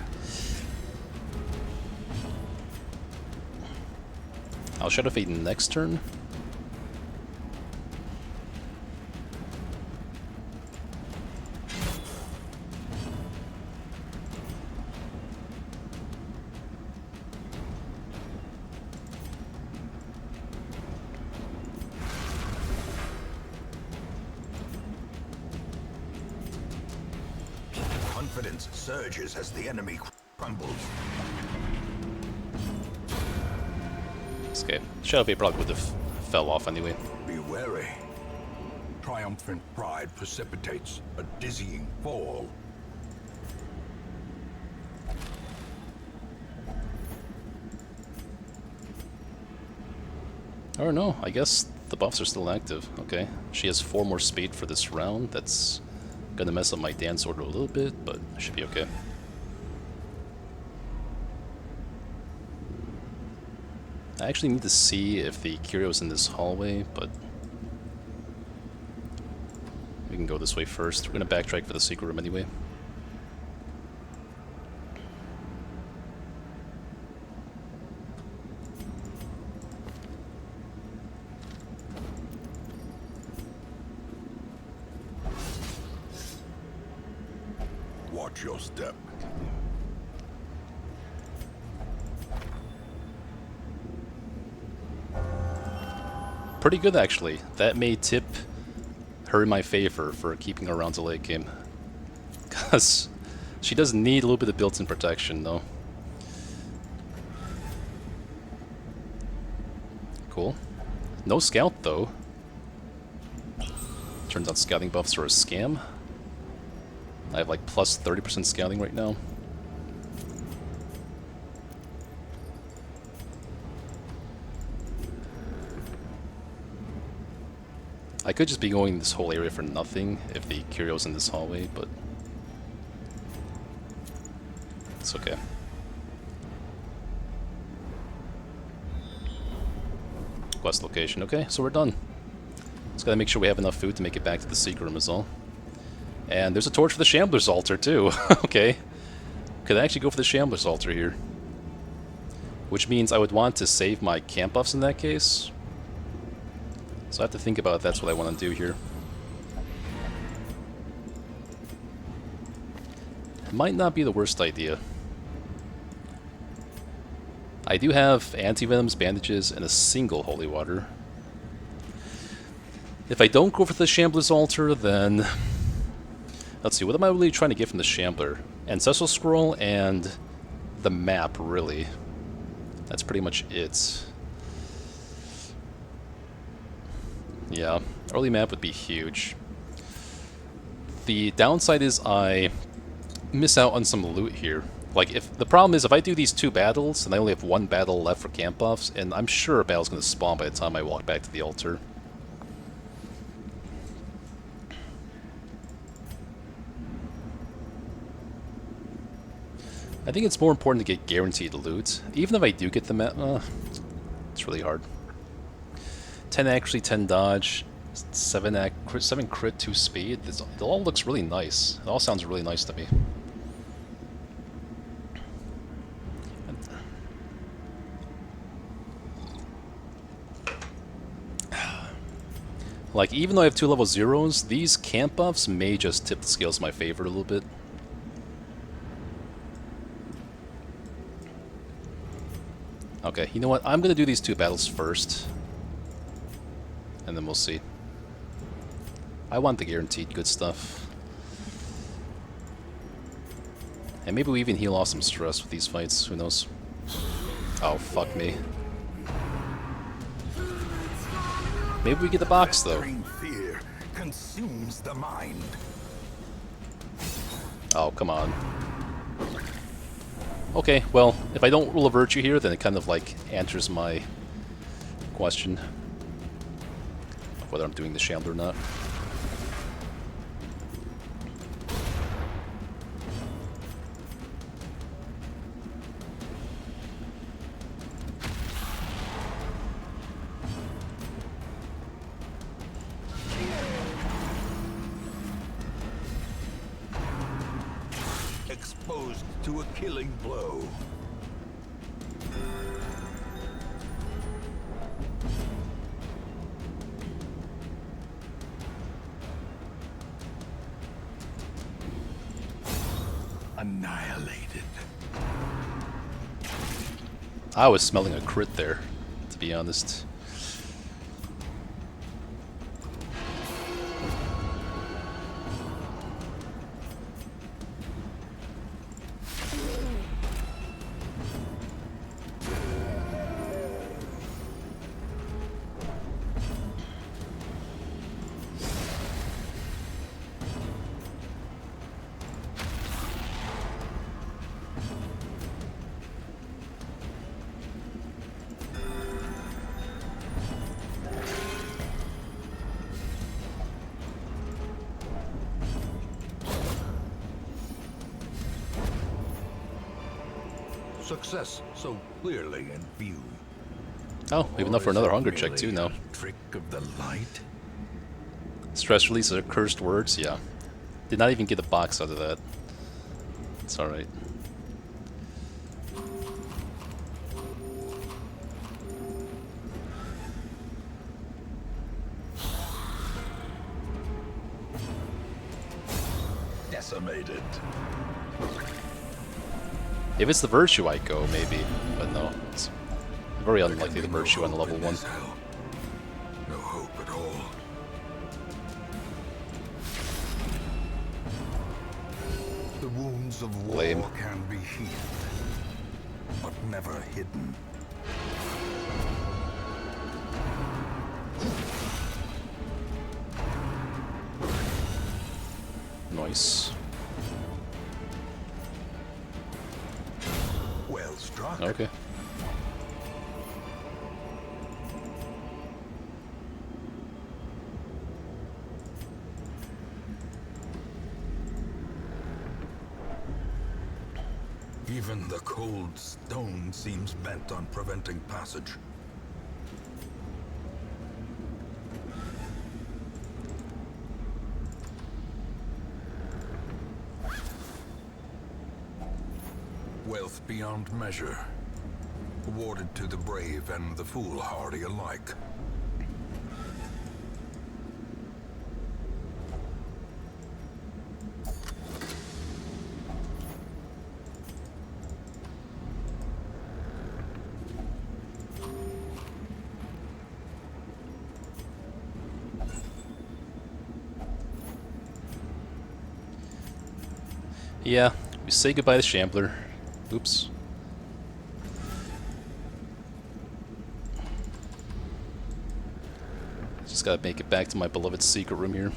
I'll Shadow Fade next turn. Confidence surges as the enemy crumbles. Okay, Shadow Fade probably would have fell off anyway. Be wary. Triumphant pride precipitates a dizzying fall. Oh no, I guess the buffs are still active. Okay, she has 4 more speed for this round. That's gonna mess up my dance order a little bit, but should be okay. I actually need to see if the Curio's in this hallway, but we can go this way first. We're gonna backtrack for the secret room anyway. Watch your step. Pretty good, actually. That may tip her in my favor for keeping her around the late game. Because she does need a little bit of built-in protection, though. Cool. No scout, though. Turns out scouting buffs are a scam. I have like plus 30% scouting right now. I could just be going this whole area for nothing if the Curio's in this hallway, but it's okay. Quest location. Okay, so we're done. Just gotta make sure we have enough food to make it back to the secret room is all. And there's a torch for the Shambler's altar too. Okay. Could I actually go for the Shambler's altar here? Which means I would want to save my camp buffs in that case. So I have to think about if that's what I want to do here. It might not be the worst idea. I do have anti-venoms, bandages, and a single holy water. If I don't go for the Shambler's altar, then let's see, what am I really trying to get from the Shambler? Ancestral Scroll and the map, really. That's pretty much it. Yeah, early map would be huge. The downside is I miss out on some loot here. Like, if the problem is if I do these 2 battles, and I only have 1 battle left for camp buffs, and I'm sure a battle's going to spawn by the time I walk back to the altar. I think it's more important to get guaranteed loot. Even if I do get the map, it's really hard. 10 accuracy, 10 dodge, 7 crit, 2 speed. It all looks really nice. It all sounds really nice to me. Like, even though I have 2 level 0s, these camp buffs may just tip the scales in my favor a little bit. Okay, you know what? I'm gonna do these 2 battles first. And then we'll see. I want the guaranteed good stuff. And maybe we even heal off some stress with these fights, who knows? Oh, fuck me. Maybe we get the box, though. Fear consumes the mind. Oh, come on. Okay, well, if I don't roll a virtue here, then it kind of, like, answers my question of whether I'm doing the Shambler or not. Exposed to a killing blow. Annihilated. I was smelling a crit there, to be honest. Success so clearly in view. Oh, we have enough for another hunger check too now. Trick of the light. Stress release are cursed words? Yeah. Did not even get a box out of that. It's alright. Decimated. If it's the virtue, I go, maybe. But no, it's very unlikely the virtue on the level 1. No hope at all. The wounds of war Lame. can be healed, but never hidden. Nice. Well struck. Okay. Even the cold stone seems bent on preventing passage. Wealth beyond measure, awarded to the brave and the foolhardy alike. Yeah, we say goodbye to Shambler. Oops. Just gotta make it back to my beloved secret room here.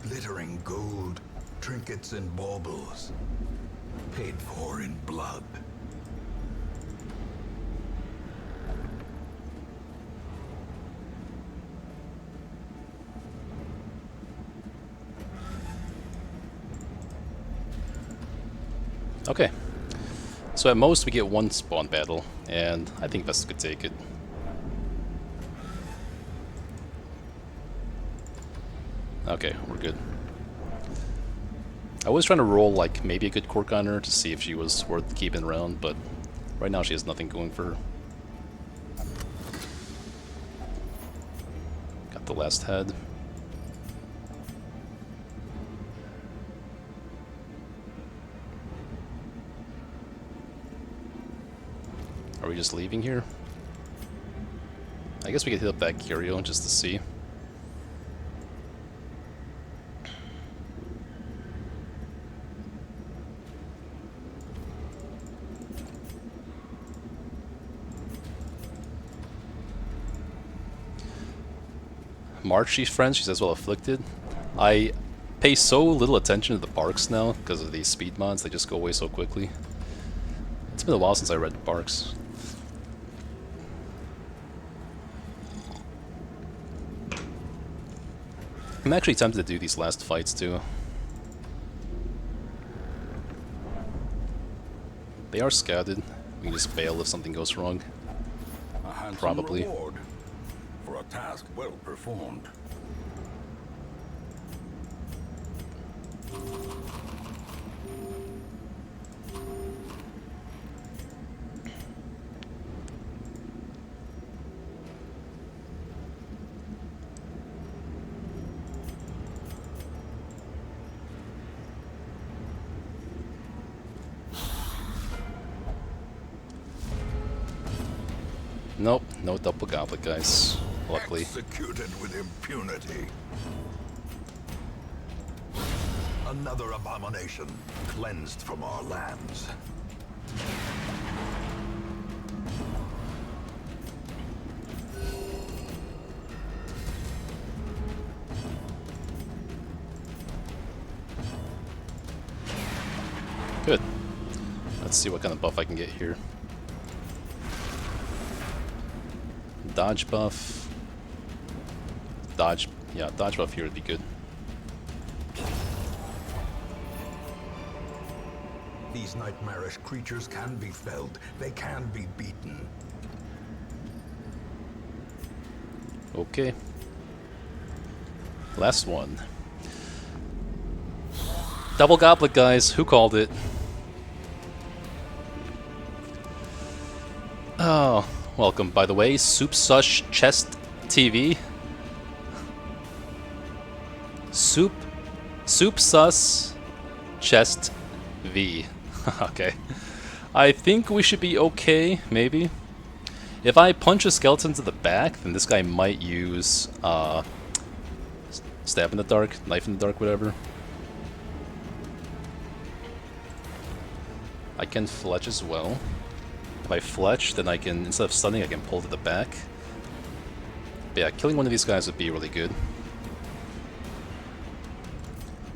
Glittering gold, trinkets and baubles, paid for in blood. Okay. So at most we get 1 spawn battle, and I think Vesta could take it. Okay, we're good. I was trying to roll like maybe a good cork on her to see if she was worth keeping around, but right now she has nothing going for her. Got the last head. Are we just leaving here? I guess we could hit up that curio just to see. March, she's friends, she's as well afflicted. I pay so little attention to the barks now because of these speed mods, they just go away so quickly. It's been a while since I read the barks. I'm actually tempted to do these last fights too. They are scouted. We can just bail if something goes wrong. A handsome Probably. reward for a task well performed. Nope, no double goblet, guys. Luckily. Executed with impunity. Another abomination cleansed from our lands. Good. Let's see what kind of buff I can get here. Dodge buff. Dodge, yeah, dodge buff here would be good. These nightmarish creatures can be felled. They can be beaten. Okay. Last one. Double goblet, guys. Who called it? Oh, welcome. By the way, Soup Sush Chest TV. Soup Sus Chest V. Okay. I think we should be okay, maybe. If I punch a skeleton to the back, then this guy might use stab in the dark, knife in the dark, whatever. I can fletch as well. If I fletch, then I can, instead of stunning, I can pull to the back. But yeah, killing one of these guys would be really good.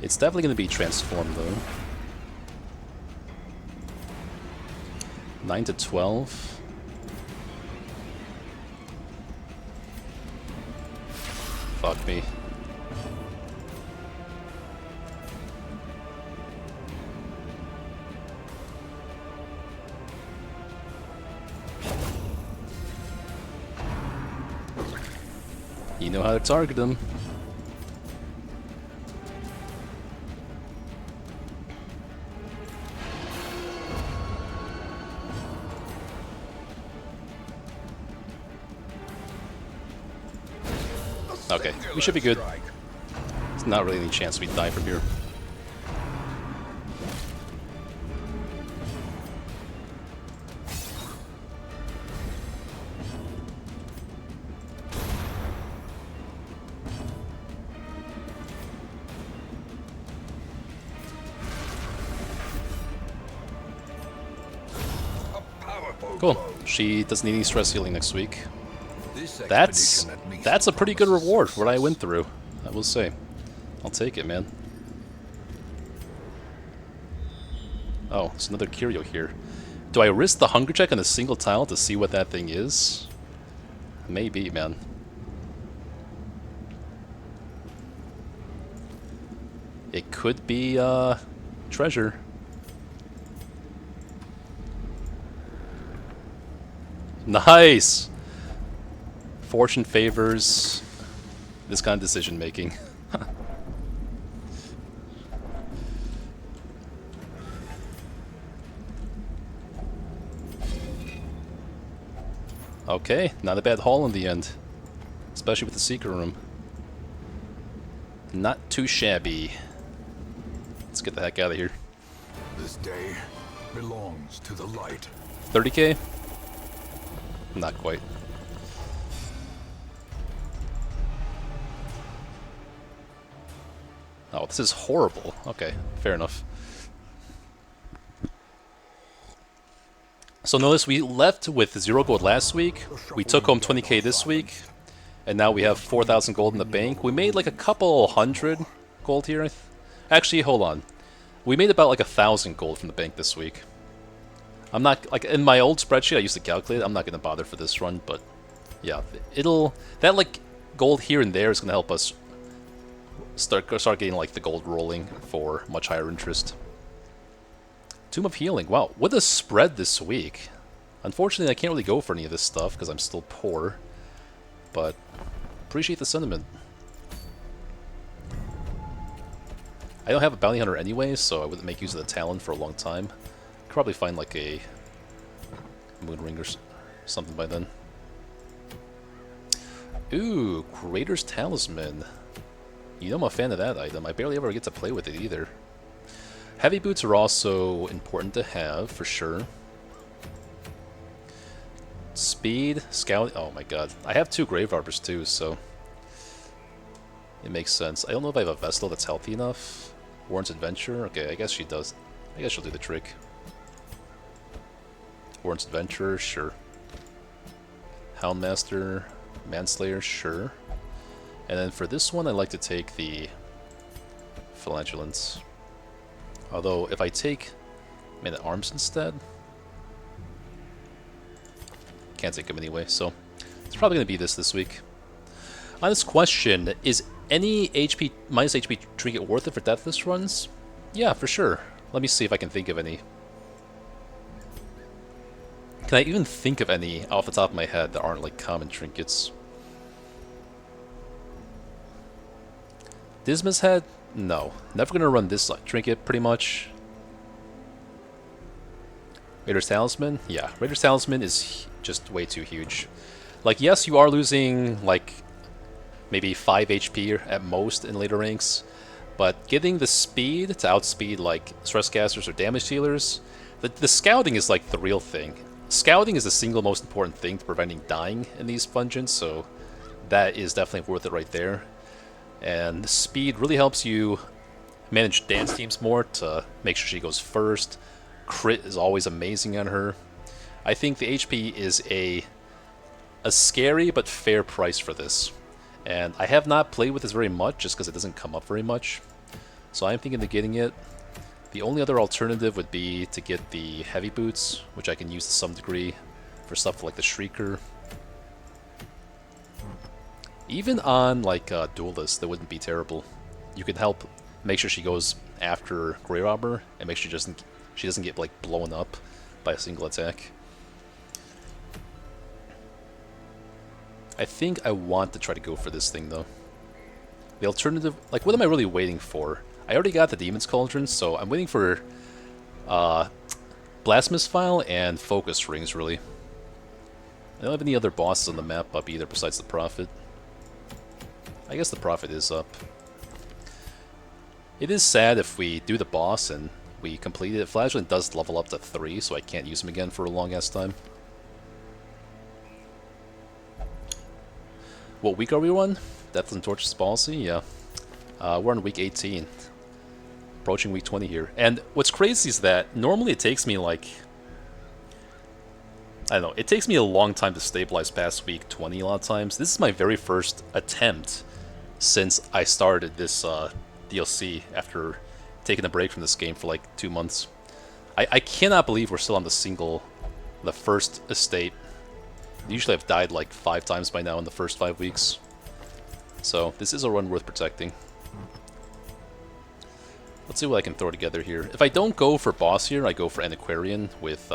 It's definitely going to be transformed, though. 9 to 12. Fuck me. You know how to target them. Okay, we should be good. There's not really any chance we die from here. Cool. She doesn't need any stress healing next week. That's a pretty good reward for what I went through, I will say. I'll take it, man. Oh, it's another curio here. Do I risk the hunger check on a single tile to see what that thing is? Maybe, man. It could be, treasure. Nice! Fortune favors this kind of decision making. Okay, not a bad haul in the end. Especially with the secret room. Not too shabby. Let's get the heck out of here. This day belongs to the light. 30k? Not quite. Oh, this is horrible. Okay, fair enough. So notice we left with 0 gold last week, we took home 20k this week, and now we have 4,000 gold in the bank. We made like a couple hundred gold here. Actually, hold on. We made about like 1,000 gold from the bank this week. I'm not, like, in my old spreadsheet I used to calculate, I'm not going to bother for this run, but yeah, that like gold here and there is going to help us start getting like the gold rolling for much higher interest. Tomb of Healing. Wow, what a spread this week. Unfortunately, I can't really go for any of this stuff because I'm still poor, but appreciate the sentiment. I don't have a bounty hunter anyway, so I wouldn't make use of the talent for a long time. Could probably find like a moon ring or something by then. Ooh, Creator's Talisman. You know I'm a fan of that item. I barely ever get to play with it either. Heavy boots are also important to have, for sure. Speed, scout. Oh my god. I have 2 grave arbors too, so it makes sense. I don't know if I have a Vestal that's healthy enough. Warren's Adventure. Okay, I guess she does. I guess she'll do the trick. Warren's Adventurer, sure. Houndmaster, Manslayer, sure. And then for this one, I like to take the Flagellants. Although, if I take Man at Arms instead, can't take him anyway, so it's probably going to be this week. On this question, is any HP minus HP trinket worth it for Deathless runs? Yeah, for sure. Let me see if I can think of any. Can I even think of any off the top of my head that aren't like common trinkets? Disma's Head? No. Never gonna run this trinket, pretty much. Raider's Talisman? Yeah, Raider's Talisman is just way too huge. Like, yes, you are losing, like, maybe 5 HP at most in later ranks, but getting the speed to outspeed, like, stress casters or damage dealers, the scouting is, like, the real thing. Scouting is the single most important thing to preventing dying in these dungeons, so that is definitely worth it right there. And speed really helps you manage dance teams more to make sure she goes first. Crit is always amazing on her. I think the HP is a scary but fair price for this. And I have not played with this very much just because it doesn't come up very much. So I'm thinking of getting it. The only other alternative would be to get the heavy boots, which I can use to some degree for stuff like the Shrieker. Even on like Duelist, that wouldn't be terrible. You can help make sure she goes after Grey Robber and make sure she doesn't get like blown up by a single attack. I think I want to try to go for this thing though. The alternative, like, what am I really waiting for? I already got the Demon's Cauldron, so I'm waiting for Blasphemous File and Focus Rings, really. I don't have any other bosses on the map up either besides the Prophet. I guess the Prophet is up. It is sad if we do the boss and we complete it. Flagellant does level up to 3, so I can't use him again for a long ass time. What week are we on? Deathless and Torchless Policy? Yeah. We're on week 18. Approaching week 20 here. And what's crazy is that normally it takes me like, I don't know, it takes me a long time to stabilize past week 20 a lot of times. This is my very first attempt since I started this DLC after taking a break from this game for like 2 months. I cannot believe we're still on the first estate. Usually I've died like 5 times by now in the first 5 weeks. So this is a run worth protecting. Let's see what I can throw together here. If I don't go for boss here, I go for Antiquarian with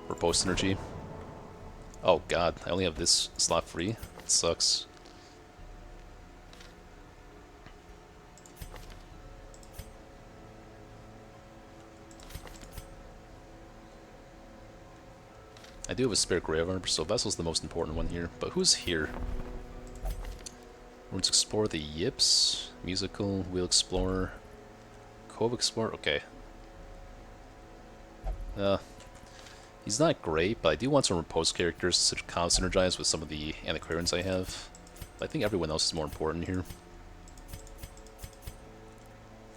Repose Energy. Oh god, I only have this slot free. It sucks. I do have a spare grave armor, so Vessel's the most important one here. But who's here? Let's explore the Yips. Musical, Wheel Explorer, Cove Explorer. Okay. He's not great, but I do want some repose characters to kind of synergize with some of the antiquarians I have. I think everyone else is more important here.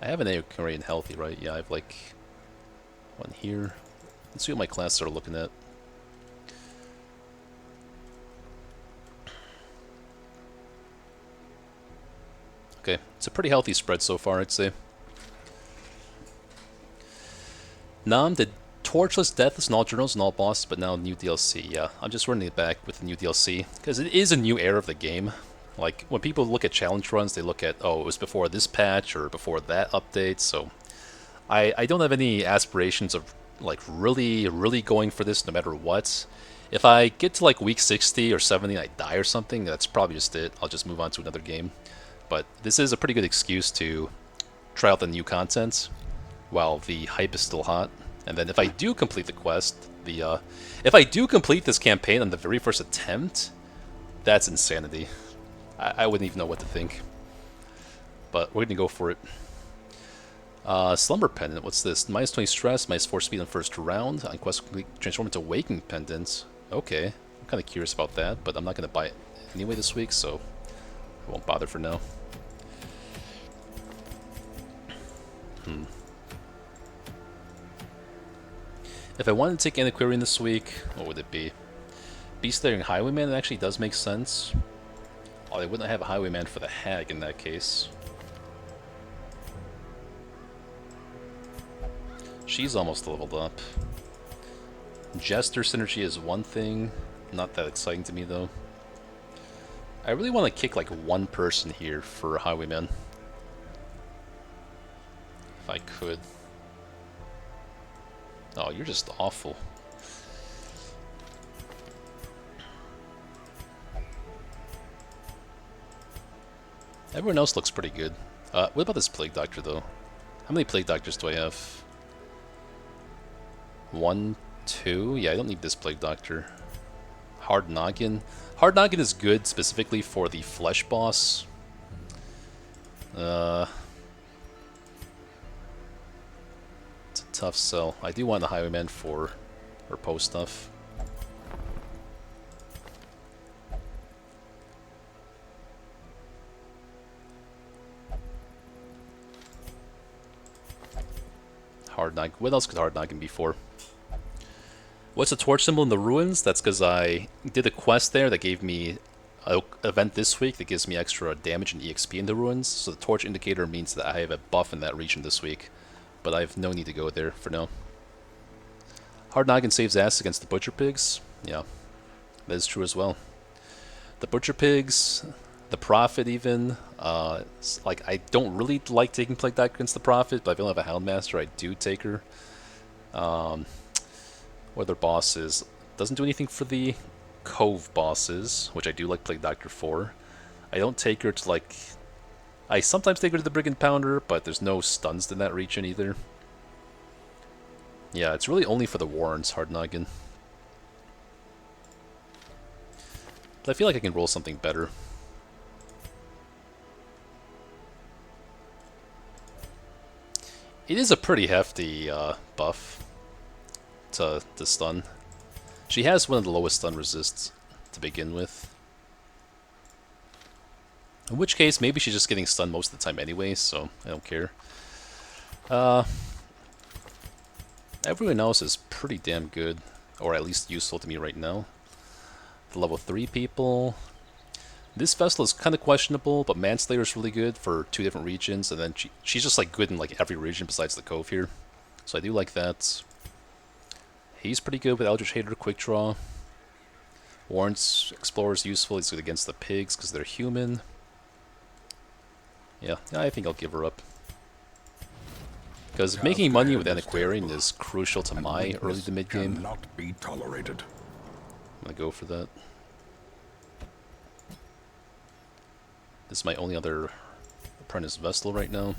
I have an antiquarian healthy, right? Yeah, I have like one here. Let's see what my classes are looking at. Okay, it's a pretty healthy spread so far, I'd say. Nam did Torchless, Deathless, and all journals and all bosses, but now new DLC. Yeah, I'm just running it back with the new DLC because it is a new era of the game. Like when people look at challenge runs, they look at, oh, it was before this patch or before that update. So I don't have any aspirations of like really going for this no matter what. If I get to like week 60 or 70 and I die or something, that's probably just it. I'll just move on to another game. But this is a pretty good excuse to try out the new content while the hype is still hot. And then if I do complete the quest, if I do complete this campaign on the very first attempt, that's insanity. I wouldn't even know what to think. But we're going to go for it. Slumber Pendant, what's this? Minus 20 stress, minus 4 speed on first round. On quest complete, transform into Waking Pendant. Okay, I'm kind of curious about that, but I'm not going to buy it anyway this week, so I won't bother for now. If I wanted to take Antiquarian this week, what would it be? Beastlayer and Highwayman actually does make sense. Oh, they wouldn't have a Highwayman for the Hag in that case. She's almost leveled up. Jester synergy is one thing. Not that exciting to me, though. I really want to kick like one person here for a Highwayman. If I could. Oh, you're just awful. Everyone else looks pretty good. What about this Plague Doctor, though? How many Plague Doctors do I have? 1, 2? Yeah, I don't need this Plague Doctor. Hard Noggin. Hard Noggin is good specifically for the Flesh boss. It's a tough sell. I do want the Highwayman for repose stuff. Hard Noggin. What else could Hard Noggin be for? What's the torch symbol in the ruins? That's because I did a quest there that gave me an event this week that gives me extra damage and EXP in the ruins. So the torch indicator means that I have a buff in that region this week. But I have no need to go there for now. Hard Noggin saves ass against the Butcher Pigs. Yeah, that is true as well. The Butcher Pigs, the Prophet even. Like I don't really like taking Plague Doctor against the Prophet, but if I don't have a Houndmaster, I do take her. Or their bosses. Doesn't do anything for the Cove bosses, which I do like Plague Doctor for. I don't take her to like... I sometimes take her to the Brigand Pounder, but there's no stuns in that region either. Yeah, it's really only for the Warrens, Hard Noggin. But I feel like I can roll something better. It is a pretty hefty buff to stun. She has one of the lowest stun resists to begin with. In which case, maybe she's just getting stunned most of the time anyway, so I don't care. Everyone else is pretty damn good, or at least useful to me right now. The level 3 people. This Vessel is kind of questionable, but Manslayer is really good for 2 different regions, and then she's just like good in like every region besides the Cove here. So I do like that. He's pretty good with Eldritch Hater, Quick Draw. Warrens Explorer is useful. He's good against the pigs because they're human. Yeah, I think I'll give her up. Because making money with Antiquarian is crucial to my early to mid game. Cannot be tolerated. I'm gonna go for that. This is my only other Apprentice Vestal right now.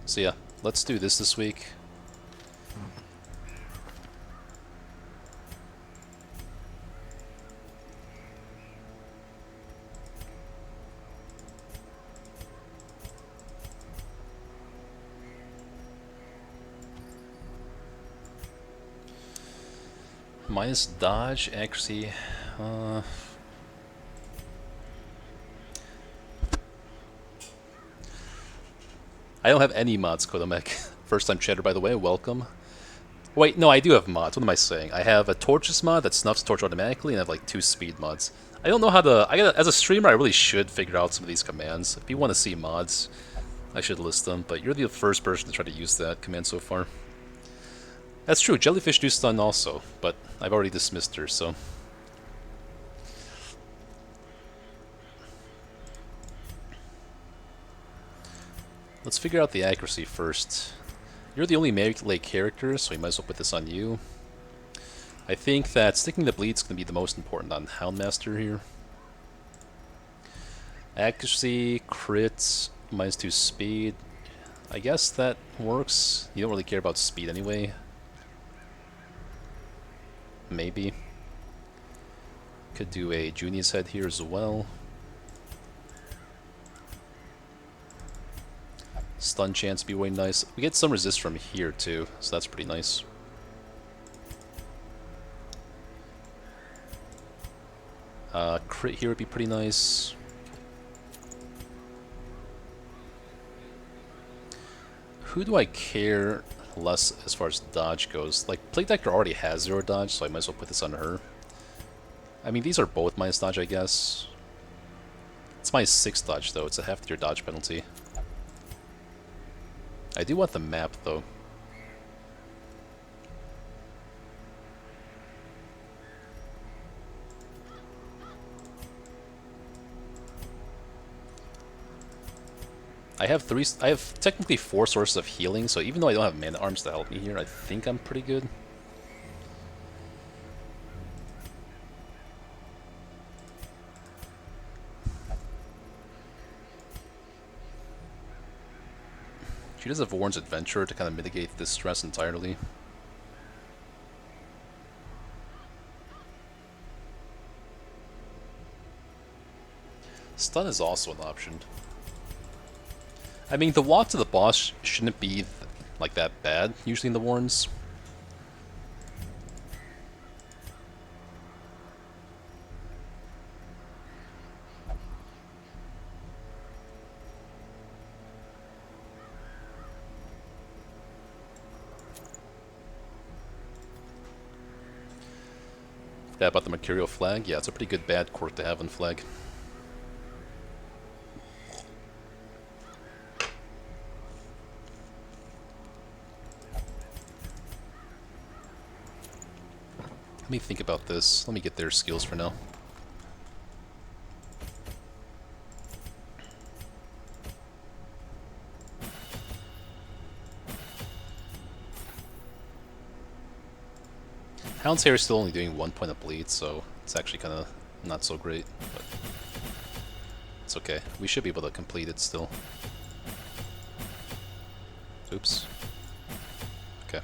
So yeah, Let's do this week. Minus dodge, accuracy. I don't have any mods, Kodomek. First time chatter, by the way, welcome. Wait, no, I do have mods. What am I saying? I have a Torchless mod that snuffs torch automatically, and I have like 2 speed mods. I don't know how to... as a streamer, I really should figure out some of these commands. If you want to see mods, I should list them, but you're the first person to try to use that command so far. That's true, Jellyfish do stun also, but I've already dismissed her, so... Let's figure out the accuracy first. You're the only melee character, so we might as well put this on you. I think that sticking the bleed's going to be the most important on Houndmaster here. Accuracy, crits, minus 2 speed. I guess that works. You don't really care about speed anyway. Maybe. Could do a Junior's head here as well. Stun chance be way nice. We get some resist from here too, so that's pretty nice. Crit here would be pretty nice. Who do I care less as far as dodge goes? Like, Plague Doctor already has 0 dodge, so I might as well put this on her. I mean, these are both minus dodge, I guess. It's minus 6 dodge, though. It's a half-tier dodge penalty. I do want the map, though. I have technically 4 sources of healing, so even though I don't have mana arms to help me here, I think I'm pretty good. She does have Warren's Adventure to kind of mitigate this stress entirely. Stun is also an option. I mean, the walk to the boss shouldn't be like that bad, usually in the Warrens. Forgot about the Mercurial Flag. Yeah, it's a pretty good bad quirk to have on Flag. Let me think about this. Let me get their skills for now. Hound's Hair is still only doing 1 point of bleed, so it's actually kind of not so great, but it's okay. We should be able to complete it still. Oops. Okay.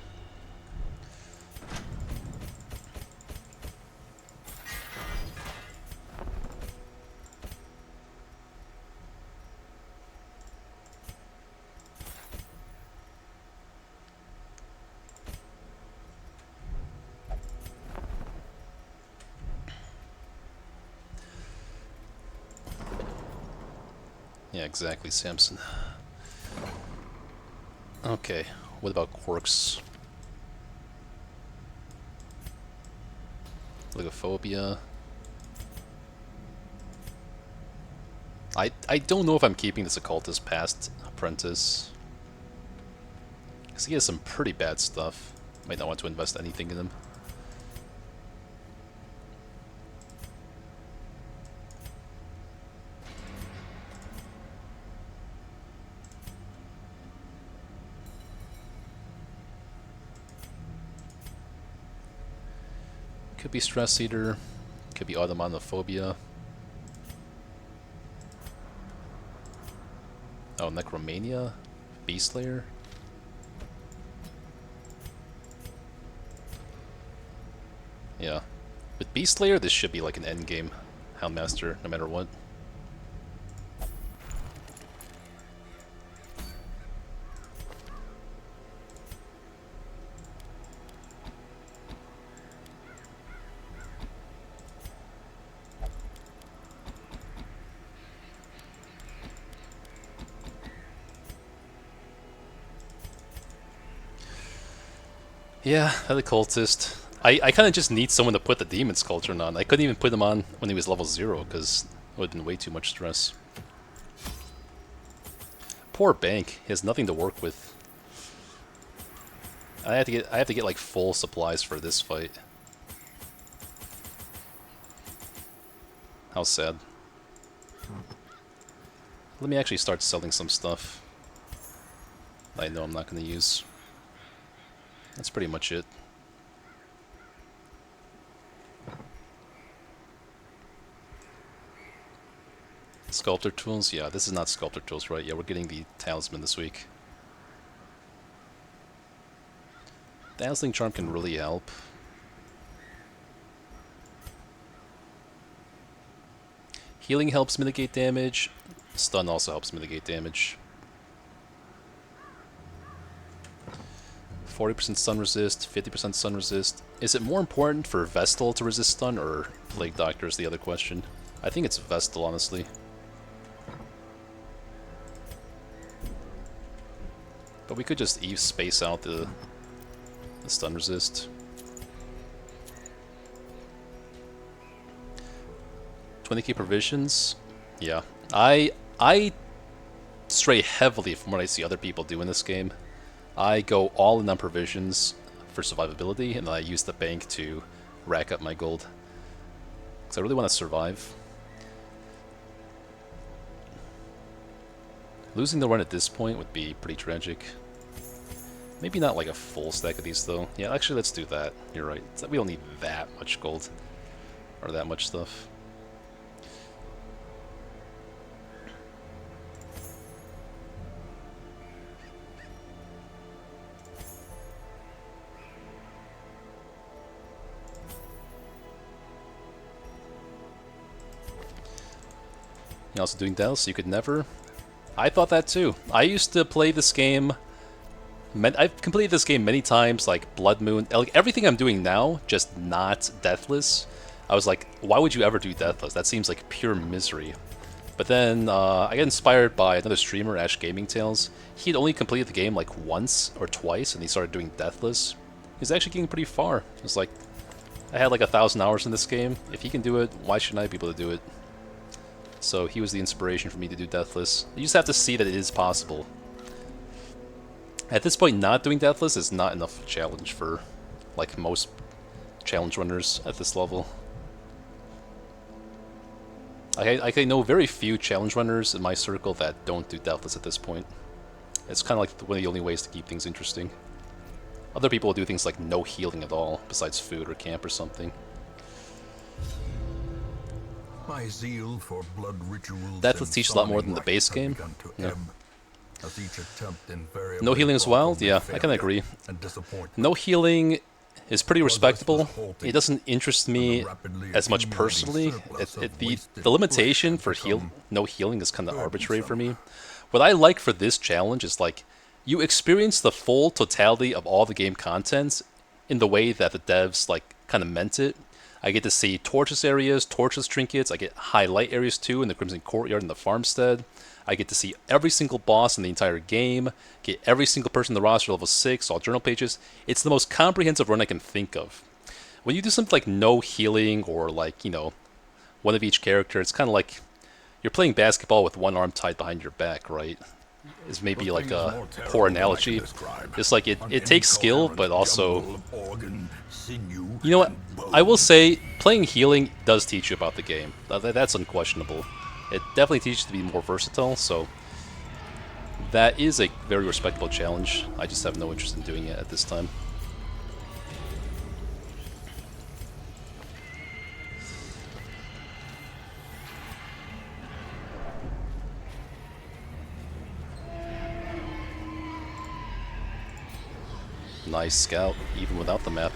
Yeah, exactly, Samson. Okay, what about quirks? Ligophobia. I don't know if I'm keeping this occultist past apprentice. Because he has some pretty bad stuff. Might not want to invest anything in him. Could be Stress Eater, could be Automonophobia. Oh, Necromania? Beast Slayer? With Beast Slayer, this should be like an endgame Houndmaster, no matter what. Yeah, the cultist. I kind of just need someone to put the Demon's Cauldron on. I couldn't even put him on when he was level 0 because it would have been way too much stress. Poor Bank. He has nothing to work with. I have to get like full supplies for this fight. How sad. Let me actually start selling some stuff I know I'm not going to use. That's pretty much it. Sculptor tools? Yeah, this is not sculptor tools, right? Yeah, we're getting the talisman this week. Dazzling Charm can really help. Healing helps mitigate damage. Stun also helps mitigate damage. 40% stun resist, 50% stun resist. Is it more important for Vestal to resist stun or Plague Doctor is the other question? I think it's Vestal, honestly. But we could just Eve space out the stun resist. 20k provisions? Yeah. I stray heavily from what I see other people do in this game. I go all in on provisions for survivability, and then I use the bank to rack up my gold. Because I really want to survive. Losing the run at this point would be pretty tragic. Maybe not like a full stack of these, though. Yeah, actually, let's do that. You're right. We don't need that much gold. Or that much stuff. You're also doing Deathless, so you could never. I thought that too. I used to play this game. I've completed this game many times, like Blood Moon. Like everything I'm doing now, just not Deathless. I was like, why would you ever do Deathless? That seems like pure misery. But then I got inspired by another streamer, Ash Gaming Tales. He'd only completed the game like once or twice, and he started doing Deathless. He's actually getting pretty far. It was like, I had like 1,000 hours in this game. If he can do it, why shouldn't I be able to do it? So he was the inspiration for me to do Deathless. You just have to see that it is possible. At this point, not doing Deathless is not enough of a challenge for like most challenge runners at this level. I know very few challenge runners in my circle that don't do Deathless at this point. It's kind of like one of the only ways to keep things interesting. Other people will do things like no healing at all, besides food or camp or something. My zeal for blood rituals Deathless teaches a lot more than the base game. Yeah. No healing is wild? Yeah, I can agree. No healing is pretty respectable. It doesn't interest me as much personally. The limitation for no healing is kind of arbitrary for me. What I like for this challenge is like, you experience the full totality of all the game contents in the way that the devs like kind of meant it. I get to see torches areas, torches trinkets. I get highlight areas too in the Crimson Courtyard and the Farmstead. I get to see every single boss in the entire game, get every single person in the roster level 6, all journal pages. It's the most comprehensive run I can think of. When you do something like no healing or like, you know, one of each character, it's kind of like you're playing basketball with one arm tied behind your back, right? Is maybe like a poor analogy. It's like it takes skill, but also, you know what? I will say playing healing does teach you about the game. That's unquestionable. It definitely teaches you to be more versatile, so that is a very respectable challenge. I just have no interest in doing it at this time. Nice scout, even without the map.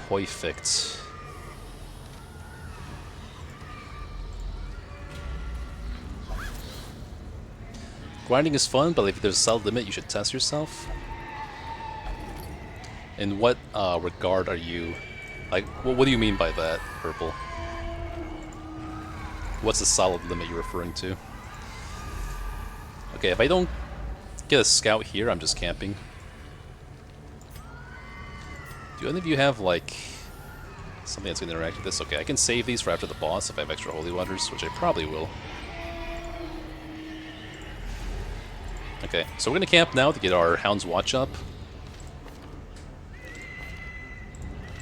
Perfect. Grinding is fun, but if there's a solid limit, you should test yourself. In what regard are you... Like, what do you mean by that, Purple? What's the solid limit you're referring to? Okay, if I don't get a scout here, I'm just camping. Do any of you have, like, something that's going to interact with this? Okay, I can save these for after the boss if I have extra holy waters, which I probably will. Okay, so we're going to camp now to get our Hound's Watch up.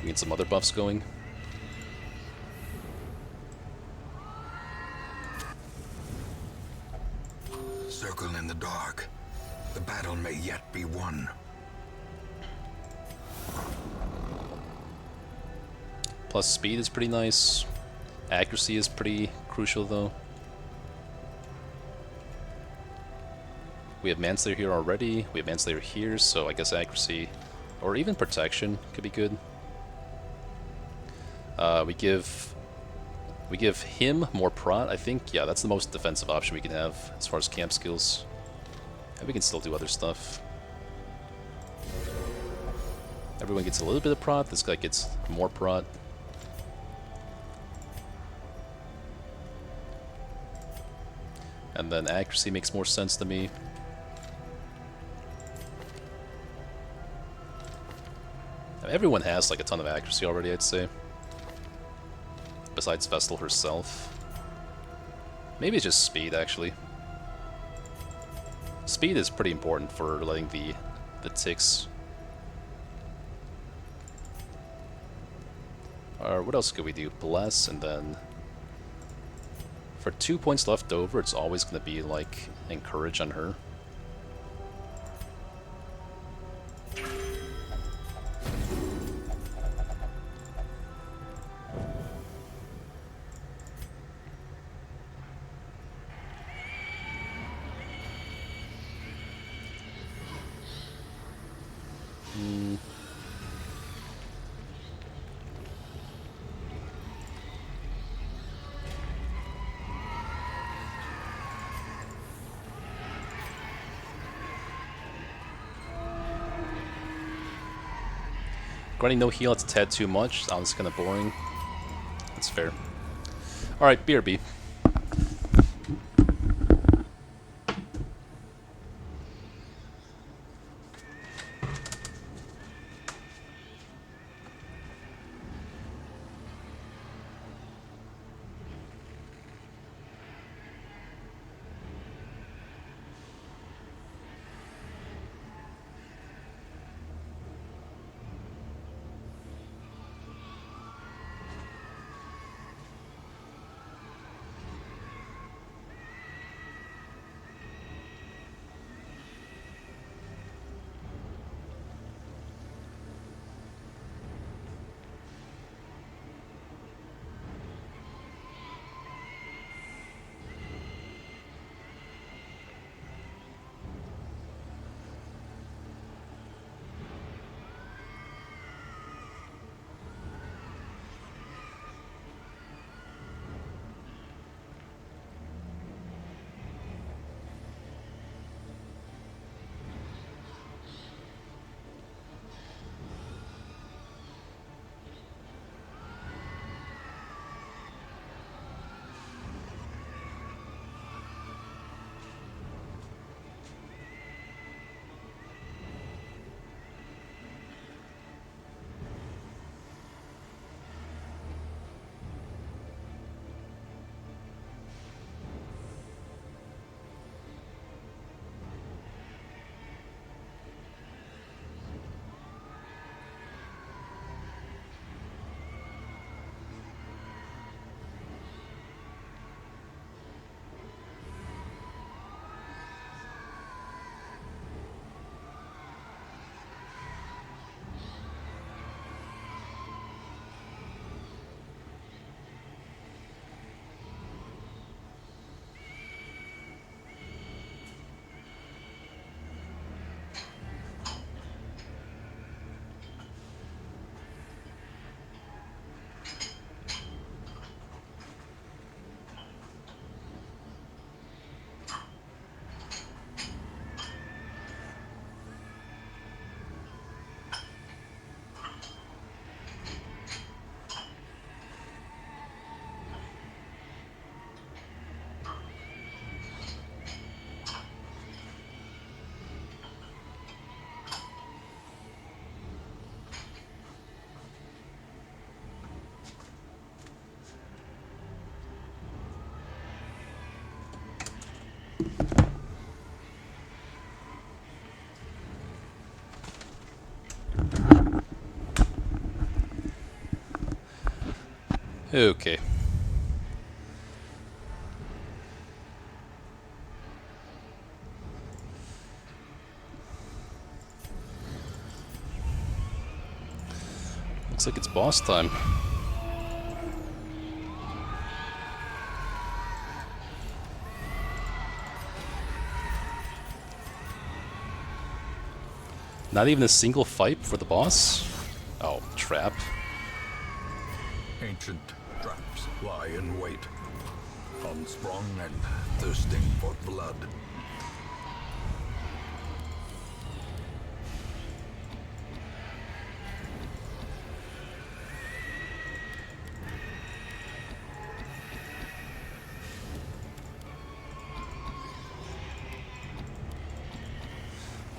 We get some other buffs going. Circle in the dark. The battle may yet be won. Plus speed is pretty nice. Accuracy is pretty crucial though. We have Manslayer here already. We have Manslayer here, so I guess accuracy or even protection could be good. We give him more prot, I think. Yeah, that's the most defensive option we can have as far as camp skills. And we can still do other stuff. Everyone gets a little bit of prot. This guy gets more prot. And then accuracy makes more sense to me. Everyone has like a ton of accuracy already, I'd say. Besides Vestal herself. Maybe it's just speed, actually. Speed is pretty important for letting the ticks. Or what else could we do? Bless, and then... For 2 points left over, it's always going to be, like, Encourage on her. Grinding no heal, it's a tad too much. Sounds kind of boring. That's fair. Alright, BRB. Okay. Looks like it's boss time. Not even a single fight for the boss? Oh, trap. Ancient traps lie in wait, unsprung and thirsting for blood.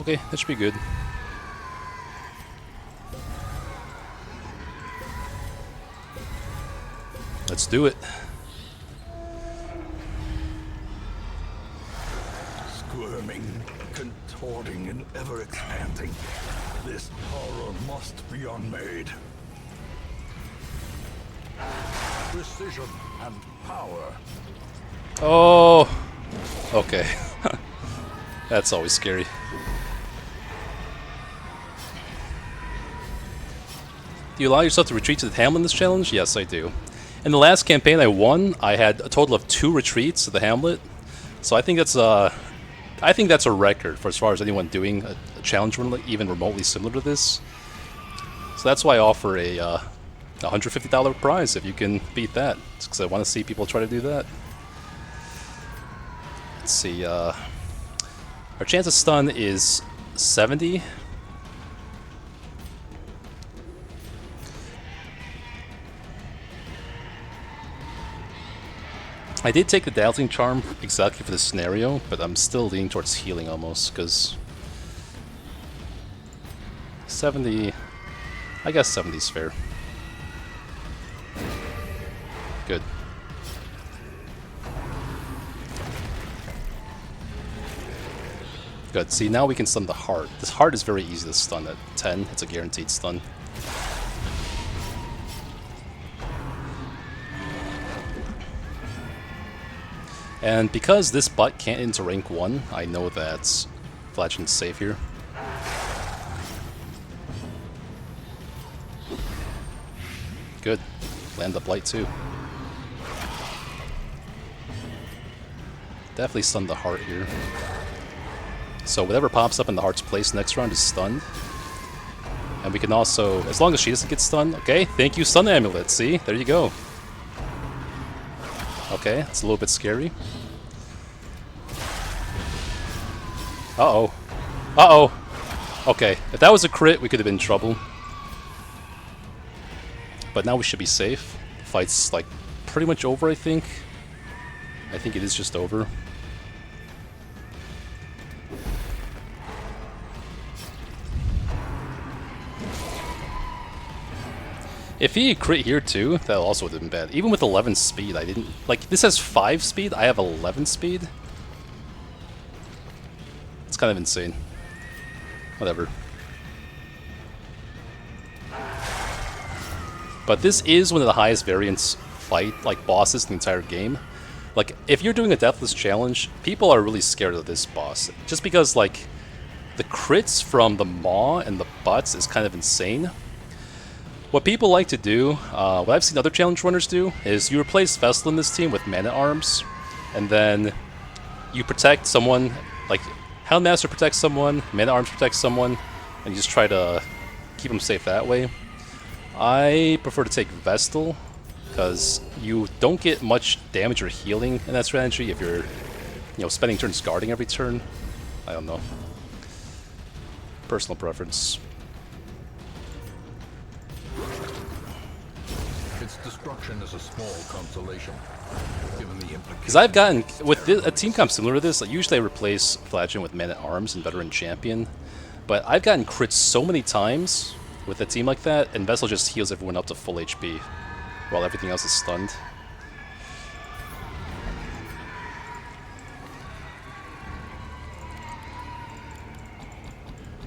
Okay, that should be good. Let's do it. Squirming, contorting, and ever expanding. This horror must be unmade. Precision and power. Oh! Okay. That's always scary. Do you allow yourself to retreat to the hamlet in this challenge? Yes, I do. In the last campaign I won, I had a total of 2 retreats to the hamlet. So I think that's a record for as far as anyone doing a challenge run even remotely similar to this. So that's why I offer a $150 prize if you can beat that. Because I want to see people try to do that. Let's see. Our chance of stun is 70. I did take the Dazzling Charm exactly for this scenario, but I'm still leaning towards healing almost, because 70... I guess 70 is fair. Good. Good. See, now we can stun the heart. This heart is very easy to stun at 10. It's a guaranteed stun. And because this butt can't into rank 1, I know that Flatchen's safe here. Good. Land the Blight too. Definitely stun the heart here. So whatever pops up in the heart's place next round is stunned. And we can also, as long as she doesn't get stunned, okay, thank you Stun Amulet, see? There you go. Okay, it's a little bit scary. Uh-oh. Uh-oh. Okay, if that was a crit, we could have been in trouble. But now we should be safe. The fight's, like, pretty much over, I think. I think it is just over. If he crit here too, that also would have been bad. Even with 11 speed, I didn't... Like, this has 5 speed, I have 11 speed. It's kind of insane. Whatever. But this is one of the highest variance fight, like, bosses in the entire game. Like, if you're doing a Deathless challenge, people are really scared of this boss. Just because, like, the crits from the maw and the butts is kind of insane. What people like to do, what I've seen other challenge runners do, is you replace Vestal in this team with Man-at-Arms, and then you protect someone, like Houndmaster protects someone, Man-at-Arms protects someone, and you just try to keep them safe that way. I prefer to take Vestal, because you don't get much damage or healing in that strategy if you're, spending turns guarding every turn. I don't know. Personal preference. Its destruction is a small consolation, given the implications. Because I've gotten, with a team comp similar to this, like usually I replace Flatchen with Man-at-Arms and Veteran Champion, but I've gotten crits so many times with a team like that, and Vessel just heals everyone up to full HP, while everything else is stunned.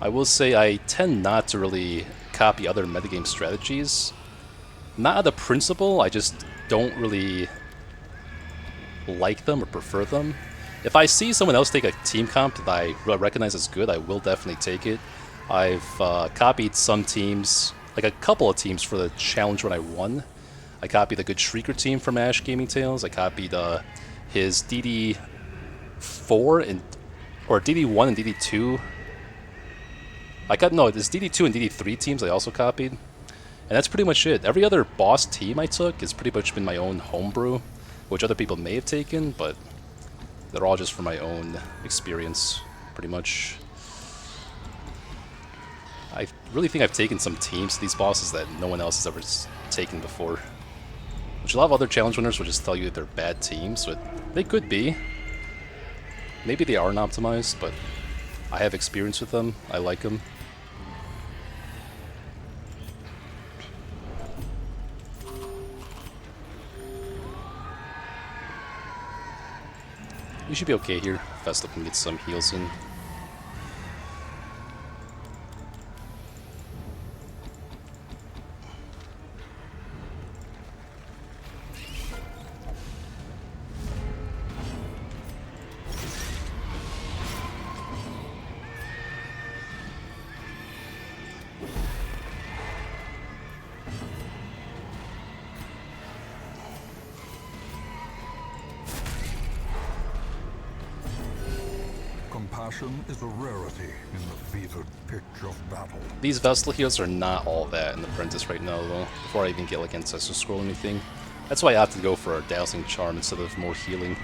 I will say I tend not to really copy other metagame strategies. Not out of principle, I just don't really like them or prefer them. If I see someone else take a team comp that I recognize as good, I will definitely take it. I've copied some teams, like a couple of teams for the challenge when I won. I copied the Good Shrieker team from Ash Gaming Tales. I copied his DD4 and or DD1 and DD2. This DD2 and DD3 teams I also copied. And that's pretty much it. Every other boss team I took has pretty much been my own homebrew, which other people may have taken, but they're all just for my own experience, pretty much. I really think I've taken some teams to these bosses that no one else has ever taken before. Which a lot of other challenge winners will just tell you that they're bad teams, but they could be. Maybe they aren't optimized, but I have experience with them. I like them. You should be okay here. Vestal can get some heals in. Compassion is a rarity in the fevered pitch of battle. These Vestal heals are not all that in the Apprentice right now, though, before I even get like Ancestor Scroll or anything. That's why I have to go for a Dazzling Charm instead of more healing.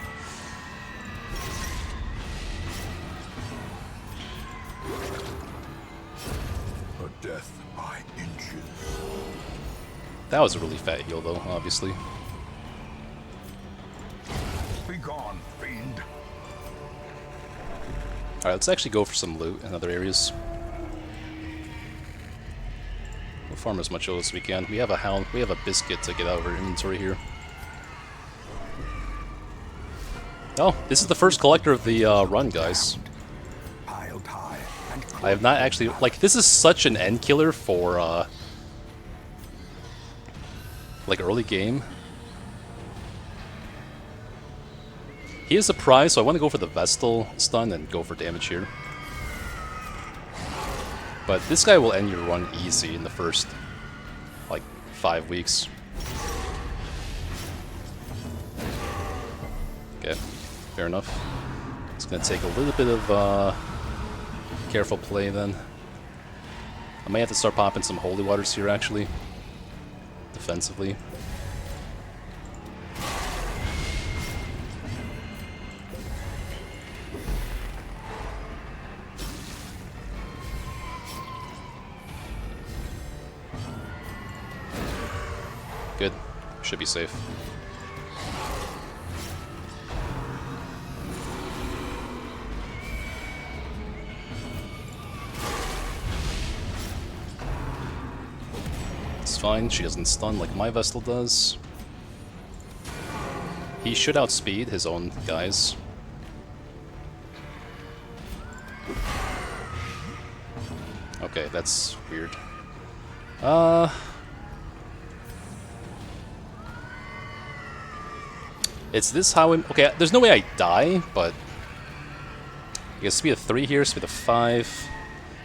A death by inches. That was a really fat heal, though, obviously. Be gone, fiend. Alright, let's actually go for some loot in other areas. We'll farm as much as we can. We have a hound, we have a biscuit to get out of our inventory here. Oh, this is the first collector of the run, guys. Piled high and I have not actually, like, this is such an end killer for, like, early game. He is a prize, so I want to go for the Vestal stun and go for damage here. But this guy will end your run easy in the first, like, 5 weeks. Okay, fair enough. It's going to take a little bit of careful play then. I may have to start popping some Holy Waters here, actually, defensively. Good. Should be safe. It's fine. She doesn't stun like my Vestal does. He should outspeed his own guys. Okay, that's weird. It's this how I'm... Okay, there's no way I die, but... I guess speed of 3 here, speed of 5.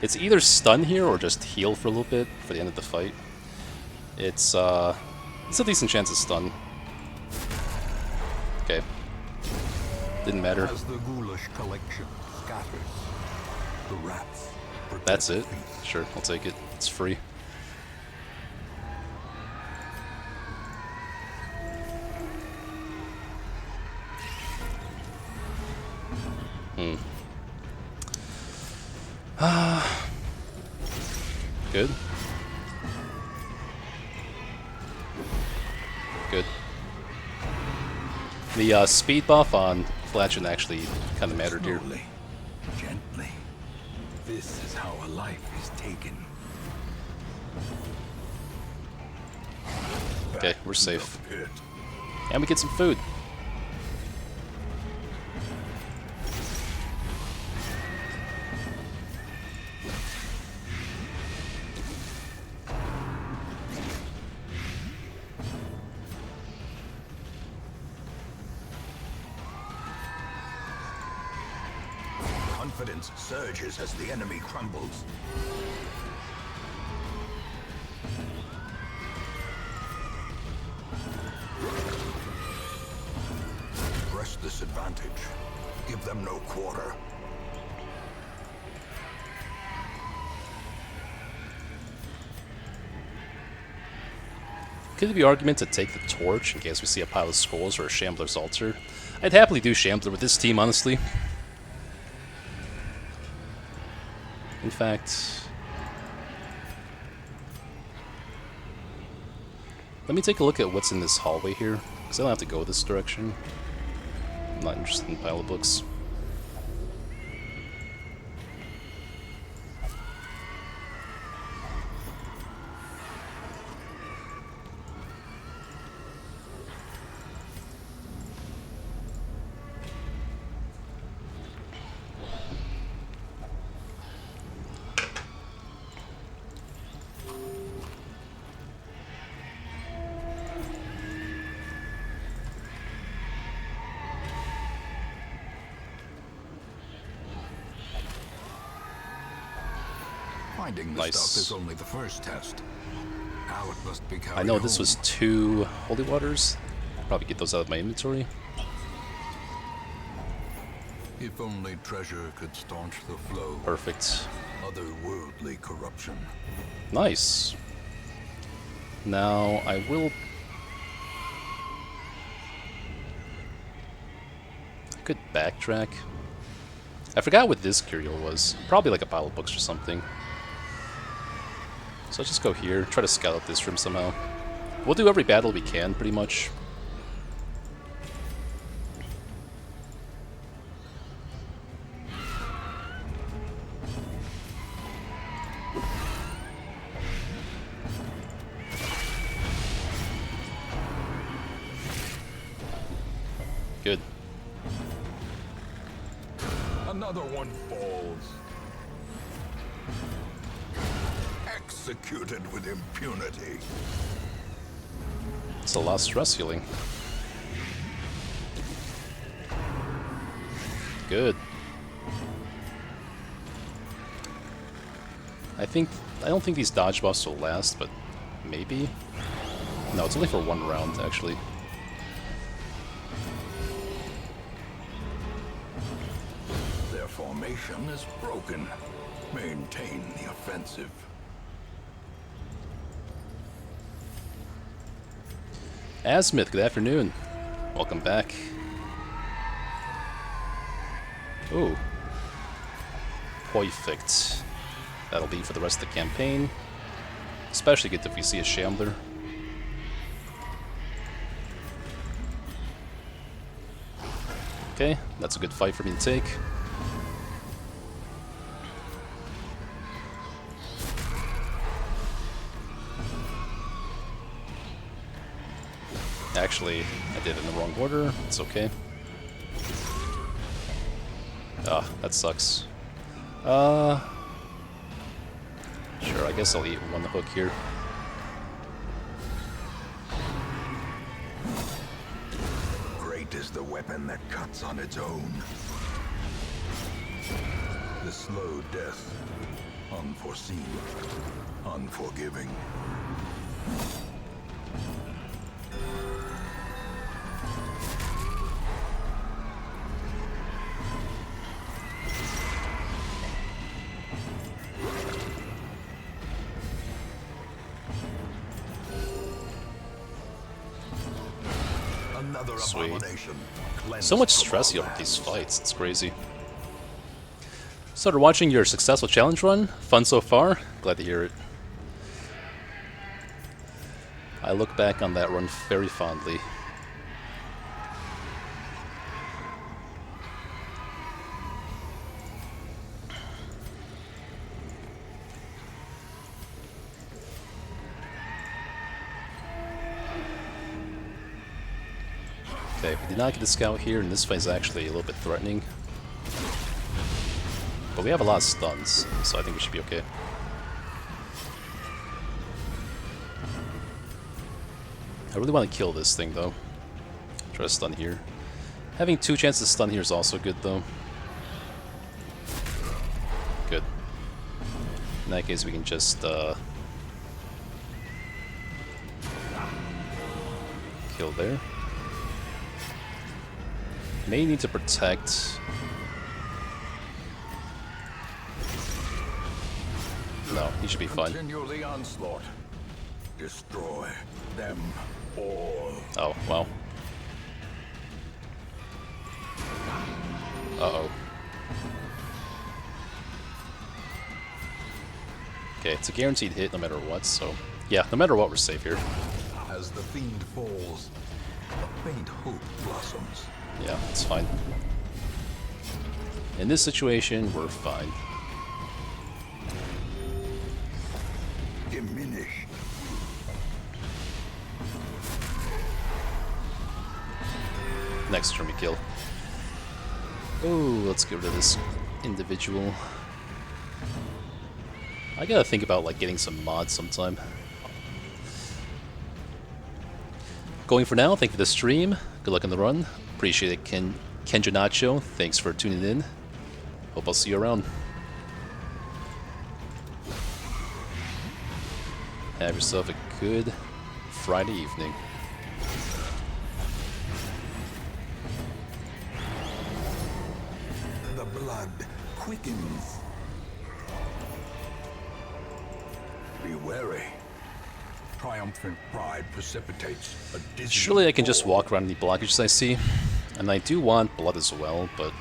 It's either stun here or just heal for a little bit for the end of the fight. It's a decent chance of stun. Okay. Didn't matter. As the ghoulish collection scatters, the rats protect That's the it. feast. Sure, I'll take it. It's free. Good. Good. The speed buff on Flatchin actually kind of mattered here. Slowly, gently. This is how a life is taken. Okay, Back we're to safe. the pit. And we get some food. confidence surges as the enemy crumbles. Press this advantage. Give them no quarter. Could there be argument to take the torch in case we see a pile of skulls or a Shambler's altar? I'd happily do Shambler with this team, honestly. In fact, let me take a look at what's in this hallway here, because I don't have to go this direction. I'm not interested in pile of books. Finding the Nice. stuff is only the first test. Now it must be carried I know this home. was 2 holy waters. Probably get those out of my inventory. If only treasure could staunch the flow Perfect. of otherworldly corruption. Nice. Now, I will... I could backtrack. I forgot what this curio was. Probably like a pile of books or something. So let's just go here, try to scout out this room somehow. We'll do every battle we can, pretty much. Good. Another one falls. Executed with impunity. It's a lot of stress healing. Good. I don't think these dodge buffs will last, but maybe? No, it's only for 1 round, actually. Their formation is broken. Maintain the offensive. Asmith, good afternoon. Welcome back. Ooh. Perfect. That'll be for the rest of the campaign. Especially good if we see a Shambler. Okay, that's a good fight for me to take. Actually, I did it in the wrong order. It's okay. Ah, that sucks. Sure, I guess I'll eat 1 hook here. Great is the weapon that cuts on its own. The slow death. Unforeseen. Unforgiving. Another Sweet. abomination. So much stress here with these fights, it's crazy. Started watching your successful challenge run. Fun so far? Glad to hear it. I look back on that run very fondly. Okay, we did not get the scout here, and this fight is actually a little bit threatening. But we have a lot of stuns, so I think we should be okay. I really want to kill this thing, though. Try to stun here. Having 2 chances to stun here is also good, though. In that case, we can just kill there. May need to protect. No, he should be fine. Continue the onslaught. Destroy them all. Oh, wow. Uh-oh. Okay, it's a guaranteed hit no matter what, so... Yeah, no matter what, we're safe here. As the fiend falls, a faint hope blossoms. Yeah, it's fine. In this situation, we're fine. Diminished. Next turn we kill. Oh, let's get rid of this individual. I gotta think about like getting some mods sometime. Going for now, thank you for the stream. Good luck on the run. Appreciate it, Kenja Nacho. Thanks for tuning in. Hope I'll see you around. Have yourself a good Friday evening. The blood quickens. Be wary. Triumphant pride precipitates a dizzying Surely I can just fall. walk around the blockages I see. And I do want blood as well, but...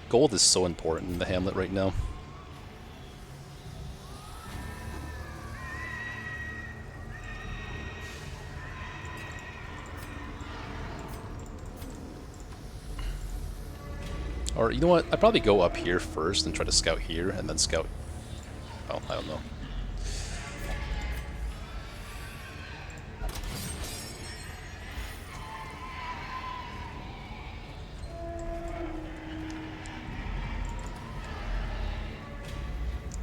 gold is so important in the hamlet right now. Or, you know what? I'd probably go up here first and try to scout here, and then scout... Oh, I don't know.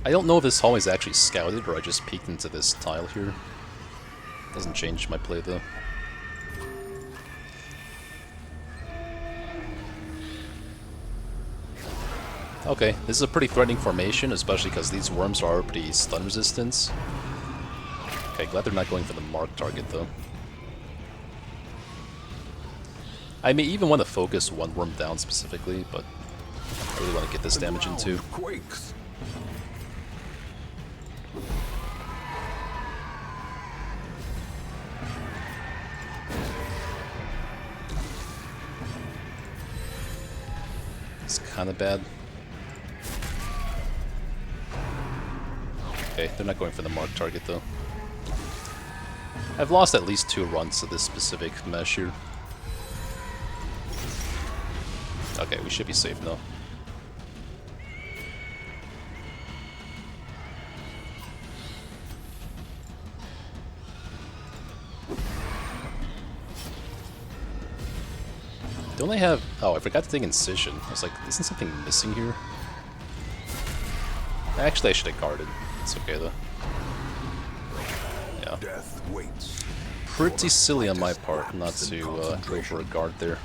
I don't know if this hallway is actually scouted, or I just peeked into this tile here. Doesn't change my play, though. Okay, this is a pretty threatening formation, especially because these worms are pretty stun resistant. Okay, glad they're not going for the mark target, though. I may even want to focus one worm down specifically, but I really want to get this damage in too. Quakes. It's kind of bad. Okay, they're not going for the mark target though. I've lost at least 2 runs to this specific mesh here. Okay, we should be safe now. Don't I have... Oh, I forgot to take Incision. I was like, isn't something missing here? Actually, I should have guarded. It's okay, though. Yeah. Death waits. Pretty silly on my part not to go for a guard there.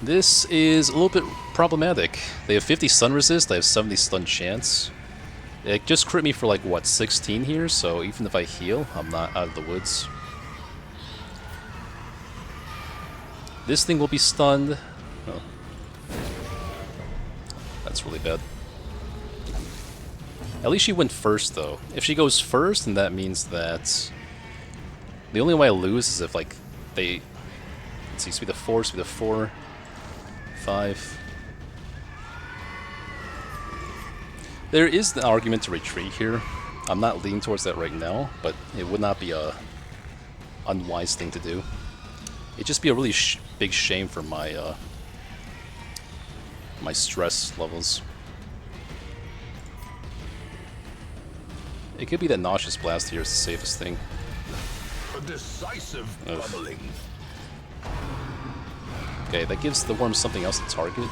This is a little bit problematic. They have 50 stun resist, I have 70 stun chance. It just crit me for like, what, 16 here, so even if I heal, I'm not out of the woods. This thing will be stunned. Oh. That's really bad. At least she went first, though. If she goes first, then that means that... The only way I lose is if, like, they... Let's see, speed of 4, speed of 4, 5... There is the argument to retreat here. I'm not leaning towards that right now, but it would not be a unwise thing to do. It'd just be a really big shame for my my stress levels. It could be that Nauseous Blast here is the safest thing. A decisive bubbling. Okay, that gives the worm something else to target.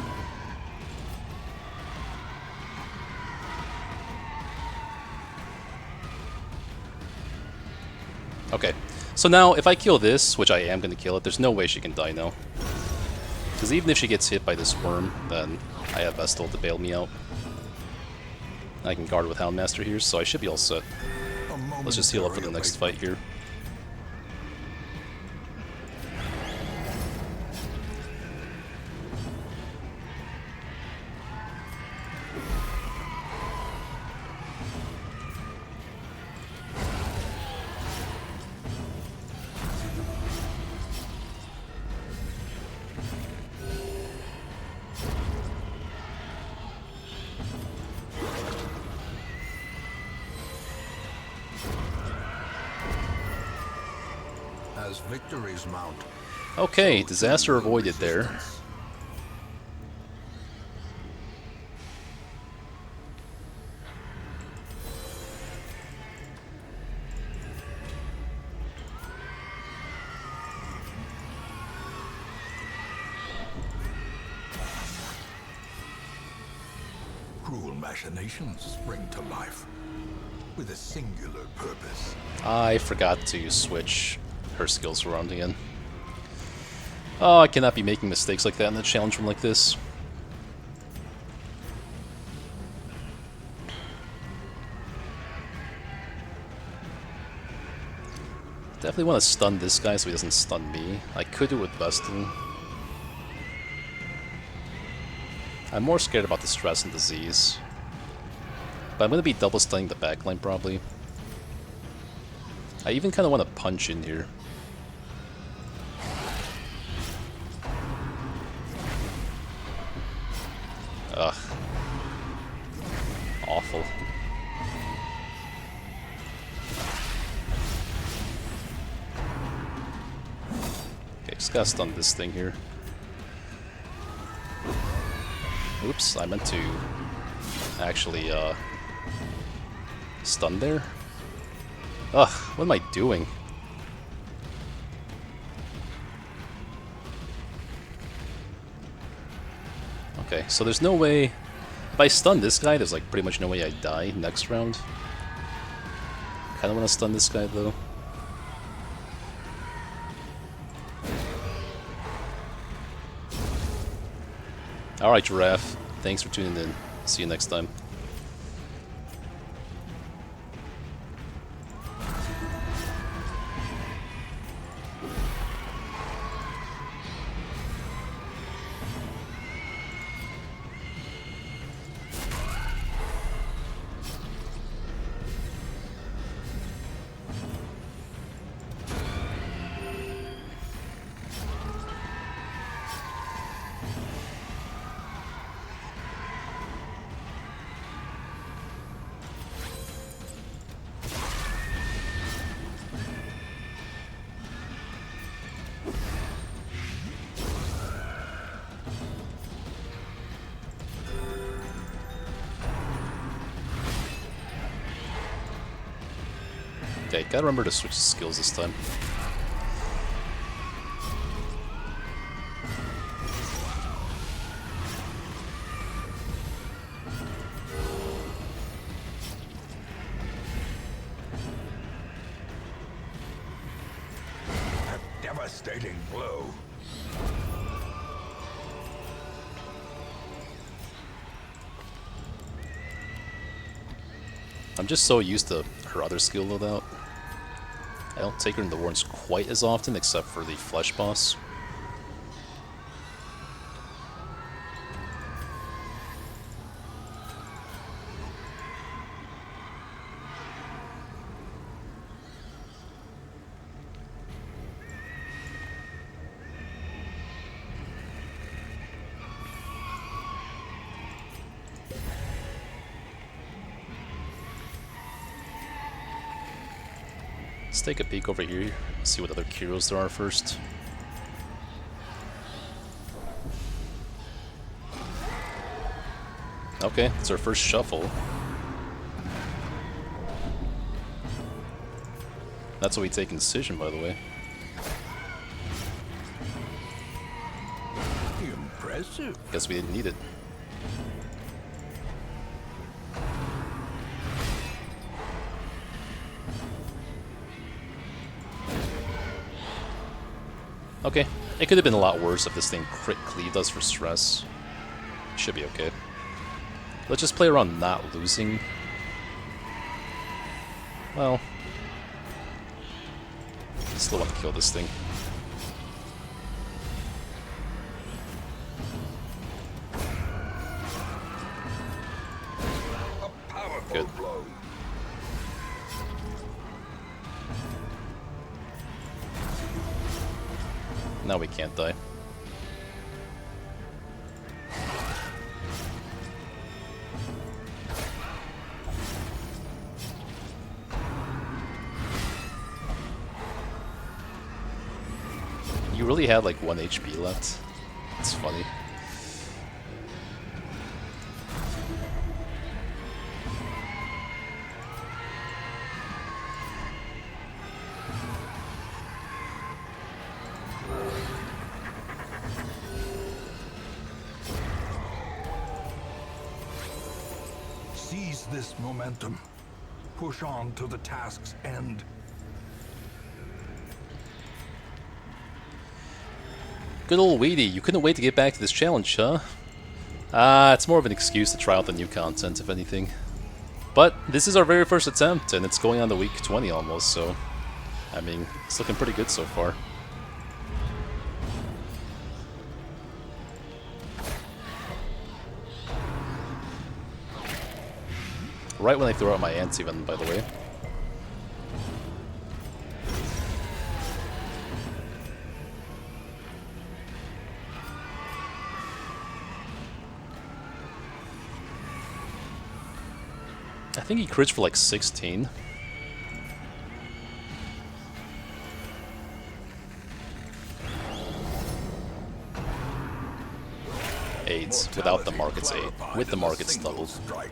Okay, so now if I kill this, which I am going to kill it, there's no way she can die now. Because even if she gets hit by this worm, then I have Vestal to bail me out. I can guard with Houndmaster here, so I should be all set. Let's just heal up for the next fight here. As victories mount. Okay, disaster avoided there. Cruel machinations spring to life with a singular purpose. I forgot to switch her skills around again. Oh, I cannot be making mistakes like that in a challenge room like this. Definitely want to stun this guy so he doesn't stun me. I could do it with Vestal. I'm more scared about the stress and disease. But I'm going to be double stunning the backline probably. I even kind of want to punch in here. Ugh. Awful. Okay, just gotta stun this thing here. Oops, I meant to actually stun there. Ugh, what am I doing? Okay, so there's no way... If I stun this guy, there's like pretty much no way I die next round. Kinda wanna stun this guy though. Alright, Giraffe. Thanks for tuning in. See you next time. Okay, gotta remember to switch skills this time. A devastating blow. I'm just so used to her other skill loadout. I don't take her in the warrens quite as often, except for the flesh boss. Let's take a peek over here, see what other heroes there are first. Okay, it's our first shuffle. That's what we take in Decision, by the way. Impressive. Guess we didn't need it. Okay, it could have been a lot worse if this thing crit cleaved us for stress. Should be okay. Let's just play around not losing. Well, still want to kill this thing. Good. Now we can't die. You really had like 1 HP left. It's funny. Seize this momentum. Push on to the task's end. Good old Weedy, you couldn't wait to get back to this challenge, huh? It's more of an excuse to try out the new content, if anything. But this is our very first attempt, and it's going on to week 20 almost, so... I mean, it's looking pretty good so far. Right when I throw out my anti-venom, by the way. I think he crits for like 16. Aids without the market's aid. With the market's doubled. Strike.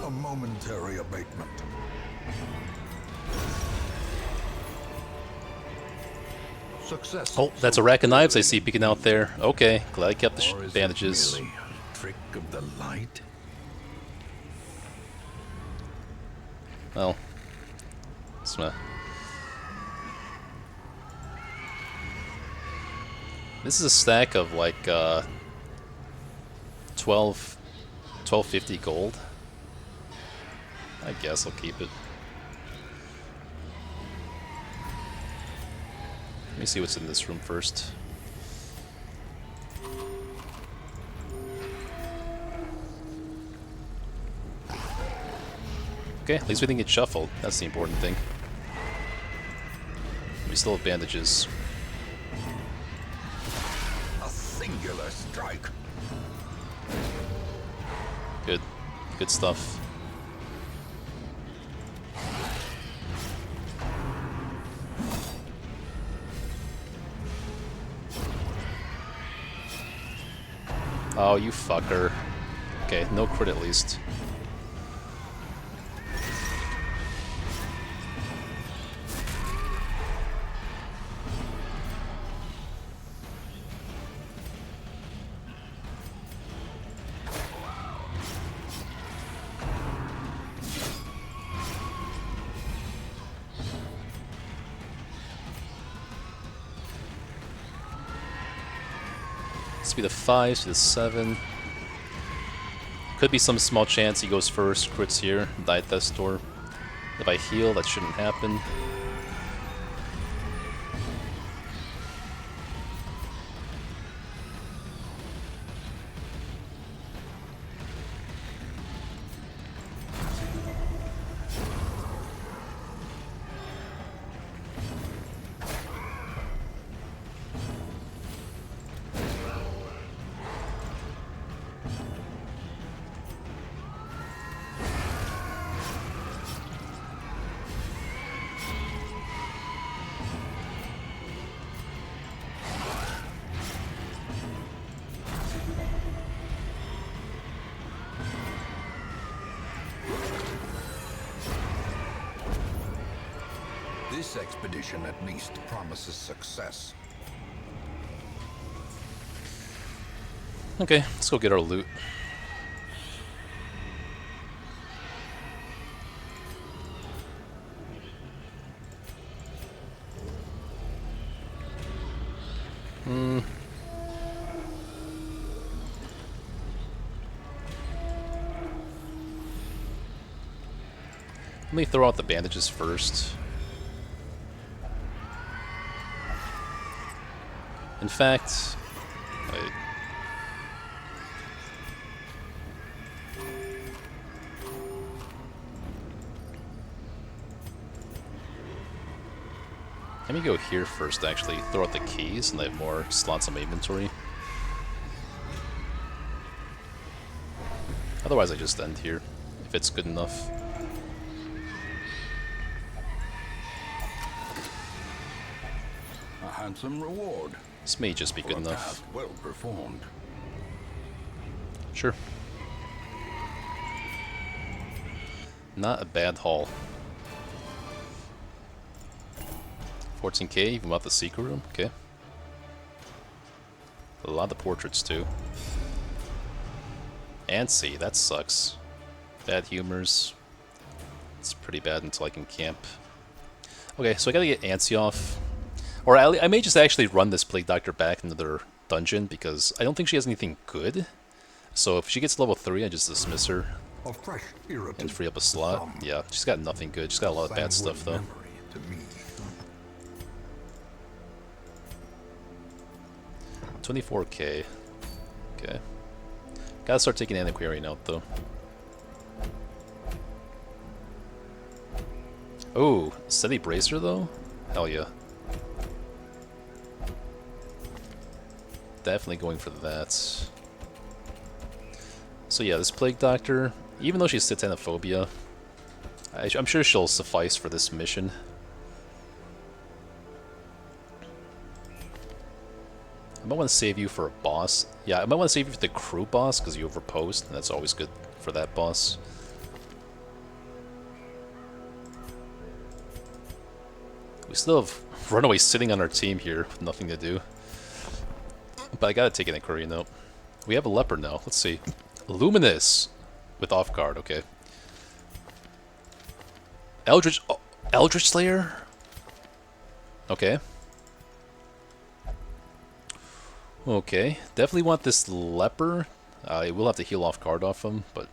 A momentary abatement. Success. Oh, that's a rack of knives I see peeking out there. Okay, glad I kept the Or is it bandages. merely a trick of the light? Well, this is a stack of like 1250 gold. I guess I'll keep it. Let me see what's in this room first. Okay, at least we didn't get shuffled. That's the important thing. We still have bandages. A singular strike. Good. Good stuff. Oh, you fucker. Okay, no crit at least. Speed of 5, speed of 7. Could be some small chance he goes first, crits here, Deathless door. If I heal, that shouldn't happen. This expedition at least promises success. Okay, let's go get our loot. Let me throw out the bandages first. In fact, wait. Let me go here first, actually. Throw out the keys, and I have more slots on my inventory. Otherwise, I just end here, if it's good enough. A handsome reward. This may just be For good a enough. task well performed. Sure. Not a bad haul. 14k, even without the secret room? Okay. A lot of portraits, too. Antsy, that sucks. Bad humors. It's pretty bad until I can camp. Okay, so I gotta get Antsy off. Or I may just actually run this Plague Doctor back into their dungeon, because I don't think she has anything good. So if she gets level 3, I just dismiss her A fresh irritant and free up a to slot. some, Yeah, she's got nothing good. She's got a lot of bad sanguine stuff, though. memory to me. 24k. Okay. Gotta start taking Antiquarian out, though. Oh, Steady Bracer, though? Hell yeah. Definitely going for that. So yeah, this Plague Doctor, even though she's Titanophobia, I'm sure she'll suffice for this mission. I might want to save you for a boss. Yeah, I might want to save you for the crew boss, because you overpost, and that's always good for that boss. We still have Runaway sitting on our team here with nothing to do. But I gotta take an inquiry note. We have a leopard now. Let's see. Luminous with off guard. Okay. Eldritch. Oh, Eldritch Slayer. Okay. Okay. Definitely want this leper. I will have to heal off guard off him, but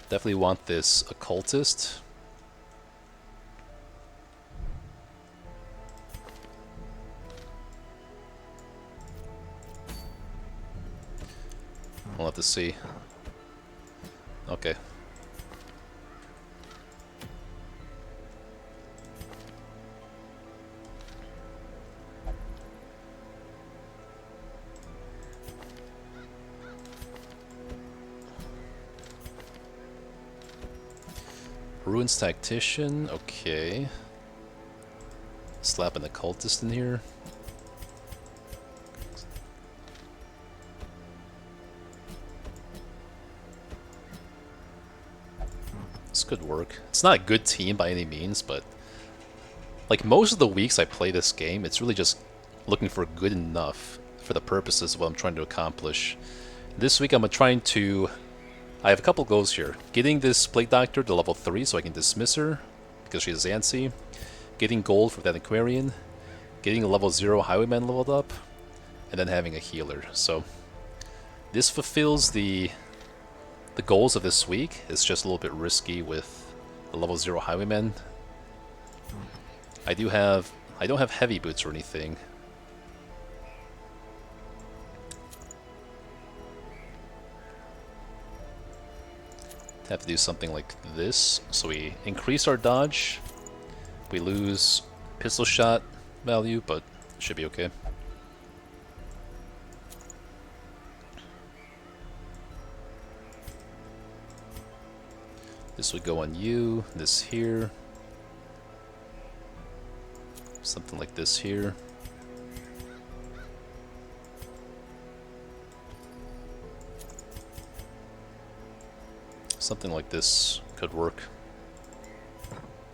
definitely want this occultist. We'll have to see. Okay. Ruins Tactician, okay. Slapping the cultist in here. This could work. It's not a good team by any means, but like most of the weeks I play this game, it's really just looking for good enough for the purposes of what I'm trying to accomplish. This week I'm trying to... I have a couple goals here. Getting this Plague Doctor to level 3 so I can dismiss her, because she's Zancy. Getting gold for that Aquarian. Getting a level 0 Highwayman leveled up. And then having a healer. So this fulfills the goals of this week. It's just a little bit risky with the level 0 Highwayman. I don't have heavy boots or anything. Have to do something like this. So we increase our dodge. We lose pistol shot value, but it should be okay. This would go on you, this here. Something like this here. Something like this could work.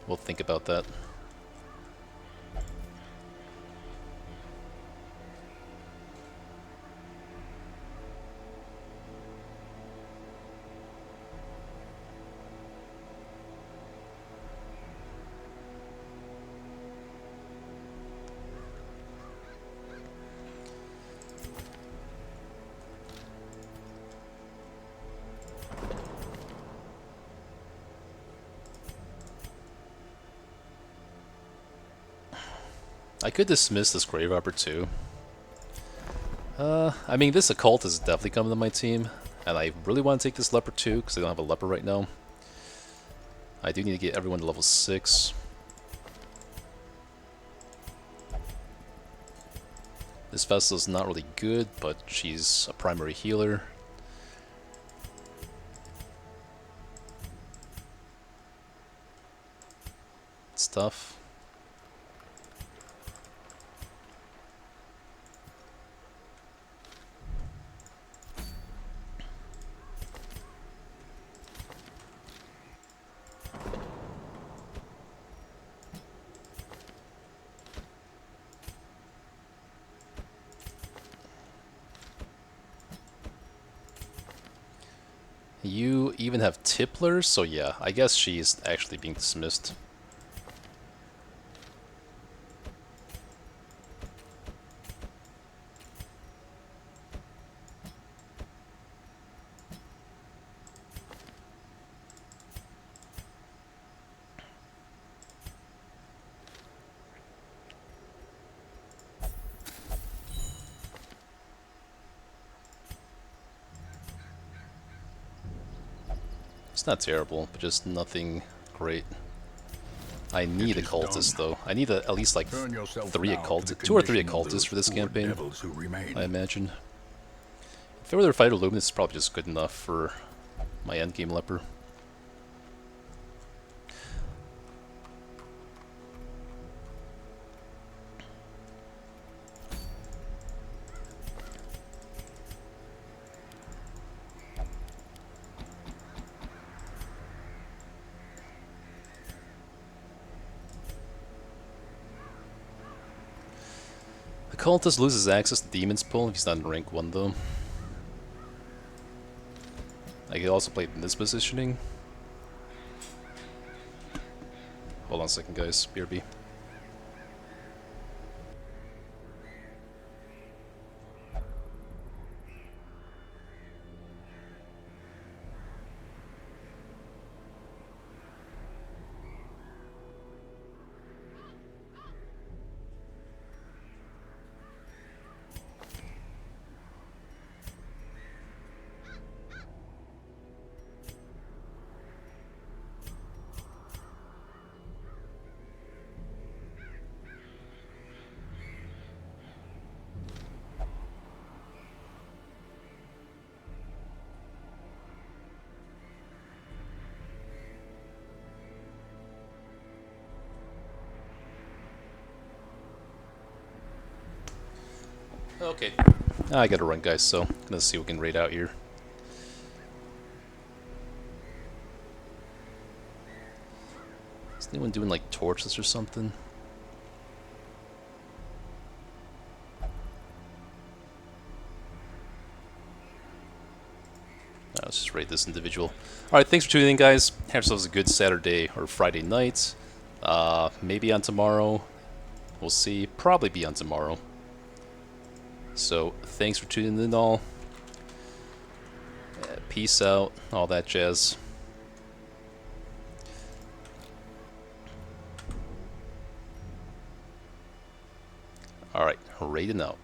We'll think about that. I could dismiss this Grave Robber too. I mean, this Occult is definitely coming to my team, and I really want to take this Leper too, because I don't have a Leper right now. I do need to get everyone to level 6. This Vestal's not really good, but she's a primary healer. It's tough. You even have Tipplers, so yeah, I guess she's actually being dismissed. It's not terrible, but just nothing great. I need occultists though. I need at least like 3 occultists, 2 or 3 occultists for this campaign, I imagine. If I were to fight a Luminous, it's probably just good enough for my endgame Leper. Occultist loses access to Demon's Pull if he's not in rank 1 though. I could also play in this positioning. Hold on a second guys, BRB. Okay. I gotta run, guys, so let's see what we can raid out here. Is anyone doing like Torchless or something? Let's just raid this individual. Alright, thanks for tuning in, guys. Have yourselves a good Saturday or Friday night. Maybe on tomorrow. We'll see. Probably be on tomorrow. So, thanks for tuning in all. Peace out, all that jazz. Alright, raiding out.